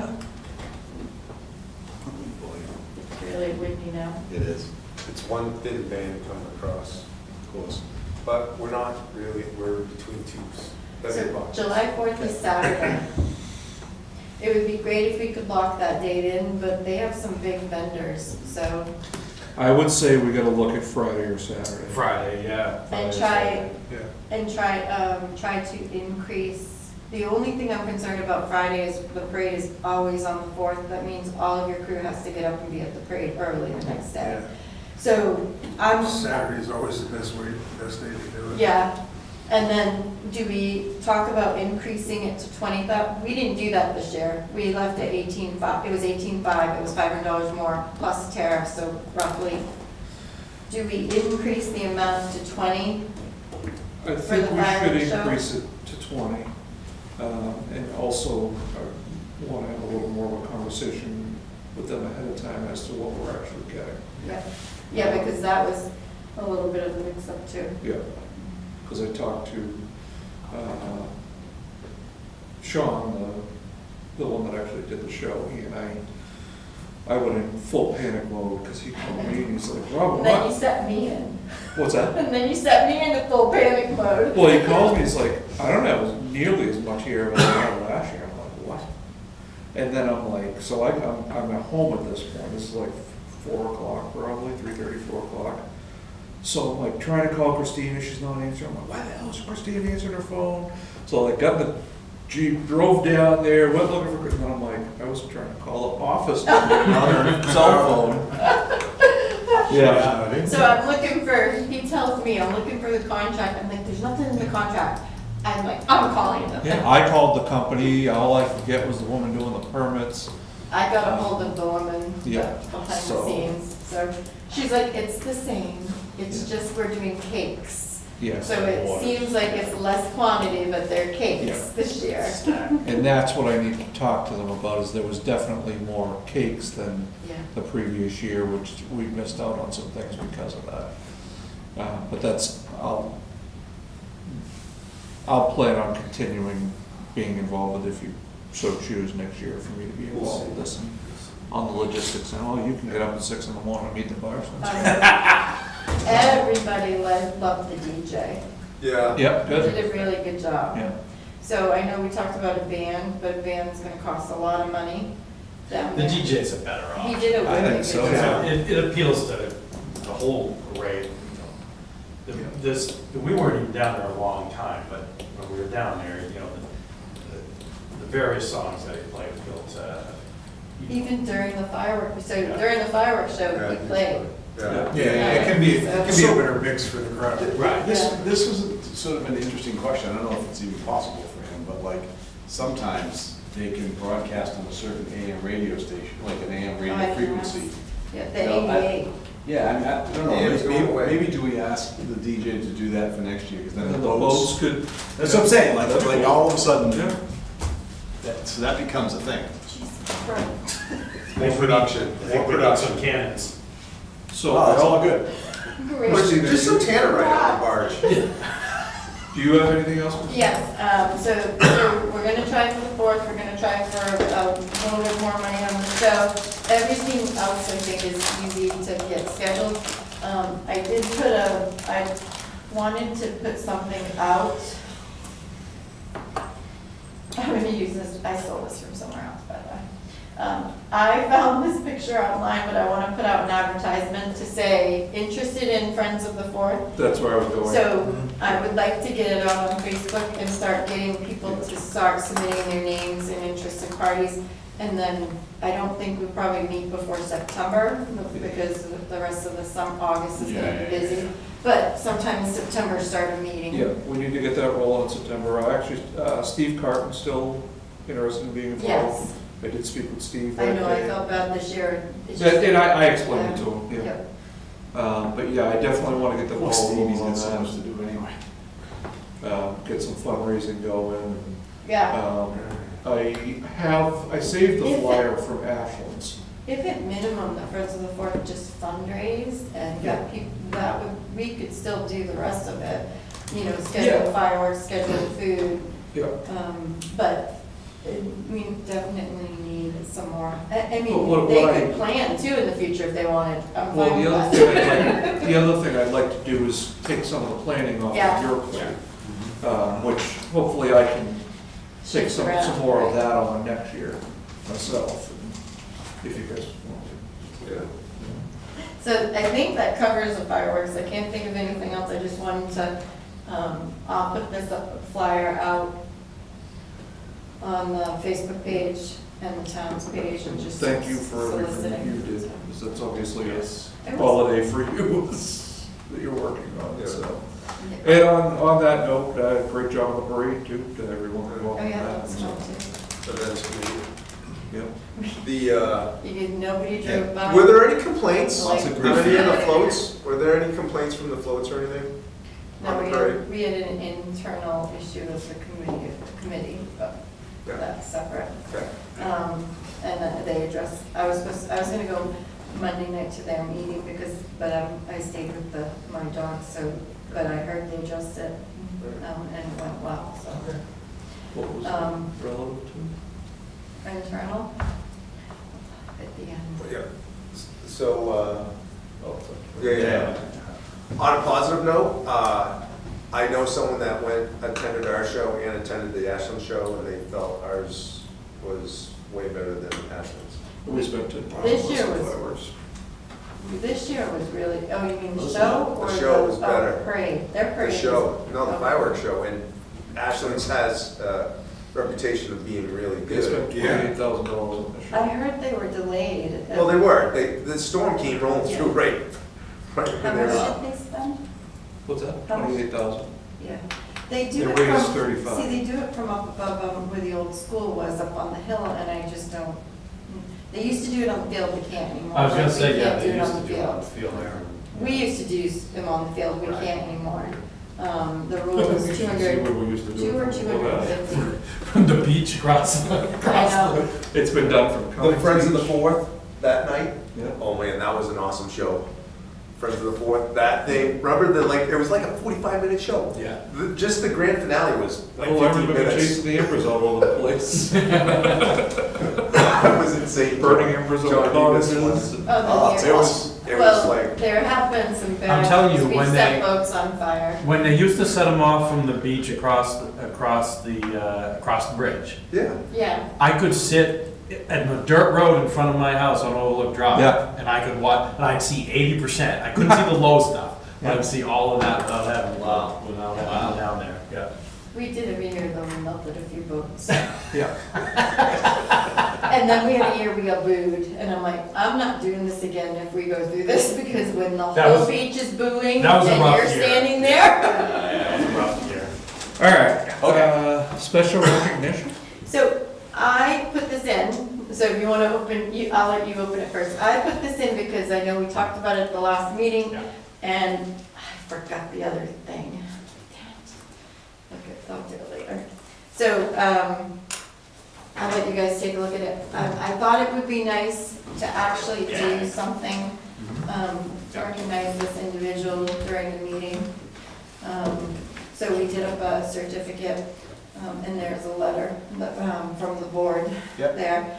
it's really windy now. It is. It's one thin band coming across, of course. But we're not really, we're between two. So July 4th is Saturday. It would be great if we could lock that date in, but they have some big vendors, so, I would say we gotta look at Friday or Saturday. Friday, yeah. and Friday, try to increase. The only thing I'm concerned about Friday is the parade is always on the 4th. That means all of your crew has to get up and be at the parade early the next day. So Saturday is always the best day to do it. yeah. And then do we talk about increasing it to 20,000? We didn't do that this year. We left it 18.5. It was 18.5. It was $500 more plus tariff, so roughly. Do we increase the amount to 20? I For think the we should fireworks show? increase it to 20. And also, I want to have a little more of a conversation with them ahead of time as to what we're actually getting. Yeah. Yeah, because that was a little bit of a mix-up too. Yeah, because I talked to Sean, the one that actually did the show. He and I went in full panic mode because he called me and he's like, Robert, And then you what? set me in. What's that? And then you set me into full panic mode. Well, he calls me, he's like, I don't have nearly as much here as I had last year. I'm like, what? And then I'm like, so I'm at home at this point. This is like 4 o'clock probably, 3:30, 4 o'clock. So I'm like trying to call Christina, she's not answering. I'm like, why the hell is Christina answering her phone? So I got in the Jeep, drove down there, went looking for Christina. I'm like, I was trying to call the office on her cell phone. Yeah. So I'm looking for, he tells me, I'm looking for the contract. I'm like, there's nothing in the contract. I'm like, I'm calling them. Yeah, I called the company. All I could get was the woman doing the permits. I got a hold of the woman Yeah, behind the so- scenes. So she's like, it's the same. It's just we're doing cakes. Yeah. So it seems like it's less quantity, but they're cakes Yeah. this year. And that's what I need to talk to them about, is there was definitely more cakes than Yeah. the previous year, which we missed out on some things because of that. But that's, I'll plan on continuing being involved with, if you so choose next year, for me to be involved with this and on the logistics. And, oh, you can get up at 6 in the morning and meet the bars. Everybody loved the DJ. Yeah. Yep, good. Did a really good job. Yeah. So I know we talked about a band, but a band's gonna cost a lot of money down The there. DJs are better off. He did a I really think good so, job. yeah. It appeals to the whole array, you know. We weren't even down there a long time, but when we were down there, you know, the various songs that he played appealed to. Even during the fireworks, so Yeah. during the fireworks show, Yeah, he played. Yeah. Yeah, it can be a better mix for the crowd. Right. This was sort of an interesting question, I don't know if it's even possible for him, but like, sometimes they can broadcast on a certain AM radio station, like an AM Oh, I radio can frequency. Yeah, the No, I- 88. Yeah, I don't know, Yeah, it's going away. maybe do we ask the DJ to do that for next year, because then And the the boats. boats could, That's what I'm saying, That'd be like cool. all of a sudden, Yeah. so that becomes a thing. More production. I think we need some cannons. so, Oh, it's all good. Great. Just some tannerite on the barge. do you have anything else? Yes, so we're gonna try for the 4th, we're gonna try for a little bit more money on the show. Everything else I think is easy to get scheduled. I wanted to put something out. I'm gonna use this, I stole this from somewhere else, by the way. I found this picture online, but I want to put out an advertisement to say, interested in Friends of the Fourth. That's where I was going. So I would like to get it out on Facebook and start getting people to start submitting their names and interested parties. And then I don't think we'll probably meet before September because the rest of the summer, August is gonna be busy. But sometime in September, start a meeting. Yeah, we need to get that rolling in September. Actually, Steve Carton's still interested in being involved. Yes, I did speak with Steve I that know, I day. felt bad this year. It's just- And I explained it to him, yeah. Yep. But yeah, I definitely want to get the Well, ball Stevie's rolling got so on much to do anyway. that. Get some fundraising going. Yeah, I saved the flyer from Ashland's. if at minimum, the Friends of the Fourth just fundraised and got people, that would, we could still do the rest of it. You know, schedule Yeah. fireworks, schedule food, Yeah. but we definitely need some more. I But what mean, they I- could plan too in the future if they wanted. I'm Well, fine the with other that. thing I'd like to do is take some of the planning off Yeah. of your plate, which hopefully I can take Shift some around, more of right. that on next year myself, if you guys want to. Yeah. So I think that covers the fireworks. I can't think of anything else. I just wanted to, I'll put this up, flyer out on the Facebook page and the town's page and just Thank you for everything soliciting. you did, because that's obviously a It was- holiday for you that you're working on, Yeah. so. Yeah. And on that note, great job on the parade too, to everyone involved Oh, in yeah, that. that's fun too. Events committee. Yep. The, You did, nobody drove by. were there any complaints Lots on of grief. any of the floats? Were there any complaints from the floats or anything? No, on the we parade? had an internal issue with the committee, but Yeah. that's separate. Okay. And then they addressed, I was gonna go Monday night to their meeting but I stayed with my dog, so, but I heard they addressed it, and it went well, so. What was it relative to? Internal, at the end. Yeah. So, yeah. On a positive note, I know someone that attended our show and attended the Ashland show, and they felt ours was way better than Ashland's. We spent 10 pounds. This year was- flowers. This year was really, oh, you mean the Was show it? or The show was oh, better. parade? Their parade. The was- show, no, the okay. fireworks show, and Ashland's has a reputation of being really They spent good. $28,000 on the I show. heard they were delayed. Well, they were, the storm came rolling through right How when they much were. did they spend? What's that? How much? 28,000. Yeah. They do Their it rate is from, 35. see, they do it from up above where the old school was, up on the hill, and I just don't, they used to do it on the field, they can't anymore. I was gonna We say, yeah, can't they it used on to the do it on the field. field there. We used to do them on the field, we Right. can't anymore. The rule is You should see 200, what we used to do. 2 or Well, 250. From the beach across I know. It's been done from. The Friends of the Fourth that night, Yeah. oh man, that was an awesome show. Friends of the Fourth, that thing, remember it was like a 45-minute show. Yeah. Just the grand finale was like Oh, I 15 remember minutes. chasing the embers all over the place. That was insane. Burning embers on John cottages. Davis was- Oh, It the was, it was Well, like, there have been some bad. I'm telling you, we've when set they- folks on fire. When they used to set them off from the beach across the bridge, yeah. Yeah, I could sit at the dirt road in front of my house on Overlook Drive. Yeah. And I could watch, and I'd see 80%. I couldn't see the low stuff. But I'd see all of that without having, without having to go down there, yeah. we did every year though, we melted a few boats. Yeah. And then we had a year we got booed, and I'm like, I'm not doing this again if we go through this, because when the That whole was- beach is booing, that was a and rough you're year. standing there. Yeah, it was a rough year. All right, special recognition? So I put this in, so if you want to open, I'll let you open it first. I put this in because I know we talked about it at the last meeting, Yeah. and I forgot the other thing. Damn it. Okay, I'll do it later. So, I'll let you guys take a look at it. I thought it would be nice to actually do something, to recognize this individual during the meeting. So we did up a certificate, and there's a letter from the board Yep. there.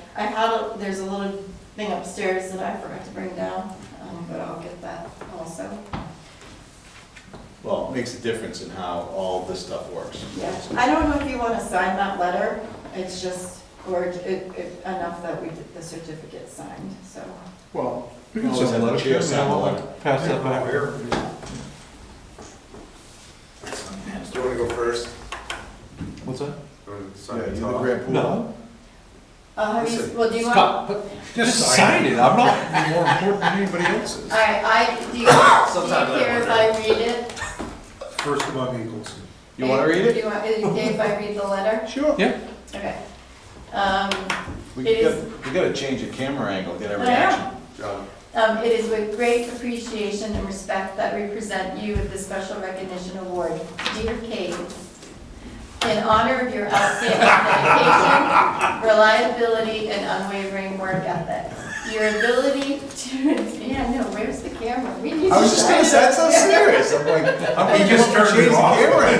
There's a little thing upstairs that I forgot to bring down, but I'll get that also. Well, it makes a difference in how all this stuff works. Yeah, I don't know if you want to sign that letter, it's just, or enough that we get the certificate signed, so. Well, we You can always send a have letter, the chair sign the I'll letter. pass that back. Do you want to go first? What's that? Do you want to Yeah, sign you the the top? grand pool. No, Well, do you want? Scott, just sign it, I'm not more important than anybody else is. All right, do you Sometimes I care if I read it? First among equals. You want to read it? Do you want, is it okay if I read the letter? Sure. Yeah. Okay. We It is- gotta change the camera angle, get a I know. reaction. John. It is with great appreciation and respect that we present you with the Special Recognition Award. Dear Kate, in honor of your outstanding dedication, reliability, and unwavering work ethic, your ability to, yeah, no, where's the camera? We need I was to just gonna say, that's so serious. I'm like, I'm just turned it off. camera.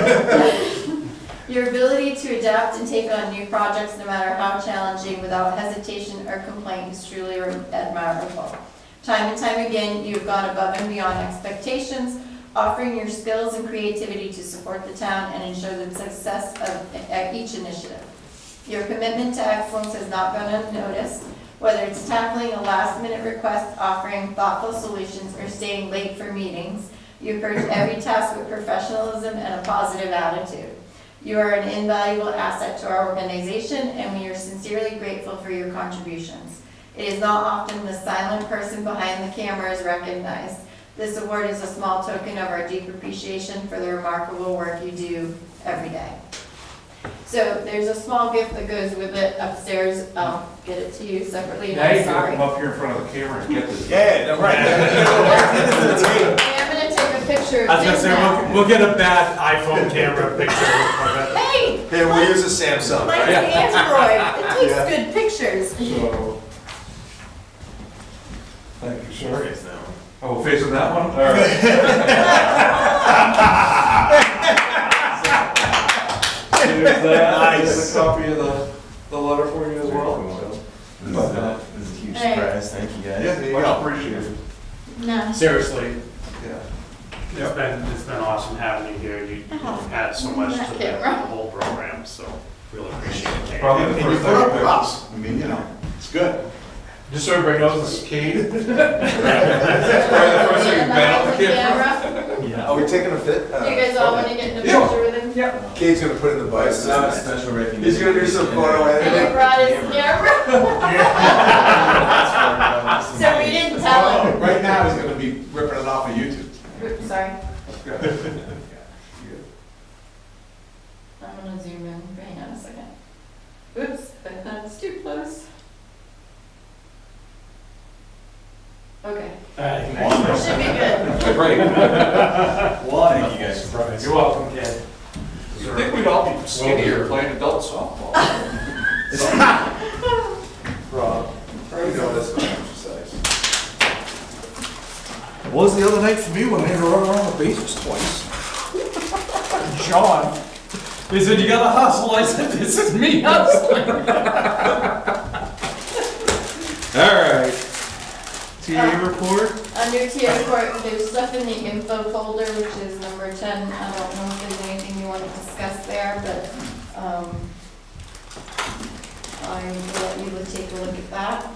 Your ability to adapt and take on new projects, no matter how challenging, without hesitation or complaint is truly admirable. Time and time again, you've gone above and beyond expectations, offering your skills and creativity to support the town and ensure the success of each initiative. Your commitment to excellence has not gone unnoticed, whether it's tackling a last-minute request, offering thoughtful solutions, or staying late for meetings. You approach every task with professionalism and a positive attitude. You are an invaluable asset to our organization, and we are sincerely grateful for your contributions. It is not often the silent person behind the camera is recognized. This award is a small token of our deep appreciation for the remarkable work you do every day. So there's a small gift that goes with it upstairs. I'll get it to you separately. Now you I'm gotta sorry. come up here in front of the camera and get this. Yeah, no, right. Hey, I'm gonna take a picture of I was gonna this say, now. we'll get a bad iPhone camera picture of it. Hey, Here, we'll use a Samsung, mine's right? Android. It takes Yeah. good pictures. So, thank you, sir. Oh, we're facing that one? All right. Here's that. Nice. Here's a copy of the letter for you as well. So, This is a huge Hey. surprise, thank you guys. Yeah, there you much go. appreciated. No. Seriously, Yeah. it's been awesome having you here. You add so much to the whole program, so really appreciate it. Probably the And you first put up time. with us. I mean, you know, it's good. Just so everybody knows, this is Kate. Probably the first thing you bet on the Yeah. Are we taking a fit? Do you guys all want to get in a Yeah. picture with him? Yeah. Kate's gonna put in the But it's not a bias. special recognition. He's gonna do some photo And editing. you brought his camera? So we didn't tell him. Right now, he's gonna be ripping it off of YouTube. Oops, sorry. Good. I'm gonna zoom in. Hang on a second. Oops, that's too close. Okay, should be good. Great. Thank you guys. You're welcome, Ken. You'd think we'd all be skinnier playing adult softball. Rob, you know this is exercise. It was the other night for me when I had to run around the bases twice. John. They said, you gotta hustle. I said, this is me hustling. All right. TA report? Under TA report, there's stuff in the info folder, which is number 10. I don't know if there's anything you want to discuss there, but, I will let you take a look at that.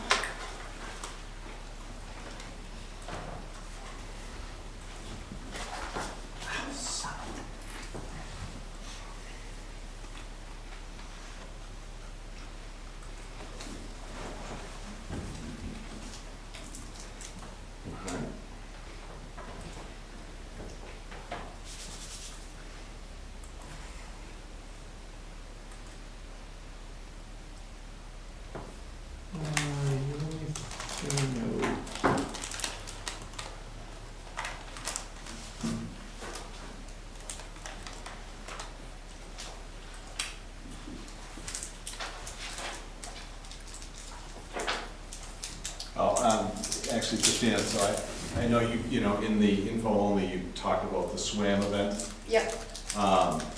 Actually, Christina, so I know you know, in the info only, you talked about the SWAM event. Yep.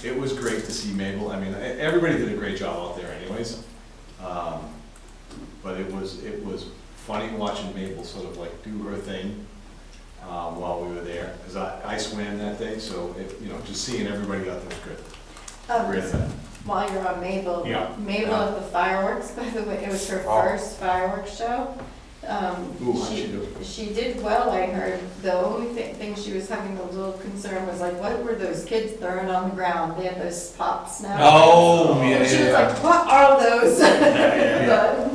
It was great to see Mabel. I mean, everybody did a great job out there anyways. But it was funny watching Mabel sort of like do her thing while we were there. Because I swam that day, so you know, just seeing everybody out there was good. rid of it. While you're on Mabel. Yeah. Mabel at the fireworks, by the way, it was her Oh. first fireworks show. Ooh, how'd she do? She did well, I heard. The only thing she was having a little concern was like, what were those kids throwing on the ground? They had those pops now. Oh, yeah, She was yeah. like, what are those? But-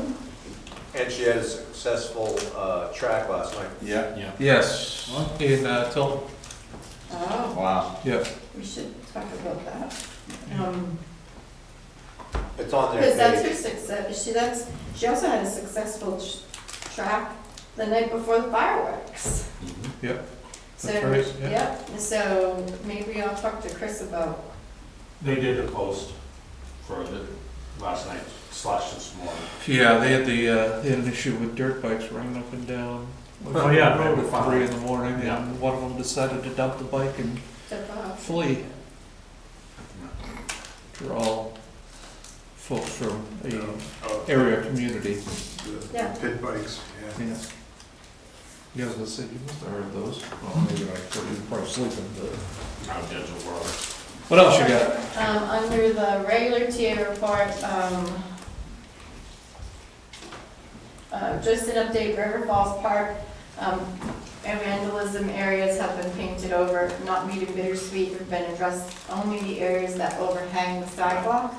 And she had a successful track last night. Yeah. Yeah. Yes, in Tilton, Oh, Wow. yeah. we should talk about that. It's on Because that's there. her success, she also had a successful track the night before the fireworks. Yep, So, that's right, yeah. yep, so maybe I'll talk to Chris about, They did the post for the last night / this morning. Yeah, they had an issue with dirt bikes running up and down. Oh, yeah, Road they were at fine. 3 in the morning, Yeah. and one of them decided to dump the bike and tip off. flee. They're all folks from a area community. Yeah. Pit bikes, yeah. Yeah. Yeah, I was gonna say, you must have heard those. Well, maybe not, but you were probably sleeping, but. Out of the world. What else you got? Under the regular TA report, just an update, River Falls Park, and vandalism areas have been painted over, not meeting bittersweet, have been addressed, only the areas that overhang the sidewalk.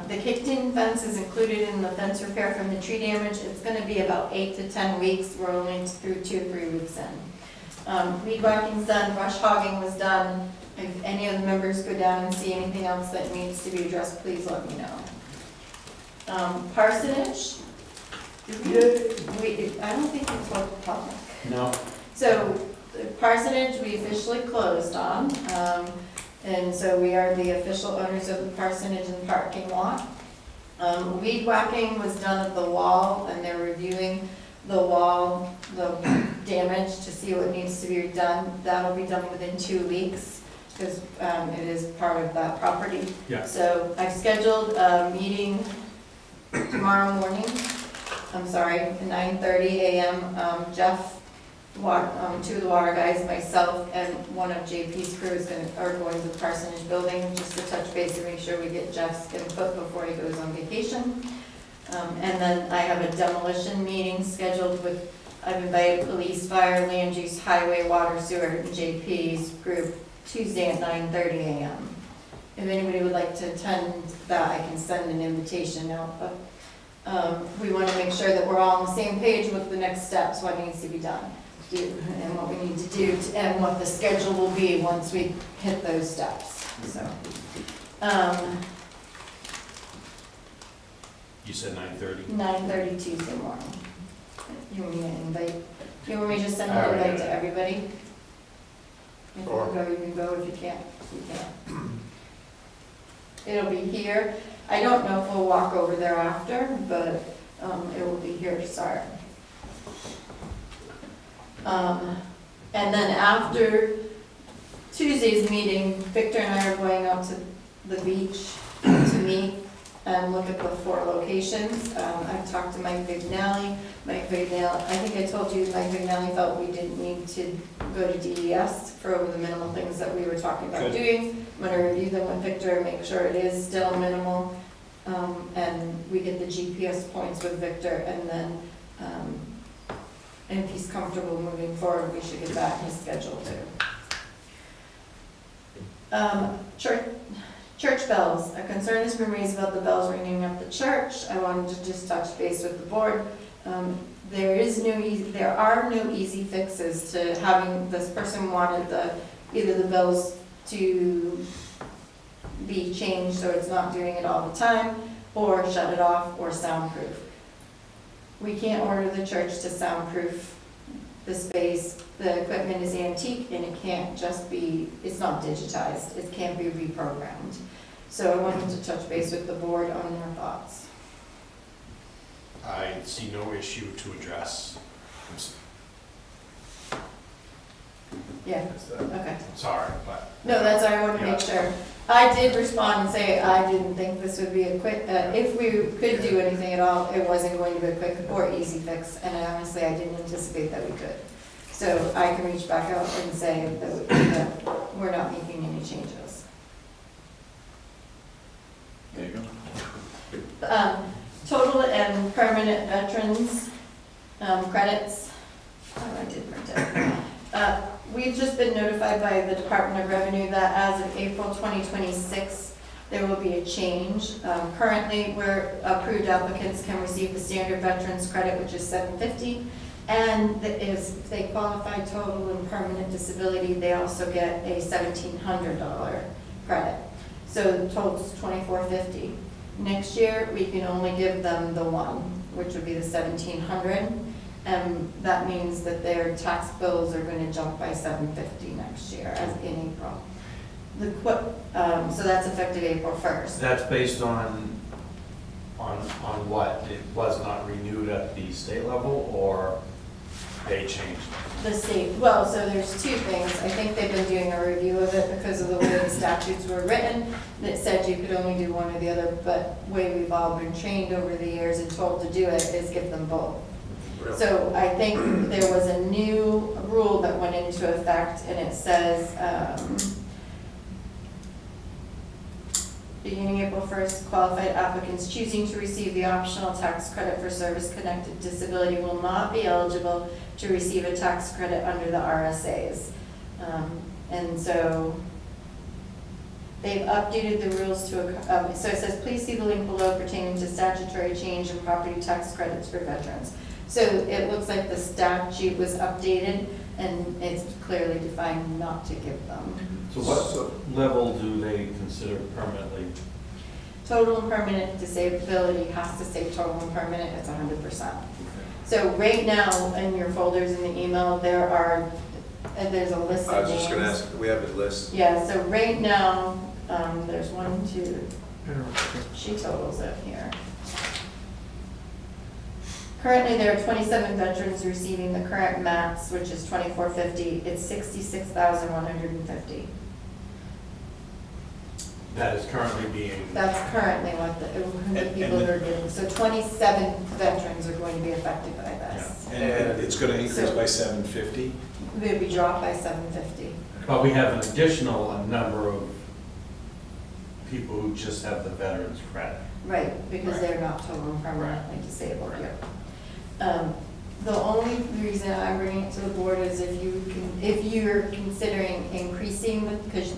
The kicked-in fence is included in the fence repair from the tree damage. It's gonna be about 8 to 10 weeks. We're only through 2 or 3 weeks in. Weed whacking's done, brush hogging was done. If any of the members go down and see anything else that needs to be addressed, please let me know. Parsonage. I don't think we told the public. No. So the parsonage, we officially closed on. And so we are the official owners of the parsonage and parking lot. Weed whacking was done at the wall, and they're reviewing the wall, the damage to see what needs to be done. That'll be done within 2 weeks, because it is part of that property. Yeah. So I've scheduled a meeting tomorrow morning, I'm sorry, at 9:30 a.m. Jeff, 2 of the water guys, myself, and one of JP's crew are going to the parsonage building, just to touch base and make sure we get Jeff's input before he goes on vacation. And then I have a demolition meeting scheduled with, I've invited police, fire, land use, highway, water, sewer, and JP's group Tuesday at 9:30 a.m. If anybody would like to attend that, I can send an invitation out, but we want to make sure that we're all on the same page with the next steps, what needs to be done, and what we need to do, and what the schedule will be once we hit those steps, so. You said 9:30? 9:30 Tuesday morning. You want me to invite, you want me to just send an All right. invite to everybody? If you Sure. can go, you can go, if you can't, you can't. It'll be here, I don't know if we'll walk over there after, but, it will be here to start. And then after Tuesday's meeting, Victor and I are going out to the beach to meet and look at the 4 locations. I've talked to Mike Vignali. Mike Vignali, I think I told you, Mike Vignali felt we didn't need to go to DES for over the minimal things that we were talking about doing. I'm gonna review them with Victor and make sure it is still minimal. And we get the GPS points with Victor, and then, and if he's comfortable moving forward, we should get that in his schedule too. Church bells. A concern has been raised about the bells ringing at the church. I wanted to just touch base with the board. There are no easy fixes to having, this person wanted either the bells to be changed so it's not doing it all the time, or shut it off, or soundproof. We can't order the church to soundproof the space. The equipment is antique and it can't just be, it's not digitized, it can't be reprogrammed. So I wanted to touch base with the board on their thoughts. I see no issue to address. Yeah, okay. I'm sorry, but. No, that's all, I want to make sure. I did respond and say I didn't think this would be a quick, if we could do anything at all, it wasn't going to be a quick or easy fix, and honestly, I didn't anticipate that we could. So I can reach back out and say that we're not making any changes. Total and permanent veterans, credits, I did print it. We've just been notified by the Department of Revenue that as of April 2026, there will be a change. Currently, where approved applicants can receive the standard veterans credit, which is $750, and if they qualify total and permanent disability, they also get a $1,700 credit. So the total's $2,450. Next year, we can only give them the one, which would be the $1,700, and that means that their tax bills are going to jump by $750 next year, as in April. So that's effective April 1st. That's based on what? It was not renewed at the state level, or they changed? The state, well, so there's two things. I think they've been doing a review of it because of the way the statutes were written that said you could only do one or the other, but the way we've all been trained over the years and told to do it is give them both. So I think there was a new rule that went into effect, and it says, beginning April 1st, qualified applicants choosing to receive the optional tax credit for service-connected disability will not be eligible to receive a tax credit under the RSAs. And so they've updated the rules to, so it says, please see the link below pertaining to statutory change in property tax credits for veterans. So it looks like the statute was updated, and it's clearly defined not to give them. So what level do they consider permanently? Total and permanent disability has to say total and permanent, it's 100%. So right now, in your folders in the email, there's a list of I was names. just gonna ask, we have a list. Yeah, so right now, there's 1, 2, she totals it here. Currently, there are 27 veterans receiving the current max, which is $2,450. It's $66,150. That is currently being, That's currently what the people are getting. So 27 veterans are going to be affected by this. And it's gonna increase So- by 750? They'll be dropped by 750. but we have an additional number of people who just have the veterans credit. Right, because they're not total and permanently disabled yet. The only reason I'm bringing it to the board is if you're considering increasing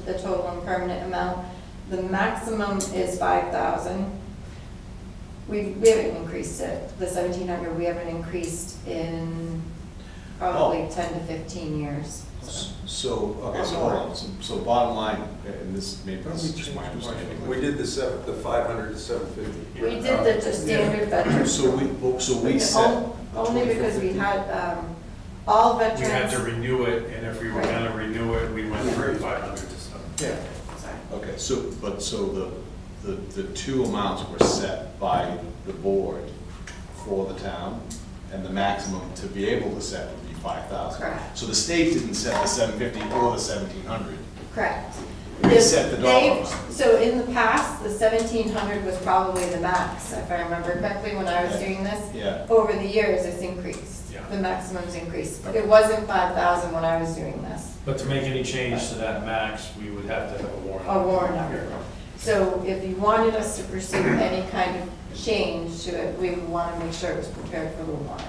the total and permanent amount, the maximum is 5,000. We haven't increased it, the 1,700, we haven't increased in probably 10 to 15 years. So, okay, so hold on, so bottom line, and this maybe this is just my understanding. We did the 500 to 750. We did the standard veterans. So we set. Only because we had, all We had to veterans. renew it, and if we were Right. gonna renew it, we went from 500 to 7. Yeah. Sorry. Okay, so the two amounts were set by the board for the town, and the maximum to be able to set would be 5,000. Correct. So the state didn't set the 750 or the 1,700. Correct. We set the dollar They- amount. So in the past, the 1,700 was probably the max, if I remember correctly, when I was doing this. Yeah. Over the years, it's increased. Yeah. The maximum's increased. It wasn't 5,000 when I was doing this, But to make any change to that max, we would have to have a warrant. a warrant article. So if you wanted us to pursue any kind of change to it, we would want to make sure it was prepared for the warrant.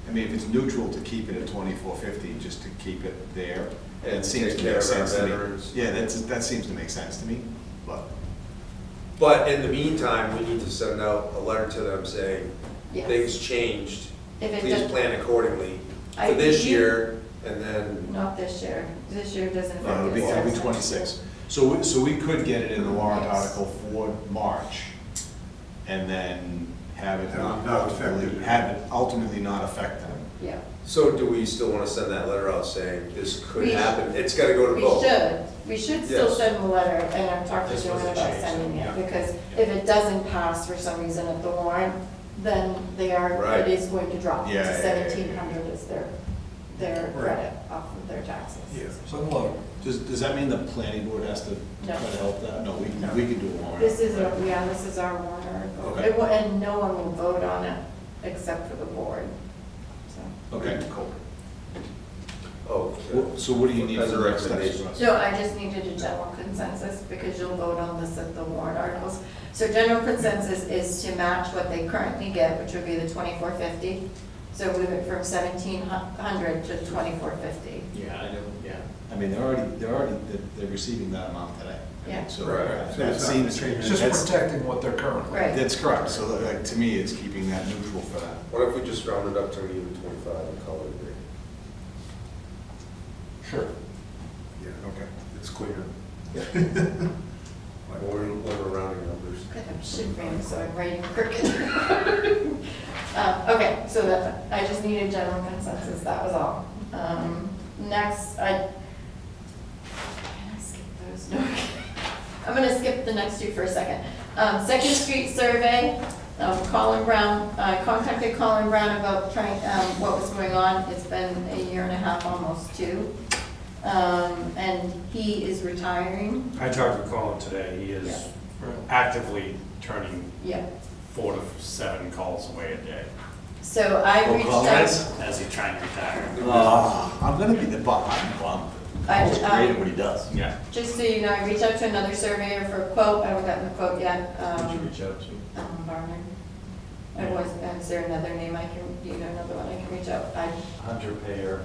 I mean, if it's neutral to keep it at 2,450, just to keep it there, And it seems take to care make of our sense to me. veterans. Yeah, that seems to make sense to me, but. But in the meantime, we need to send out a letter to them saying, Yes. things changed, If it please does- plan accordingly I- for this year, and then, Not this year. This year doesn't affect It'll be, this it'll be year. 26. So we could get it in the warrant Yes. article for March, and then have it Not not affected. ultimately not affect them. Yeah. so do we still want to send that letter out saying this could We- happen? It's got to go to We vote. should. We should still Yes. send the letter, and I've talked to This was Joanne a about change, sending yeah. it, because Yeah. if it doesn't pass for some reason at the warrant, then Right. it is going to drop to Yeah, yeah, yeah, yeah. 1,700 is their credit off of their taxes. Does that mean the planning board has to No. try to help that? No, we No. can do a warrant. This is our warrant article. Okay. And no one will vote on it except for the board, so. Okay, cool. Oh, So what do you need As a for the next steps recommendation. from us? So I just needed a general consensus because you'll vote on this at the warrant articles. So general consensus is to match what they currently get, which would be the 2450. So move it from 1,700 to 2450. Yeah, I know, yeah. I mean, they're receiving that amount today. Yeah. So Right. So that it's not seems, changing. It's that's, just protecting what they're currently. Right. That's correct, so like, to me, it's keeping that neutral for that. What if we just rounded up to an even 25 and call it a day? Sure. Yeah, Okay. it's clear. When we're rounding numbers. Good, I'm shivering, so I'm writing crooked. Okay, so that, I just needed general consensus, that was all. Next, can I skip those? No. I'm gonna skip the next two for a second. Second Street survey, Colin Brown, I contacted Colin Brown about trying, what was going on. It's been a year and a half, almost two. And he is retiring. I talked with Colin today, he is actively turning Yeah. 4 to 7 calls away a day. So I reached out. as he trying to retire. I'm gonna be the bum, I, great at what he does. Yeah. just so you know, I reached out to another surveyor for a quote. I haven't gotten the quote yet. Did you reach out to? Barnard. Is there another name I can, do you know another one I can reach out? Hunter Payer,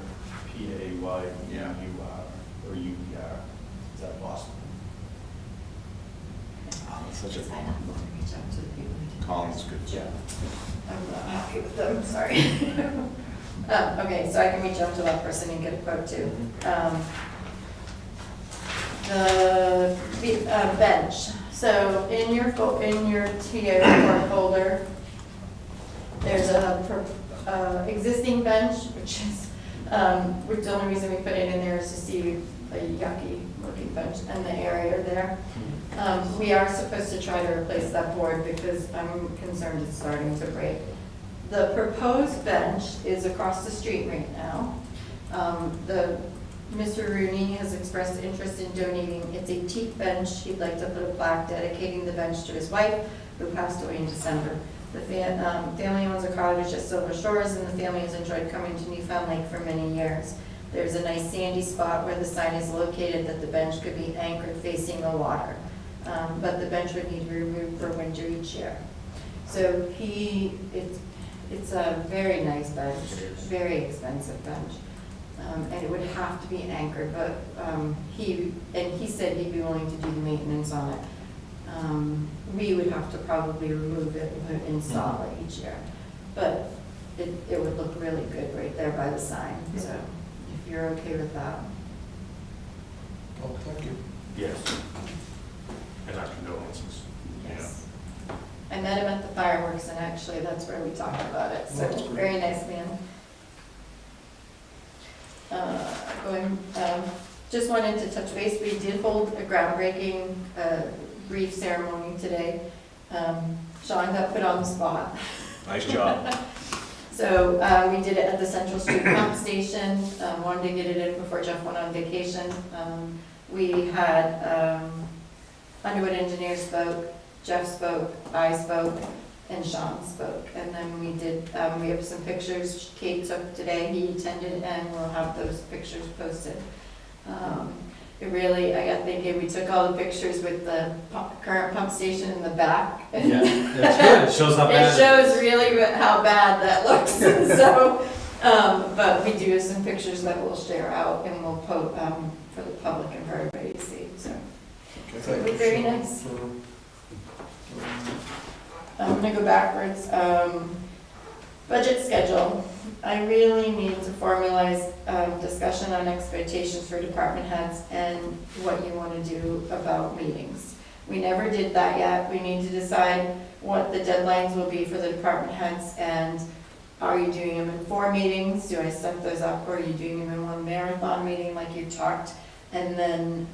P-A-Y-U-R, or U-E-R, is that Boston? Oh, that's such a I don't want to reach out to the people who did. Colin's good. Joe. I'm not happy with them, sorry. Okay, so I can reach out to that person and get a quote too. The bench. So in your TA report folder, there's a existing bench, which the only reason we put it in there is to see a yucky looking bench and the area there. We are supposed to try to replace that board because I'm concerned it's starting to break. The proposed bench is across the street right now. Mr. Rooney has expressed interest in donating. It's a teak bench. He'd like to put a plaque dedicating the bench to his wife, who passed away in December. The family owns a cottage at Silver Shores, and the family has enjoyed coming to Newfound Lake for many years. There's a nice sandy spot where the sign is located that the bench could be anchored facing the water. But the bench would need to be removed for winter each year. So it's a very nice bench, very expensive bench. And it would have to be anchored, but he said he'd be willing to do the maintenance on it. We would have to probably remove it and install it each year. But it would look really good right there by the sign, so if you're okay with that. Oh, thank you. Yes. And our condolences. Yes. I met him at the fireworks, and actually that's where we talked about it, so That's great. very nice man. Just wanted to touch base, we did hold a groundbreaking brief ceremony today. Sean got put on the spot. Nice job. So we did it at the Central Street Pump Station, wanted to get it in before Jeff went on vacation. We had Underwood Engineer spoke, Jeff spoke, I spoke, and Sean spoke. And then we did, we have some pictures Kate took today, he attended, and we'll have those pictures posted. It really, I got thinking, we took all the pictures with the current pump station in the back. Yeah, that's good, it shows how bad. It shows really how bad that looks, so, but we do have some pictures that we'll share out and we'll post, for the public and for everybody to see, so. So it looked very nice. I'm gonna go backwards. Budget schedule. I really need to formalize discussion on expectations for department heads and what you want to do about meetings. We never did that yet. We need to decide what the deadlines will be for the department heads, and are you doing them in 4 meetings? Do I set those up, or are you doing them in 1 marathon meeting like you talked? And then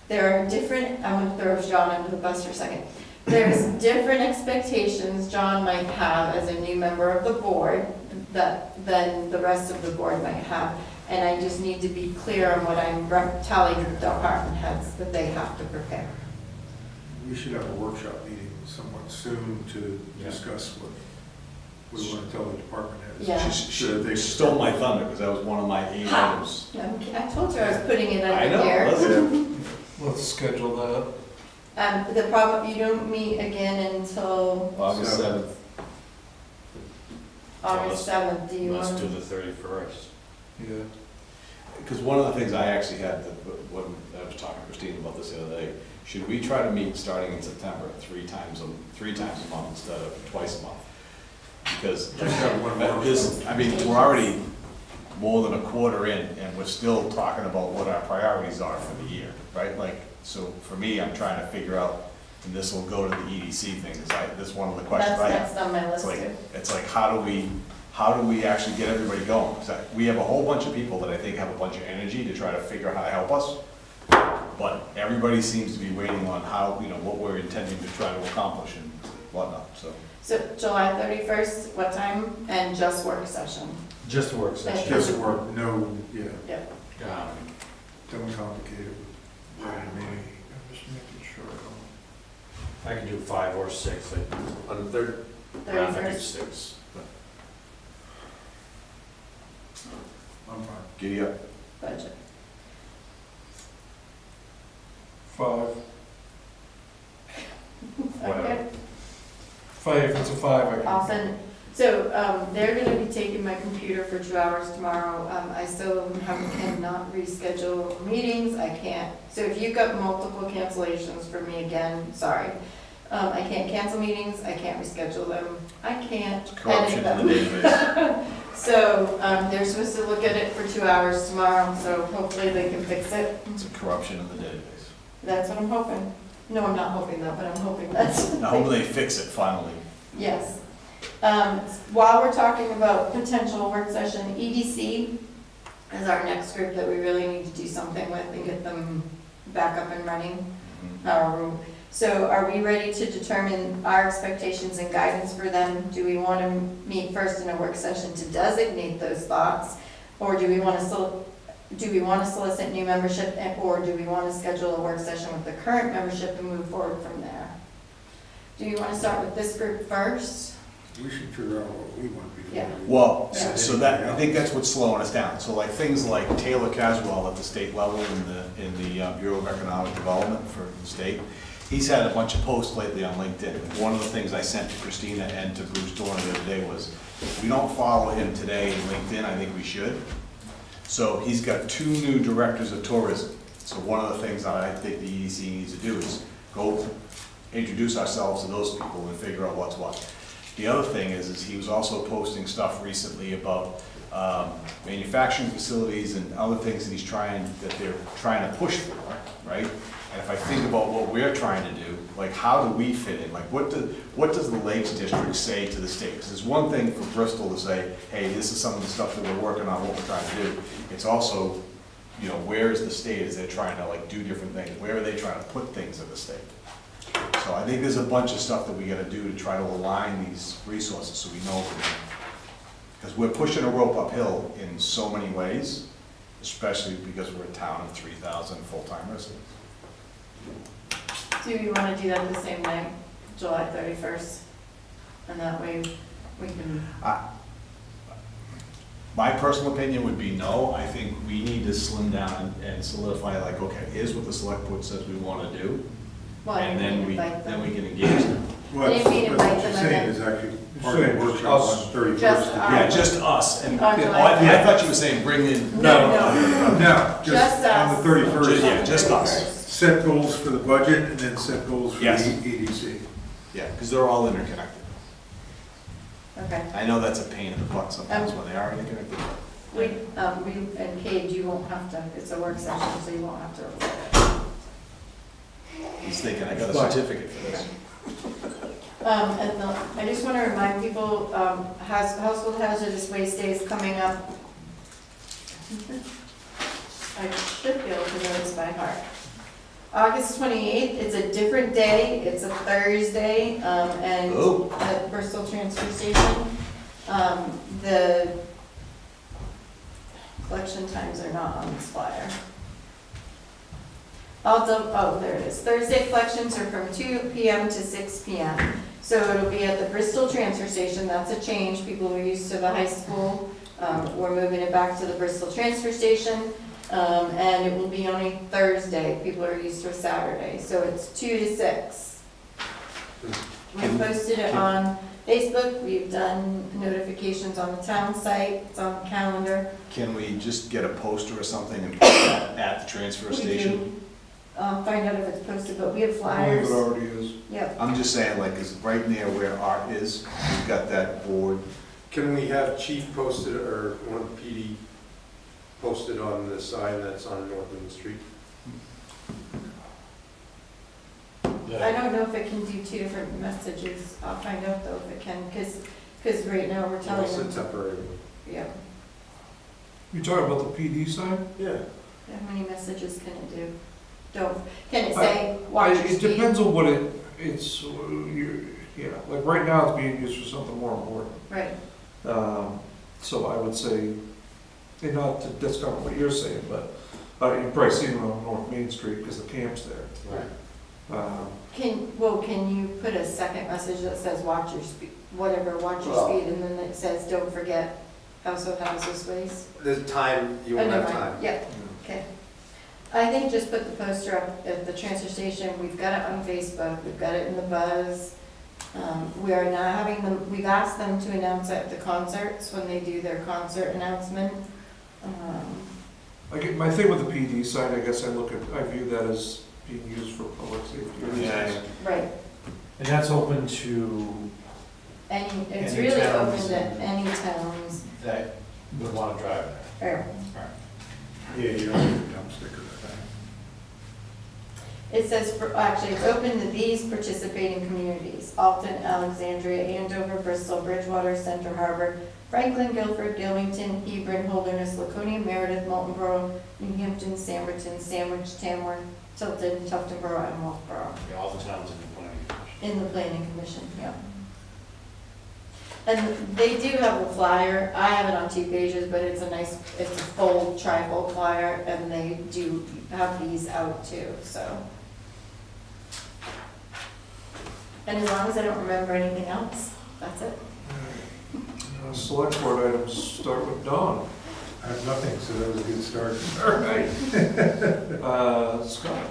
there are different, I'm going to throw John under the bus for a second. There's different expectations John might have as a new member of the board than the rest of the board might have. And I just need to be clear on what I'm telling the department heads that they have to prepare. We should have a workshop meeting somewhat soon to Yeah. discuss what we want to tell the department heads. Yeah. She stole my thunder, because that was one of my 8 Ha! items. I told you I was putting it I under know, here. listen. Let's schedule that. The problem, you don't meet again until August 7th. August 7th. Do you Let's want? do the 31st. Yeah. Because one of the things I actually had, when I was talking to Christine about this the other day, should we try to meet starting in September, 3 times a month instead of twice a month? Because Just have one more. this, I mean, we're already more than a quarter in, and we're still talking about what our priorities are for the year, right? Like, so for me, I'm trying to figure out, and this will go to the EDC thing, because this is one of the questions That's I have. next on my list too. It's like, how do we actually get everybody going? 'Cause we have a whole bunch of people that I think have a bunch of energy to try to figure out how to help us. But everybody seems to be waiting on how, what we're intending to try to accomplish and whatnot, so. So July 31st, what time? And just work session. Just a work session. Just work, no, yeah, Yep. don't complicate it. Right, I mean, I'm just making sure. I can do 5 or 6. On the third, I'd rather do 31st. 6. I'm fine. Giddy up. Budget. 5. Whatever. Okay. 5, if it's a 5, I can. I'll send, so, they're gonna be taking my computer for 2 hours tomorrow. I still cannot reschedule meetings, I can't. So if you've got multiple cancellations for me again, sorry. I can't cancel meetings, I can't reschedule them, I can't Corruption edit in the them. database. So, they're supposed to look at it for 2 hours tomorrow, so hopefully they can fix it. It's a corruption in the database. That's what I'm hoping. No, I'm not hoping that, but I'm hoping that's. I hope they fix it finally. Yes. While we're talking about potential work session, EDC is our next group that we really need to do something with and get them back up and running. So are we ready to determine our expectations and guidance for them? Do we want to meet first in a work session to designate those thoughts? Or do we want to solicit new membership, or do we want to schedule a work session with the current membership and move forward from there? Do you want to start with this group first? We should figure out what we want before. Yeah. Well, Yeah. so that, I think that's what's slowing us down. So like things like Taylor Caswell at the state level in the Bureau of Economic Development for the state, he's had a bunch of posts lately on LinkedIn. One of the things I sent to Christina and to Bruce Dorn the other day was, if we don't follow him today in LinkedIn, I think we should. So he's got 2 new directors of tourism. So one of the things that I think the EDC needs to do is go introduce ourselves to those people and figure out what's what. The other thing is he was also posting stuff recently about manufacturing facilities and other things that they're trying to push for, right? And if I think about what we're trying to do, like how do we fit in? Like what does the Lakes District say to the state? Because it's one thing for Bristol to say, hey, this is some of the stuff that we're working on, what we're trying to do. It's also, where is the state as they're trying to like do different things? Where are they trying to put things in the state? So I think there's a bunch of stuff that we gotta do to try to align these resources so we know. Because we're pushing a rope uphill in so many ways, especially because we're a town of 3,000 full-time residents. Do you want to do that the same night, July 31st? And that way we can, My personal opinion would be no. I think we need to slim down and solidify, like, okay, here's what the select board says we wanna do. well, I And then invite them. we can engage them. Well, Didn't mean to that's invite what you're them and saying then- is actually part of the workshop on 31st. Just Yeah, just us. And, On oh, July I thought you were saying bring in. No, No, Just just on us. the 31st. Yeah, just us. 31st. Set goals for the budget and then set goals for the Yes. EDC. Yeah, because they're all interconnected. Okay. I know that's a pain in the butt sometimes when they are interconnected. And Cade, you won't have to, it's a work session, so you won't have to report it. He's thinking, I got a certificate for this. I just want to remind people, Household Hazardous Waste Day is coming up. I should be able to know this by heart. August 28th, it's a different day, it's a Thursday, and Oh. at Bristol Transfer Station. The collection times are not on this flyer. Oh, there it is. Thursday collections are from 2 p.m. to 6 p.m. So it'll be at the Bristol transfer station, that's a change, people were used to the high school, we're moving it back to the Bristol transfer station, and it will be on a Thursday, people are used to a Saturday, so it's 2 to 6. We posted it on Facebook, we've done notifications on the town site, it's on the calendar. Can we just get a poster or something and put that at the transfer We station? do. Find out if it's posted, but we have I believe flyers. it already is. Yep. I'm just saying, like, is right near where Art is, we've got that board. Can we have chief posted or one of the PD posted on the sign that's on North Main Street? I don't know if it can do 2 different messages. I'll find out though if it can, because right now we're telling It's a them. temporary. Yeah. You talking about the PD sign? Yeah. How many messages can it do? Can it say, watch your It speed? depends on what it's, yeah, like right now it's being used for something more important. Right. So I would say, and not to discount what you're saying, but you've probably seen it on North Main Street because the camp's there. Right. Can you put a second message that says, watch your speed, whatever, watch your Well- speed, and then it says, don't forget household hazardous waste? There's time, you won't Oh, never have mind. time. Yep, okay. I think just put the poster up at the transfer station, we've got it on Facebook, we've got it in the Buzz. We are now having them, we've asked them to announce at the concerts when they do their concert announcement. My thing with the PD sign, I guess I view that as being used for public safety reasons. Yeah. Right, And that's open to it's Any really towns open to and- any towns, that would want to drive there. or Yeah, you don't need a dump sticker for that. it says, actually, it's open to these participating communities: Alton, Alexandria, Andover, Bristol, Bridgewater, Center Harbor, Franklin, Guilford, Gilmington, Hebron, Holderness, Laconia, Meredith, Moultonborough, New Hampton, Samberton, Sandwich, Tamworth, Tilton, Tuftonboro, and Wolfboro. All the towns in the planning commission. In the planning commission, yeah. And they do have a flyer, I have it on 2 pages, but it's a full trifold flyer, and they do have these out too, so. And as long as I don't remember anything else, that's it. Select board items start with Dawn. I have nothing, so that was a good start. All right. Scott?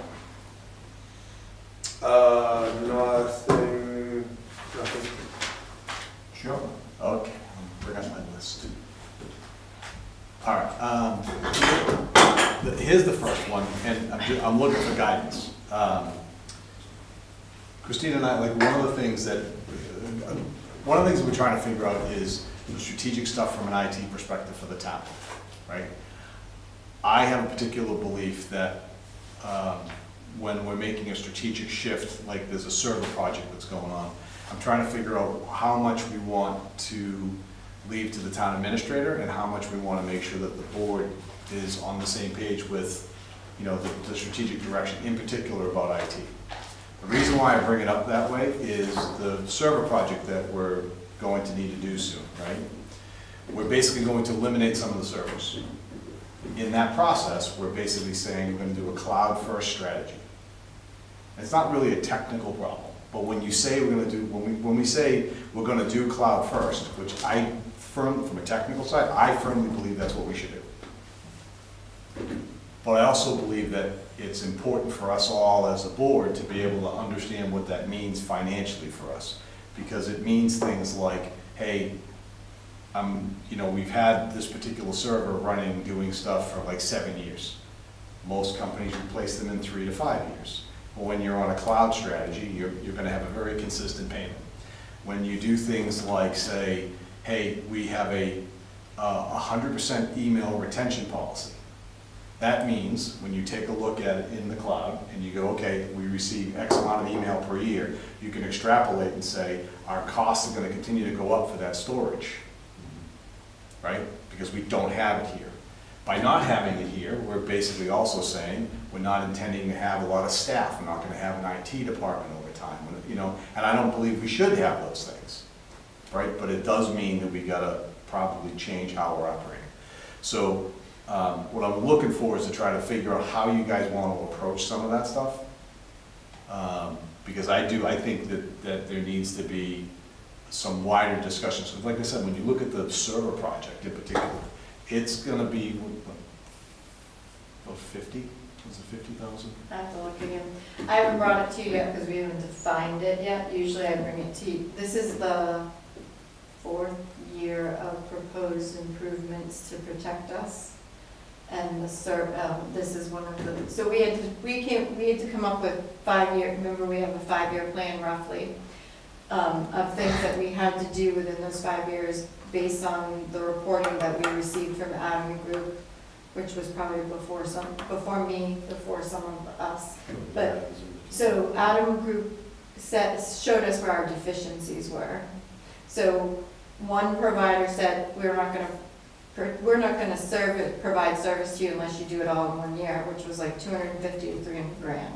Nothing. John? Okay, I'll bring up my list. All right, here's the first one, and I'm looking for guidance. Christina and I, like, one of the things that we're trying to figure out is the strategic stuff from an IT perspective for the town, right? I have a particular belief that when we're making a strategic shift, like there's a server project that's going on, I'm trying to figure out how much we want to leave to the town administrator and how much we want to make sure that the board is on the same page with, you know, the strategic direction, in particular about IT. The reason why I bring it up that way is the server project that we're going to need to do soon, right? We're basically going to eliminate some of the servers. In that process, we're basically saying we're going to do a cloud-first strategy. It's not really a technical problem, but when you say we're going to do, when we say we're going to do cloud first, which from a technical side, I firmly believe that's what we should do. But I also believe that it's important for us all as a board to be able to understand what that means financially for us. Because it means things like, hey, you know, we've had this particular server running, doing stuff for like 7 years. Most companies replace them in 3 to 5 years. But when you're on a cloud strategy, you're going to have a very consistent payment. When you do things like say, hey, we have a 100% email retention policy. That means when you take a look at it in the cloud and you go, okay, we receive X amount of email per year, you can extrapolate and say, our costs are going to continue to go up for that storage, right? Because we don't have it here. By not having it here, we're basically also saying we're not intending to have a lot of staff. We're not going to have an IT department over time, you know, and I don't believe we should have those things, right? But it does mean that we got to probably change how we're operating. So what I'm looking for is to try to figure out how you guys want to approach some of that stuff. Because I think that there needs to be some wider discussions. Because like I said, when you look at the server project in particular, it's gonna be, what, 50? Was it 50,000? I have to look again. I haven't brought it to you yet because we haven't defined it yet. Usually I bring it to you. This is the 4th year of proposed improvements to protect us. And this is one of the, so we had to come up with 5-year, remember we have a 5-year plan roughly, of things that we had to do within those 5 years based on the reporting that we received from Adam Group, which was probably before some of us. But, so Adam Group showed us where our deficiencies were. So one provider said, we're not gonna provide service to you unless you do it all in 1 year, which was like 250 to 300 grand.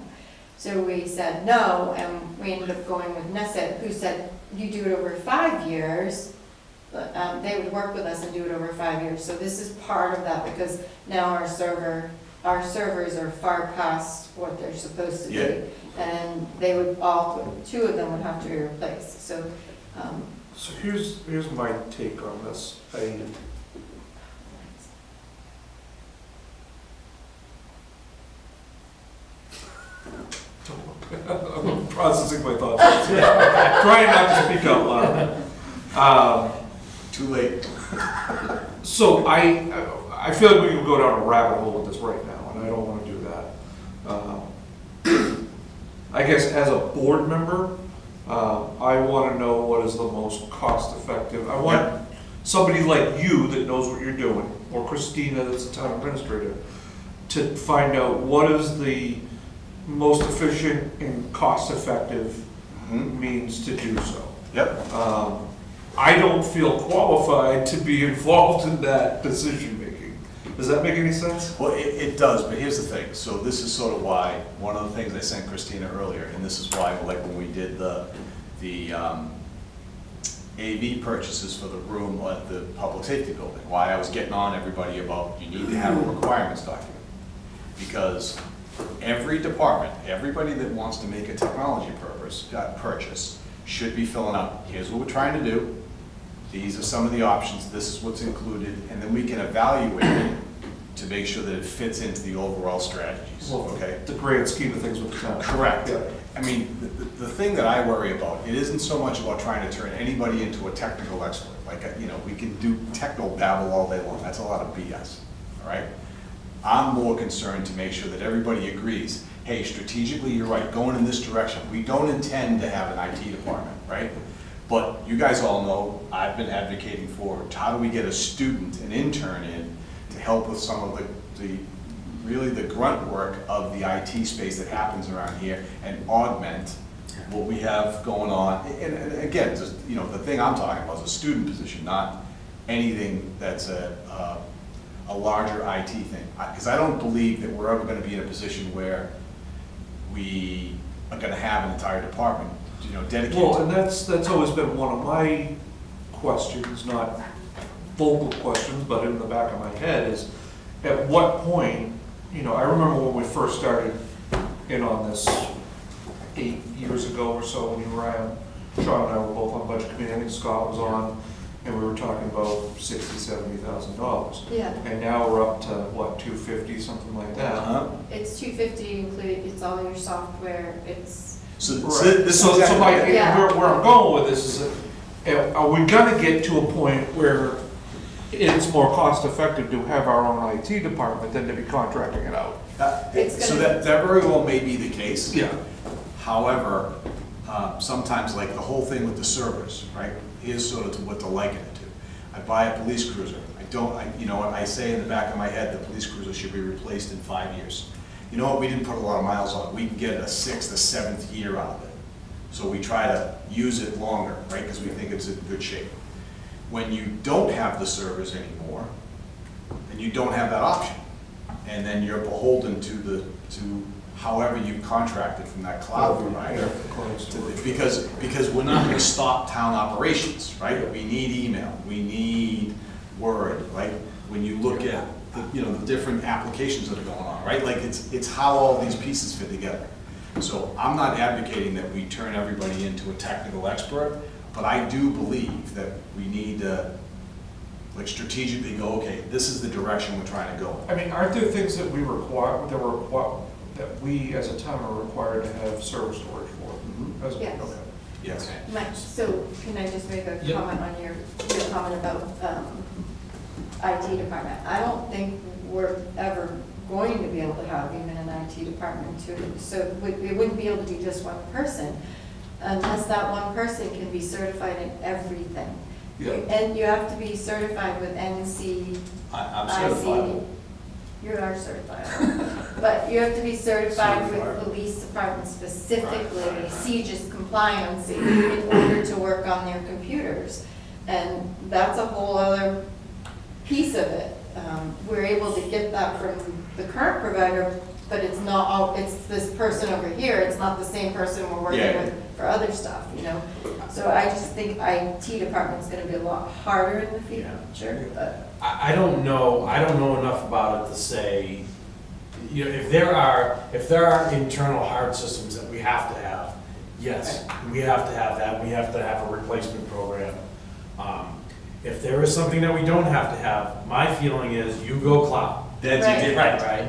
So we said no, and we ended up going with Nesset, who said, you do it over 5 years. They would work with us and do it over 5 years. So this is part of that, because now our servers are far past what they're supposed to be. Yeah. And they would two of them would have to be replaced, so. So here's my take on this. I'm processing my thoughts. Trying not to speak out loud. Too late. So I feel like we can go down a rabbit hole with this right now, and I don't want to do that. I guess as a board member, I want to know what is the most cost effective. I want somebody like you that knows what you're doing, or Christina that's the town administrator, to find out what is the most efficient and cost effective means to do so. Yep. I don't feel qualified to be involved in that decision making. Does that make any sense? Well, it does, but here's the thing. So this is sort of why, one of the things I sent Christina earlier, and this is why, like when we did the AV purchases for the room at the public safety building, why I was getting on everybody about you need to have a requirements document. Because every department, everybody that wants to make a technology purchase should be filling out, here's what we're trying to do, these are some of the options, this is what's included, and then we can evaluate it to make sure that it fits into the overall strategies, okay? The grand scheme of things with the town. Correct. Yeah. I mean, the thing that I worry about, it isn't so much about trying to turn anybody into a technical expert. Like, we can do techno babble all day long, that's a lot of BS, all right? I'm more concerned to make sure that everybody agrees, hey, strategically, you're right, going in this direction. We don't intend to have an IT department, right? But you guys all know, I've been advocating for, how do we get a student, an intern in, to help with some of really the grunt work of the IT space that happens around here and augment what we have going on. And again, just, the thing I'm talking about is a student position, not anything that's a larger IT thing. Because I don't believe that we're ever going to be in a position where we are going to have an entire department, dedicated. Well, and that's always been one of my questions, not vocal questions, but in the back of my head is, at what point, I remember when we first started in on this 8 years ago or so, when you were on, Sean and I were both on budget committee, I think Scott was on, and we were talking about $60,000-$70,000. Yeah. And now we're up to what, 250, something like that. It's 250 included, it's all your software, it's. So Right. this So is Yeah. where I'm going with this is that, are we gonna get to a point where it's more cost effective to have our own IT department than to be contracting it out? So that very well may be the case. Yeah. However, sometimes like the whole thing with the servers, right? Here's sort of what to liken it to. I buy a police cruiser. I say in the back of my head, the police cruiser should be replaced in 5 years. You know what, we didn't put a lot of miles on it. We can get a 6th or 7th year out of it. So we try to use it longer, right? Because we think it's in good shape. When you don't have the servers anymore, then you don't have that option. And then you're beholden to however you contracted from that cloud provider. Because we're not going to stop town operations, right? We need email, we need Word, right? When you look at the different applications that are going on, right? Like it's how all these pieces fit together. So I'm not advocating that we turn everybody into a technical expert, but I do believe that we need to, like, strategically go, okay, this is the direction we're trying to go. I mean, aren't there things that we require, that we as a town are required to have server storage for? As- Yes. okay. Yes. Mike, so can I just make a Yep. comment on your comment about IT department? I don't think we're ever going to be able to have even an IT department too. So we wouldn't be able to do just one person unless that one person can be certified in everything. Yeah. And you have to be certified with NC. I'm certified. You are certified. But you have to be certified with police department specifically, CJIS compliancy, in order to work on their computers. And that's a whole other piece of it. We're able to get that from the current provider, but it's not all, it's this person over here, it's not the same person we're working Yeah. with for other stuff, you know? So I just think IT department's gonna be a lot harder in the future, but. I don't know enough about it to say, you know, if there are internal hard systems that we have to have, yes, we have to have that, we have to have a replacement program. If there is something that we don't have to have, my feeling is you go cloud. That's Right. Right.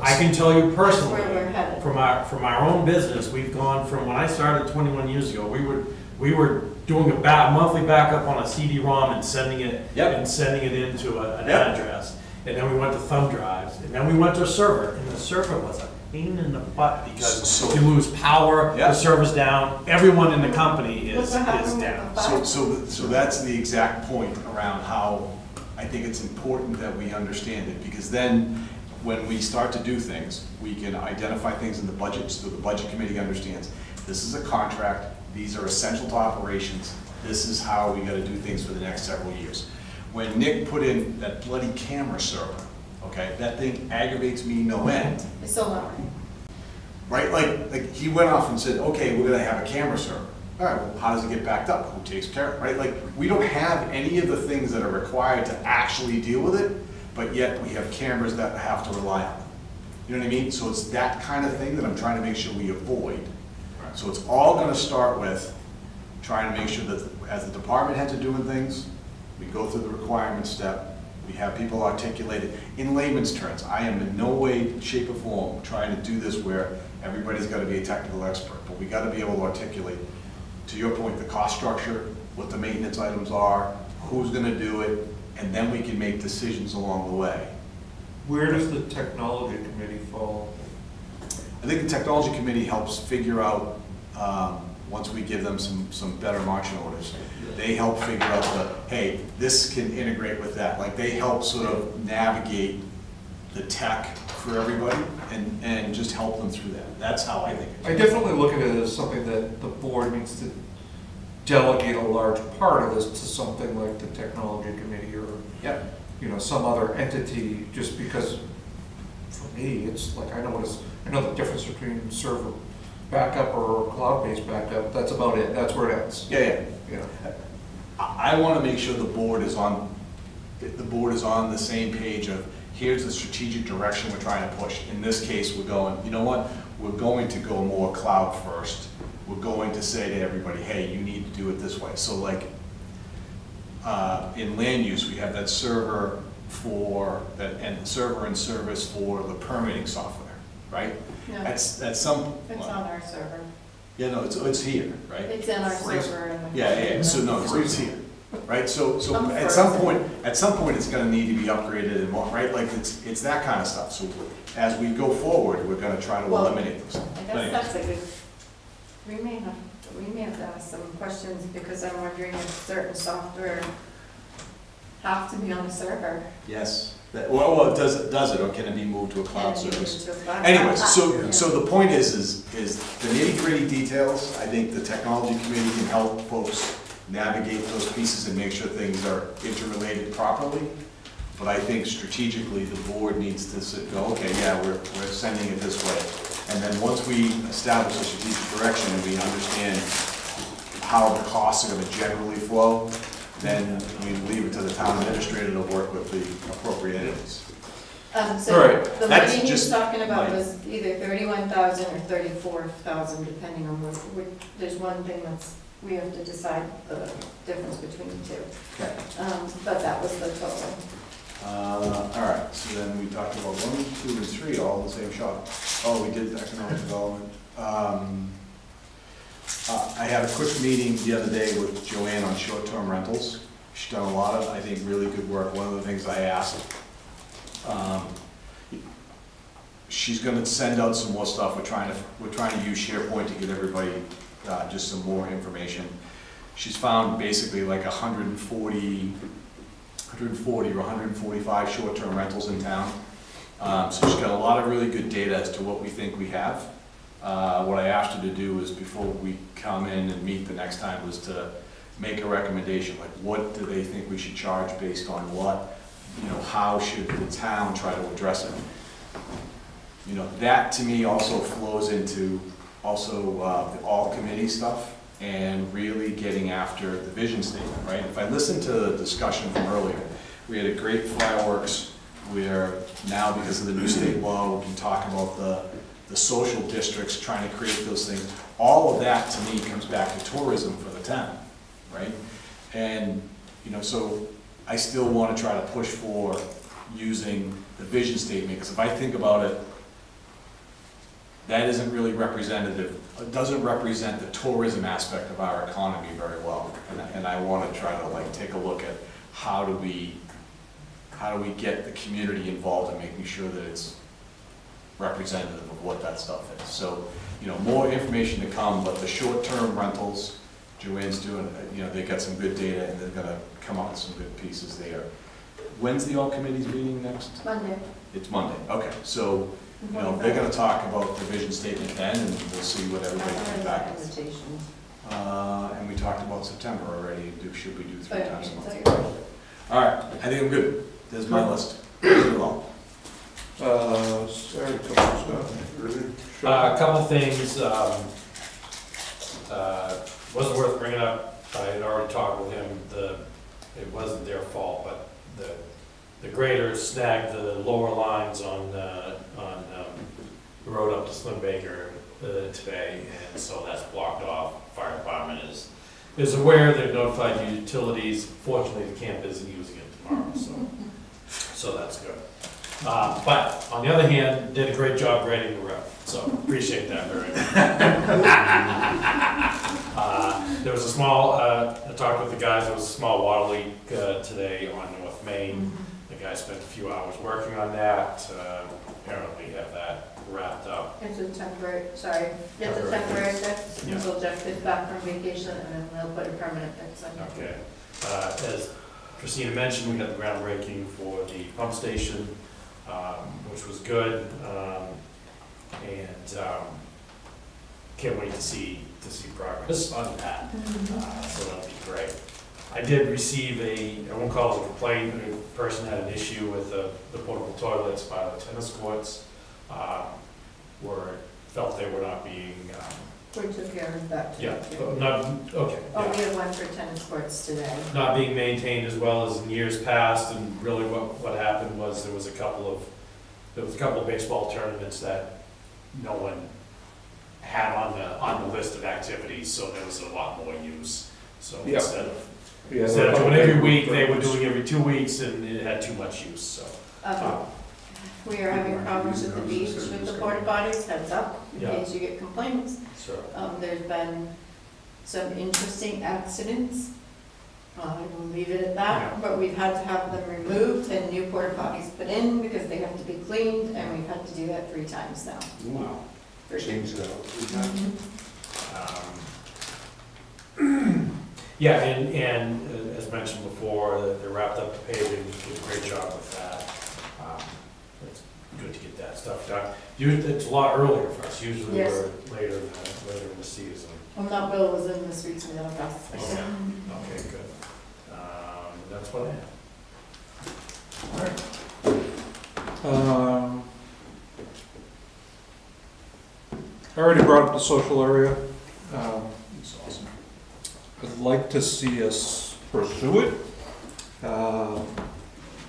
I can tell you personally, That's where we're headed. from our own business, we've gone from, when I started 21 years ago, we were doing a monthly backup on a CD-ROM and sending it into an Yep. address. And then we went to thumb drives, and then we went to a server, and the server was a pain in the butt because So- you lose power, Yep. the server's down, everyone in the company Look is what happened with down. the So that's the exact point around how I think it's important that we understand it, because then when we start to do things, we can identify things in the budget, so the budget committee understands, this is a contract, these are essential to operations, this is how we gotta do things for the next several years. When Nick put in that bloody camera server, okay, that thing aggravates me no end. It's still not right. Right, like he went off and said, okay, we're gonna have a camera server. All right, well, how does it get backed up? Who takes care of it, right? Like, we don't have any of the things that are required to actually deal with it, but yet we have cameras that have to rely on it. You know what I mean? So it's that kind of thing that I'm trying to make sure we avoid. So it's all gonna start with trying to make sure that as the department heads are doing things, we go through the requirement step, we have people articulate it. In layman's terms, I am in no way, shape, or form trying to do this where everybody's gotta be a technical expert, but we gotta be able to articulate, to your point, the cost structure, what the maintenance items are, who's gonna do it, and then we can make decisions along the way. Where does the technology committee fall? I think the technology committee helps figure out, once we give them some better marching orders, they help figure out hey, this can integrate with that. Like, they help sort of navigate the tech for everybody and just help them through that. That's how I think it I definitely look at it as something that the board needs to delegate a large part of this to something like the technology committee or, Yep. you know, some other entity, just because for me, it's like, I know the difference between server backup or cloud-based backup, that's about it, that's where it ends. Yeah. You know, I want to make sure the board is on the same page of, here's the strategic direction we're trying to push. In this case, we're going, you know what, we're going to go more cloud first. We're going to say to everybody, hey, you need to do it this way. So like, in land use, we have that server and the server and service for the permitting software, right? No, That's some. it's on our server. Yeah, no, it's here, right? It's in our Freeze. server. And Yeah, so no, it's here, right? So I'm at some point, it's gonna need to be upgraded and more, right? Like, it's that kind of stuff. So as we go forward, we're gonna try to Well, eliminate those. I guess that's a good, we may have to ask some questions because I'm wondering if certain software have to be on a server. Yes. Well, does it, or can it be moved to a cloud and be service? moved to a cloud. Anyways, Yeah. so the point is the nitty-gritty details. I think the technology committee can help folks navigate those pieces and make sure things are interrelated properly. But I think strategically, the board needs to go, okay, yeah, we're sending it this way. And then once we establish a strategic direction and we understand how the costs are gonna generally flow, then we leave it to the town administrator to work with the appropriate entities. So Right. the That's money he was just talking about my- was either 31,000 or 34,000, depending on there's one thing we have to decide the difference between the two. Okay. But that was the total. All right, so then we talked about 1, 2, and 3, all in the same shot. Oh, we did economic development. I had a quick meeting the other day with Joanne on short-term rentals. She's done a lot of, I think, really good work. One of the things I asked, she's gonna send out some more stuff. We're trying to use SharePoint to give everybody just some more information. She's found basically like 140 or 145 short-term rentals in town. So she's got a lot of really good data as to what we think we have. What I asked her to do is, before we come in and meet the next time, was to make a recommendation, like what do they think we should charge based on what? You know, how should the town try to address it? You know, that to me also flows into the all committee stuff and really getting after the vision statement, right? If I listen to the discussion from earlier, we had a great fireworks where now, because of the new state law, we can talk about the social districts, trying to create those things. All of that to me comes back to tourism for the town, right? And, you know, so I still want to try to push for using the vision statement, because if I think about it, that isn't really representative, it doesn't represent the tourism aspect of our economy very well. And I want to try to like take a look at how do we get the community involved in making sure that it's representative of what that stuff is. So, you know, more information to come, but the short-term rentals, Joanne's doing, you know, they got some good data and they're gonna come up with some good pieces there. When's the all committees meeting next? Monday. It's Monday, okay. So, you know, they're gonna talk about the vision statement then, and we'll see what everybody comes back with. And we talked about September already. Should we do 3 times a month? All right, I think I'm good. There's my list. Those are all. Sorry, couple stuff. A couple of things, wasn't worth bringing up, I had already talked with him, it wasn't their fault, but the grader snagged the lower lines on the road up to Slim Baker today, and so that's blocked off. Fire department is aware, they've notified utilities. Fortunately, the camp isn't using it tomorrow, so that's good. But on the other hand, did a great job grading the road, so appreciate that very much. There was a small, I talked with the guys, there was a small water leak today on North Main. The guys spent a few hours working on that, apparently have that wrapped up. It's a temporary fix Yeah. until Jeff gets back from vacation, and then they'll put a permanent fix on it. Okay. As Christina mentioned, we had the groundbreaking for the pump station, which was good, and can't wait to see progress on that. So that'll be great. I did receive I won't call it a complaint, but a person had an issue with the portable toilets by the tennis courts, where felt they were not being, We took care of that too. yeah, not, okay. Oh, yeah. we had one for tennis courts today. Not being maintained as well as in years past, and really what happened was there was a couple of baseball tournaments that no one had on the list of activities, so there was a lot more use. So Yeah. instead of doing every week, they were doing every 2 weeks, and it had too much use, so. We are having problems at the beach with the porta potties, heads up, in Yeah. case you get complaints. Sure. There's been some interesting accidents. I will leave it at that, Yeah. but we've had to have them removed and new porta potties put in because they have to be cleaned, and we've had to do that 3 times now. Wow. For sure. Yeah, and as mentioned before, they wrapped up the paving, did a great job with that. It's good to get that stuff done. It's a lot earlier for us, usually Yes. we're later in the season. Well, not Bill was in this week's mail process. Okay, okay, good. That's what I have. I already brought up the social area. It's awesome. I'd like to see us pursue it.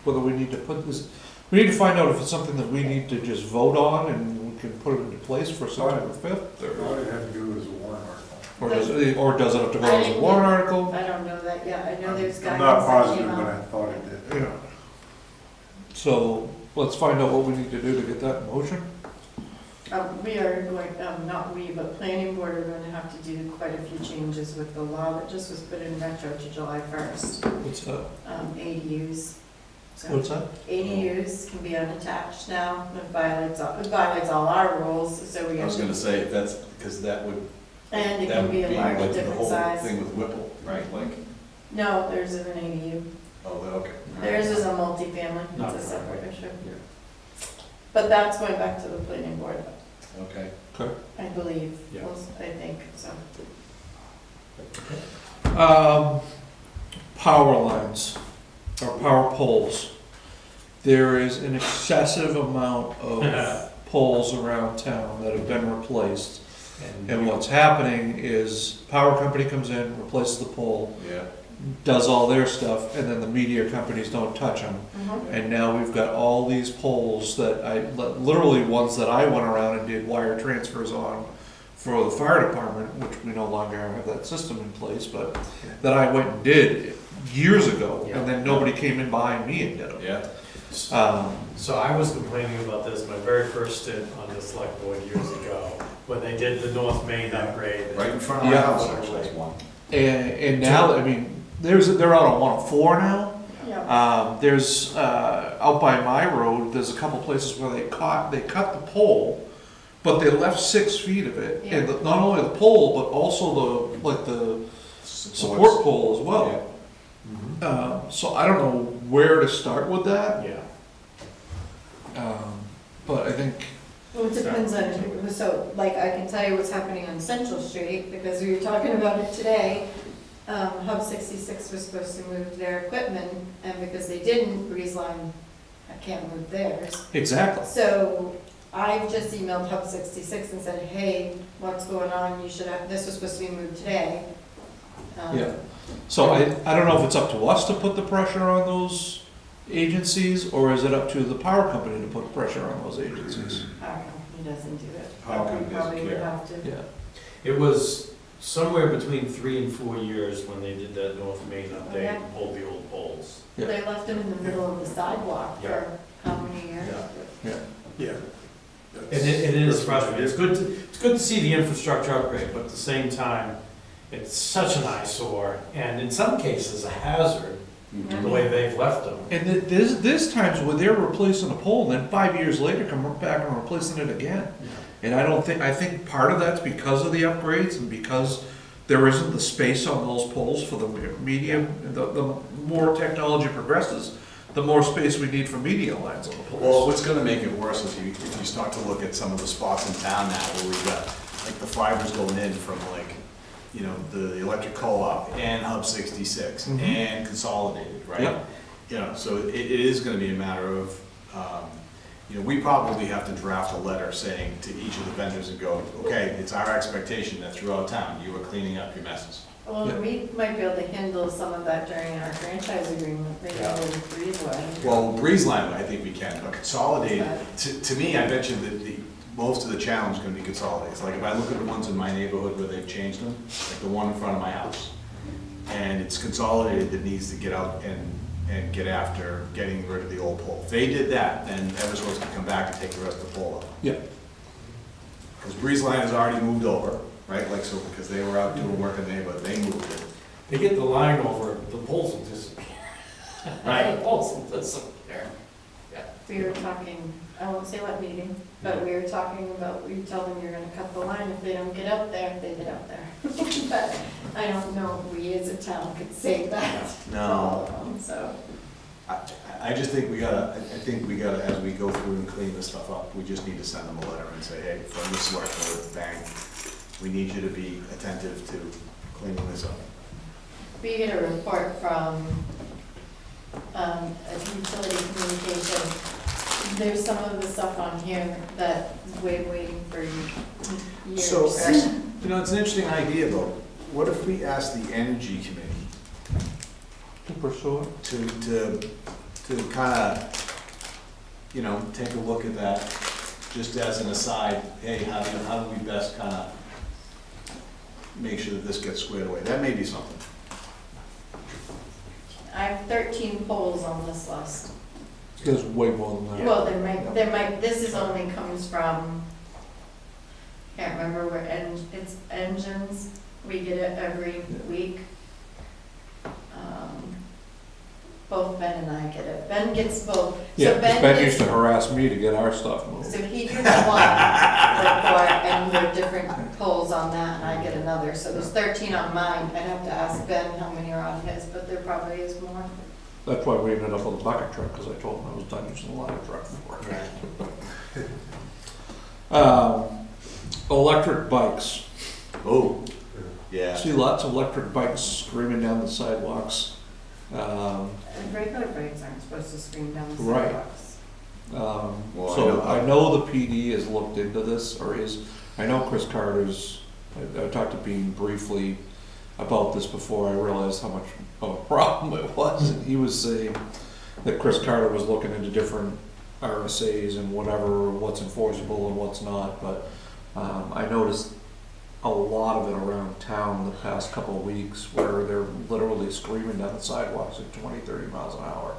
Whether we need to put this, We need to find out if it's something that we need to just vote on and we can put it into place for September 5th, All or, you have to do is a warrant article. or does it have to go as a warrant article? I don't know that yet. I know there's guidance. I'm not that positive, came but out. I thought it did. Yeah. So, let's find out what we need to do to get that in motion. We are going, not we, but planning board are going to have to do quite a few changes with the law that just was put in retro to July 1st. What's that? ADUs. So What's that? ADUs can be unattached now. It violates all our rules, so we I was have gonna to. say, that's, because that would, And it that can would be a be large, like the different whole size. thing with Whipple, right? Like, No, theirs is an ADU. oh, okay. Theirs is a multifamily. Not It's a separate issue. Yeah. But that's going back to the planning board, Okay. I believe. Yeah. I think, so. Power lines, or power poles. There is an excessive amount of poles around town that have been replaced. And what's happening is power company comes in, replaces the pole, Yeah. does all their stuff, and then the media companies don't touch them. Mhm. And now we've got all these poles that literally ones that I went around and did wire transfers on for the fire department, which we no longer have that system in place, but that I went and did years ago, and then nobody came in behind me and did them. Yeah. So I was complaining about this, my very first stint on the select board years ago, when they did the North Main upgrade. Right in front of my Yeah. house, actually, is one. And now, I mean, they're out on 104 now. Yeah. There's, out by my road, there's a couple places where they cut the pole, but they left 6 feet of it. And not only the pole, but also the support pole as well. So I don't know where to start with that, Yeah. but I think, Well, it depends on, so, like, I can tell you what's happening on Central Street, because we were talking about it today. Hub 66 was supposed to move their equipment, and because they didn't, Breeze Line can't move theirs. exactly. So I just emailed Hub 66 and said, hey, what's going on? You should have, this was supposed to be moved today. Yeah. So I don't know if it's up to us to put the pressure on those agencies, or is it up to the power company to put pressure on those agencies? Our company doesn't do it. Power company We doesn't probably would care. have to. Yeah. It was somewhere between 3 and 4 years when they did that North Main update Yeah. and pulled the old poles. Yeah. They left them in the middle of the sidewalk Yeah. for how many years? Yeah. Yeah. Yeah. And it is frustrating. It's good to see the infrastructure upgrade, but at the same time, it's such an eyesore and in some cases a hazard, the way they've left them. And there's times where they're replacing a pole, and then 5 years later come back and replacing it again. And I think part of that's because of the upgrades and because there isn't the space on those poles for the medium. The more technology progresses, the more space we need for media lines on the poles. Well, what's gonna make it worse is if you start to look at some of the spots in town now where we've got, like, the fibers going in from, like, you know, the electric co-op and Hub 66 Mhm. and Consolidated, right? Yep. You know, so it is gonna be a matter of, you know, we probably have to draft a letter saying to each of the vendors and go, okay, it's our expectation that throughout town, you are cleaning up your messes. Well, Yeah. we might be able to handle some of that during our franchise agreement, maybe with Breeze Line. Well, Breeze Line, I think we can, but Consolidated, to me, I bet you that most of the challenge is gonna be Consolidated. It's like, if I look at the ones in my neighborhood where they've changed them, like the one in front of my house, and it's Consolidated that needs to get out and get after getting rid of the old pole. If they did that, then Eversource can come back and take the rest of the pole out. Yeah. Because Breeze Line has already moved over, right, like, so, because they were out doing work in the neighborhood, they moved it. They get the line over, the poles will disappear. Right. The poles will disappear. We were talking, I won't say what meeting, but we were talking about, we tell them you're gonna cut the line if they don't get up there, they get up there. But I don't know if we as a town could say that to all of them, so. I just think we gotta, I think we gotta, as we go through and clean this stuff up, we just need to send them a letter and say, hey, from the select board, bang, we need you to be attentive to cleaning this up. We get a report from a utility communication. There's some of the stuff on here that we're waiting for years. So, actually, you know, it's an interesting idea though. What if we ask the energy committee To pursue it. to kind of you know, take a look at that, just as an aside, hey, how do we best kind of make sure that this gets squared away? That may be something. I have 13 poles on this list. There's way more than that. Well, there might, this is only comes from, can't remember where, it's engines, we get it every week. Both Ben and I get it. Ben gets both. Yeah, So 'cause Ben Ben gets, used to harass me to get our stuff moved. so he gets one report, and there are different polls on that, and I get another. So there's 13 on mine. I'd have to ask Ben how many are on his, but there probably is more. That's why we ended up with a bucket truck, because I told him I was done using the ladder truck for it. Electric bikes. Oh, yeah. See lots of electric bikes screaming down the sidewalks. And regular bikes aren't supposed to scream down the Right. sidewalks. Well, So I I know the PD has looked into this, or I know Chris Carter's, I talked to Bean briefly about this before I realized how much of a problem it was. And he was saying that Chris Carter was looking into different RSAs and whatever, what's enforceable and what's not. But I noticed a lot of it around town the past couple of weeks where they're literally screaming down the sidewalks at 20, 30 miles an hour.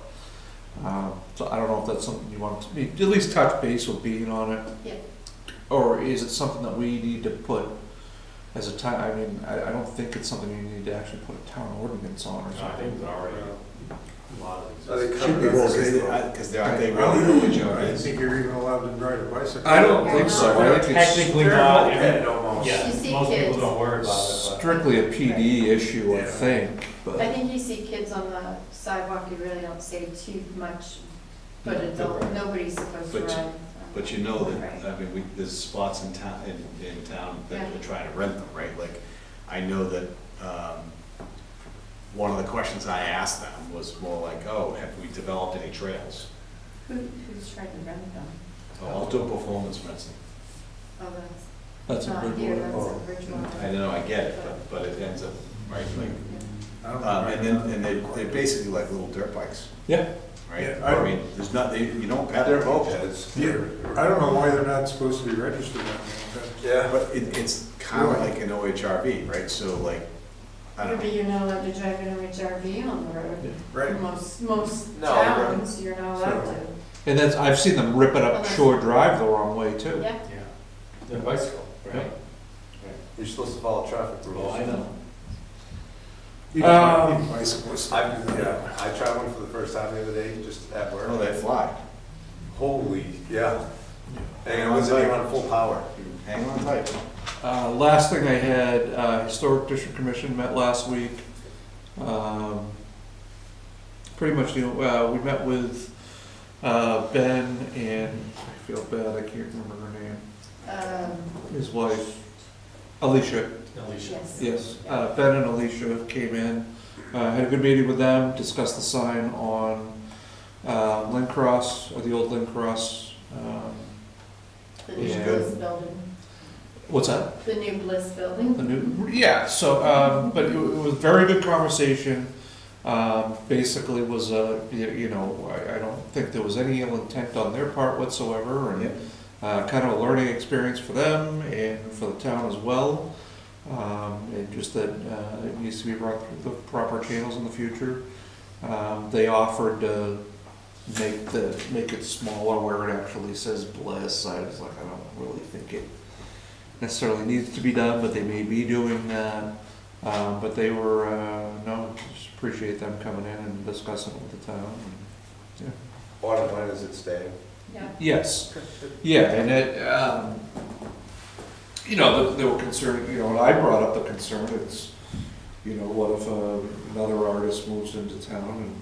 So I don't know if that's something you want to, at least touch base with Bean on it. Yep. Or is it something that we need to put as a town, I mean, I don't think it's something you need to actually put a town ordinance on or I something. think there's already a lot of Are they existing. Should be, because aren't they really OHRVs? I don't think you're even allowed to ride a bicycle. I don't think so, I think it's Technically not, Moped almost. yeah, You see most kids. people don't worry about it, but. strictly a PD issue, I Yeah. think, but. I think you see kids on the sidewalk, you really don't say too much, but nobody's supposed to But- ride. But you know Right. that, I mean, there's spots in town, in town that Yeah. are trying to rent them, right? Like, I know that, one of the questions I asked them was more like, oh, have we developed any trails? Who's trying to rent them? So Alto Performance rents them. Oh, That's that's a not good here, one. that's in Bridgewater. I know, I get it, but it ends up, right, like, I don't and they're basically like little dirt bikes, Yeah, right? Yeah, I mean, there's not, you don't have. They're mopeds. Yeah, I don't know why they're not supposed to be registered on there. Yeah. But it's kind of like an OHRV, right? So like, I don't Maybe know. you're not allowed to drive an HRV on the road. Right. Most No, towns, you're not allowed to. and that's, I've seen them rip it up Unless- Shore Drive the wrong way too. Yeah. Yeah, they're bicycle, right? You're supposed to follow traffic rules. Well, I know. Even bicyclists. I, do that. yeah, I tried one for the first time the other day, just at work. Oh, they fly. Holy, yeah. And it wasn't even on full power. Hang on tight. Last thing I had, Historic District Commission met last week. Pretty much, we met with Ben and, I feel bad, I can't remember her name, his wife, Alicia. Alicia. Yes. Yes, Ben and Alicia came in, had a good meeting with them, discussed the sign on Lynn Cross, or the old Lynn Cross. The new Yeah. Bliss building. What's that? The new Bliss building. The new, yeah, so, but it was a very good conversation. Basically was, I don't think there was any ill intent on their part whatsoever, and kind of a learning experience for them and for the town as well. And just that it needs to be run through the proper channels in the future. They offered to make it smaller where it actually says Bliss. I was like, I don't really think it necessarily needs to be done, but they may be doing that. But they were, just appreciate them coming in and discussing it with the town. Yeah. Bottom line is it's staying. Yeah. Yes, yeah, and it, they were concerned, and I brought up the concern, it's, what if another artist moves into town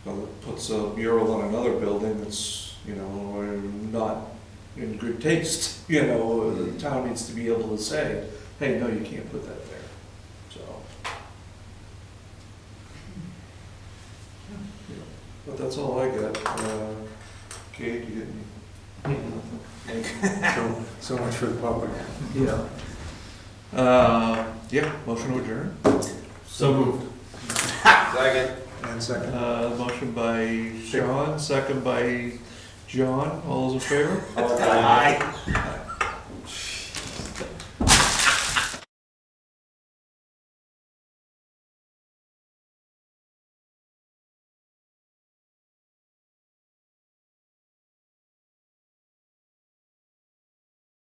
and puts a mural on another building that's, not in good taste, the town needs to be able to say, hey, no, you can't put that there, so. But that's all I got. Kate, you get any? So much for the public. Yeah. Motion to adjourn. So moved. Second. And second. Motion by Sean, second by John, all those in favor? Aye.